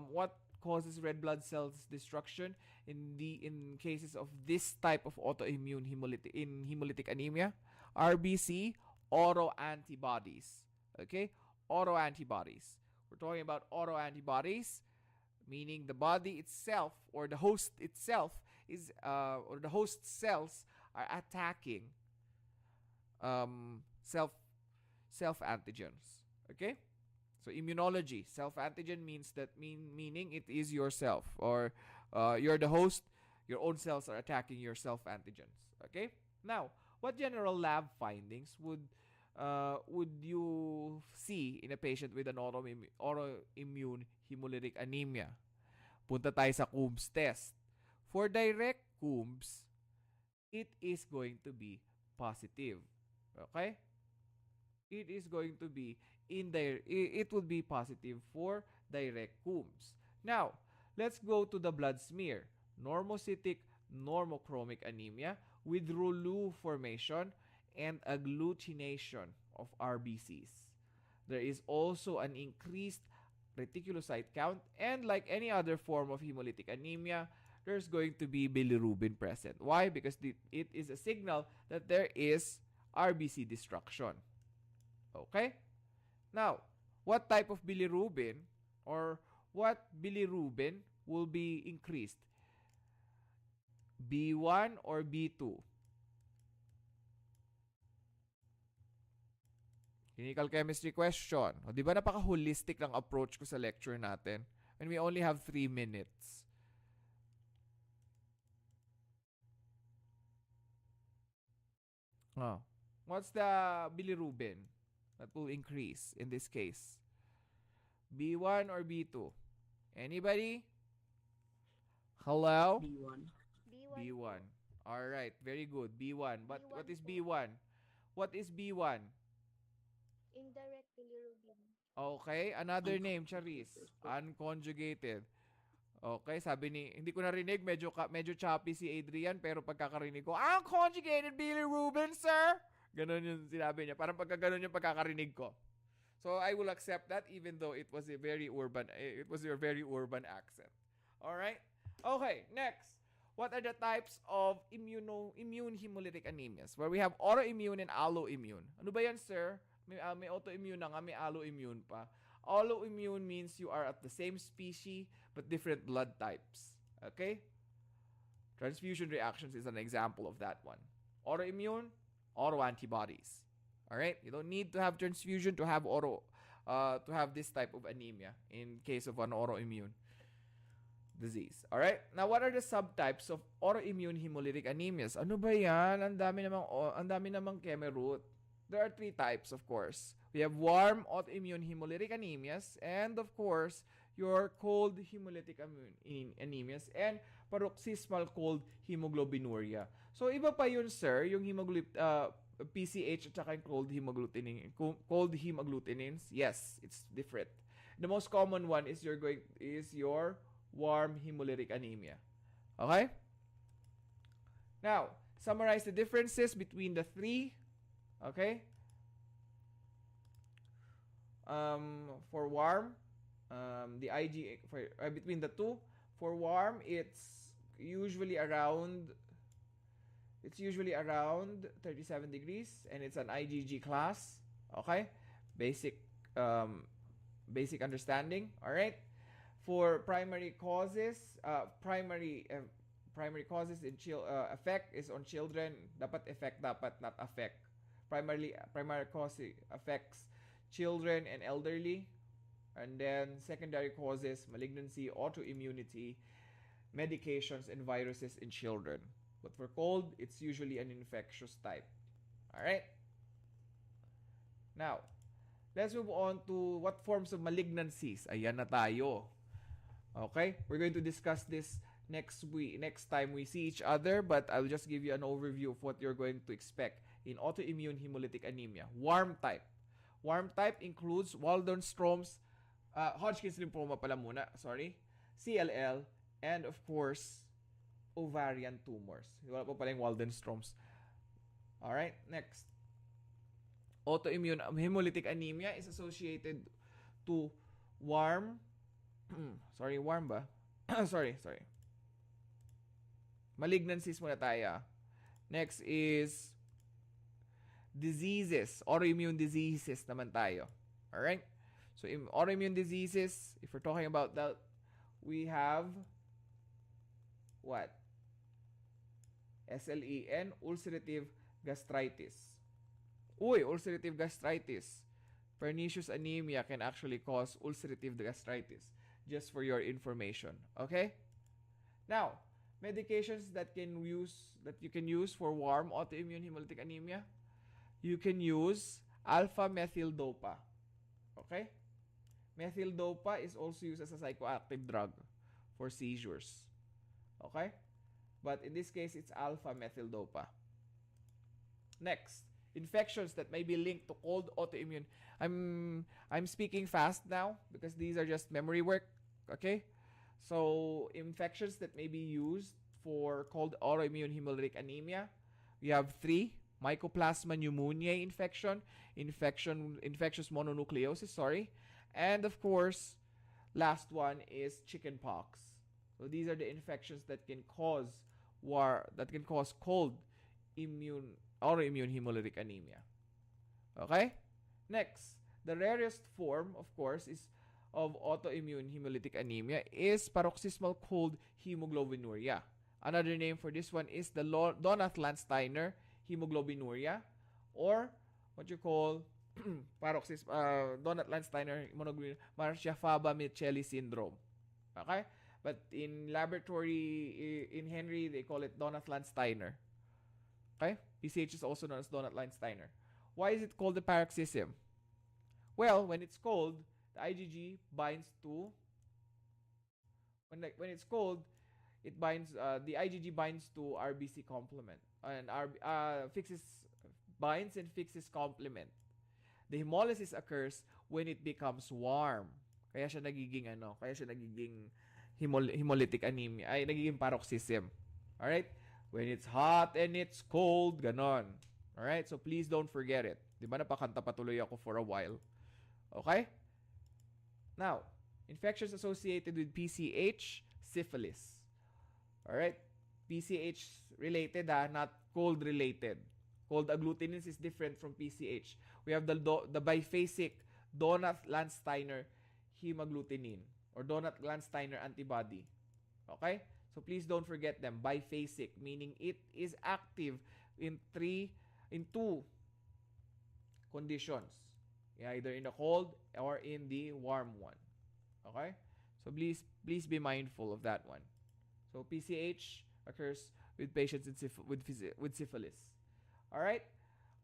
what causes red blood cells destruction in cases of this type of autoimmune hemolytic anemia? RBC, autoantibodies. Okay, autoantibodies. We're talking about autoantibodies, meaning the body itself or the host itself is or the host cells are attacking self antigens. Okay, so immunology, self antigen means meaning it is yourself or you're the host. Your own cells are attacking your self antigens. Okay, now what general lab findings would you see in a patient with an autoimmune hemolytic anemia? Punta tayo sa Coombs test. For direct Coombs, it is going to be positive. Okay? It is going to be it would be positive for direct Coombs. Now, let's go to the blood smear. Normocytic, normochromic anemia with rouleau formation and agglutination of RBCs. There is also an increased reticulocyte count, and like any other form of hemolytic anemia, there's going to be bilirubin present. Why? Because it is a signal that there is RBC destruction. Okay? Now, what type of bilirubin or what bilirubin will be increased? B1 or B2? Clinical chemistry question. O, di ba napaka-holistic ng approach ko sa lecture natin? And we only have 3 minutes. Oh. What's the bilirubin that will increase in this case? B1 or B2? Anybody? Hello? B1. B1. B1. All right, very good. B1. But B1 what is po. B1? What is B1? Indirect bilirubin. Okay, another name, Charis. Unconjugated. Okay, sabi ni, hindi ko narinig, medyo choppy si Adrian, pero pagkakarinig ko, unconjugated bilirubin, sir! Ganon yung sinabi niya. Parang pagkaganon yung pagkakarinig ko. So, I will accept that even though it was your very urban accent. Alright? Okay, next. What are the types of immune hemolytic anemias? Where we have autoimmune and alloimmune. Ano ba yan, sir? May autoimmune na nga, may alloimmune pa. Autoimmune means you are at the same species but different blood types. Okay? Transfusion reactions is an example of that one. Autoimmune, autoantibodies. All right? You don't need to have transfusion to have this type of anemia in case of an autoimmune disease. All right? Now, what are the subtypes of autoimmune hemolytic anemias? Ano ba yan? Ang dami namang chemi-root. There are 3 types, of course. We have warm autoimmune hemolytic anemias, and of course, your cold hemolytic anemias, and paroxysmal cold hemoglobinuria. So, iba pa yun, sir, yung PCH at saka yung cold hemagglutinins. Yes, it's different. The most common one is your warm hemolytic anemia. Okay? Now, summarize the differences between the 3. Okay? For warm, the IG between the 2. For warm, it's usually around 37 degrees, and it's an IgG class. Okay? Basic understanding. All right? For primary causes, primary causes in effect is on children. Dapat effect, dapat not affect. Primary cause affects children and elderly, and then secondary causes malignancy, autoimmunity, medications, and viruses in children. But for cold, it's usually an infectious type. All right. Now, let's move on to what forms of malignancies. Ayan na tayo. Okay, we're going to discuss this next time we see each other, but I'll just give you an overview of what you're going to expect in autoimmune hemolytic anemia. Warm type. Warm type includes Waldenstrom's, Hodgkin's lymphoma pala muna, CLL, and of course, ovarian tumors. Wala pa pala yung Waldenstrom's. Alright, next. Autoimmune hemolytic anemia is associated to warm ba? sorry. Malignancies muna tayo. Next is diseases, autoimmune diseases naman tayo. Alright? So, in autoimmune diseases, if we're talking about that, we have what? SLEN, ulcerative gastritis. Ulcerative gastritis. Pernicious anemia can actually cause ulcerative gastritis. Just for your information. Okay? Now, medications that you can use for warm autoimmune hemolytic anemia. You can use alpha-methyl-dopa. Okay? Methyl-dopa is also used as a psychoactive drug for seizures. Okay? But in this case, it's alpha-methyl-dopa. Next, infections that may be linked to cold autoimmune. I'm speaking fast now because these are just memory work. Okay? So, infections that may be used for called autoimmune hemolytic anemia. We have 3: Mycoplasma pneumoniae infectious mononucleosis, sorry. And of course, last one is chickenpox. So these are the infections that can cause cold autoimmune hemolytic anemia. Okay? Next, the rarest form, of course, is of autoimmune hemolytic anemia is paroxysmal cold hemoglobinuria. Another name for this one is the Donat-Landsteiner hemoglobinuria, or what you call Donat-Landsteiner hemoglobinuria, Marcia-Faba-Miceli syndrome. Okay? But in laboratory, in Henry, they call it Donat-Landsteiner. Okay? PCH is also known as Donat-Landsteiner. Why is it called the paroxysm? Well, when it's cold, the IgG binds to when it's cold, it binds the IgG binds to RBC complement and binds and fixes complement. The hemolysis occurs when it becomes warm. Kaya siya nagiging hemolytic anemia, ay nagiging paroxysm. All right? When it's hot and it's cold, ganon. All right? So please don't forget it. 'Di ba napakanta patuloy ako for a while. Okay? Now, infections associated with PCH, syphilis. All right? PCH related, not cold related. Cold agglutinin is different from PCH. We have the biphasic Donat-Landsteiner hemagglutinin or Donat-Landsteiner antibody. Okay? So please don't forget them. Biphasic, meaning it is active in two conditions. Either in the cold or in the warm one. Okay? So please be mindful of that one. So PCH occurs with patients with syphilis. All right?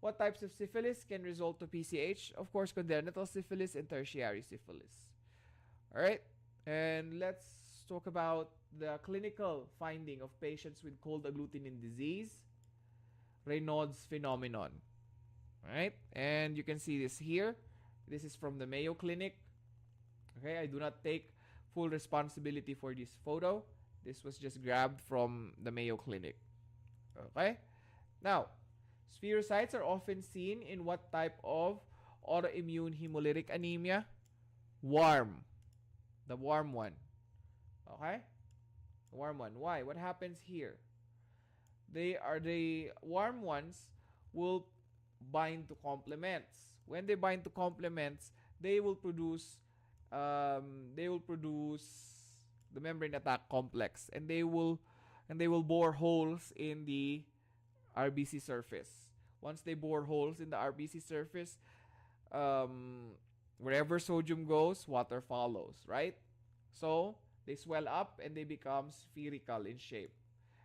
What types of syphilis can result to PCH? Of course, congenital syphilis and tertiary syphilis. All right? And let's talk about the clinical finding of patients with cold agglutinin disease, Raynaud's phenomenon. All right? And you can see this here. This is from the Mayo Clinic. Okay? I do not take full responsibility for this photo. This was just grabbed from the Mayo Clinic. Okay? Now, spherocytes are often seen in what type of autoimmune hemolytic anemia? Warm. The warm one. Okay? The warm one. Why? What happens here? The warm ones will bind to complements. When they bind to complements, they will produce the membrane attack complex, and they will bore holes in the RBC surface. Once they bore holes in the RBC surface, wherever sodium goes, water follows, right? So they swell up and they become spherical in shape.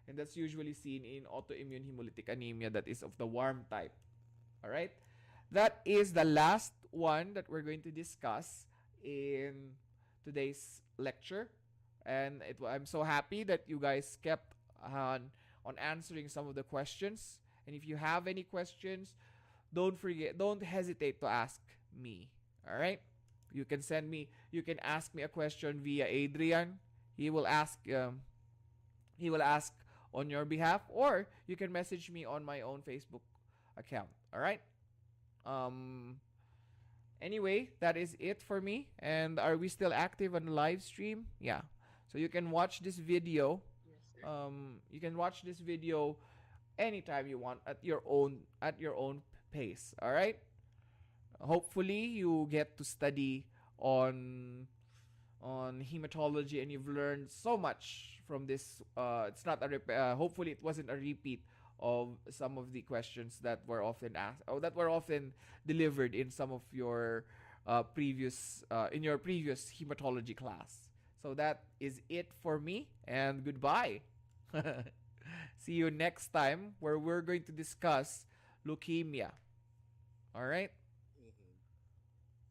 And that's usually seen in autoimmune hemolytic anemia that is of the warm type. All right? That is the last one that we're going to discuss in today's lecture. And I'm so happy that you guys kept on answering some of the questions. And if you have any questions, don't hesitate to ask me. All right? You can ask me a question via Adrian. He will ask on your behalf, or you can message me on my own Facebook account. All right? Anyway, that is it for me. And are we still active on the live stream? Yeah. So you can watch this video. Yes, sir. You can watch this video anytime you want at your own pace. All right? Hopefully you get to study on hematology and you've learned so much from this. It's not hopefully it wasn't a repeat of some of the questions that were often asked or that were often delivered in some of your previous hematology class. So that is it for me, and goodbye. See you next time, where we're going to discuss leukemia. All right?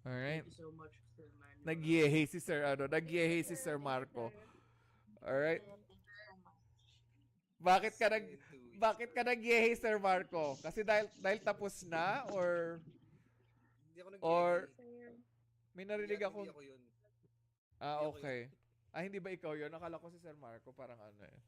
All right. Thank you so much, Sir Manuel. Nagyehe si Sir Marco. All right. Bakit ka nagyehe, Sir Marco? Kasi dahil tapos na, or Hindi ako Or- nag-gay. may narinig ako? Hindi ako yun. Ah, Hindi ako okay. Ah, hindi ba ikaw yun? Nakala ko si Sir Marco, parang ano eh.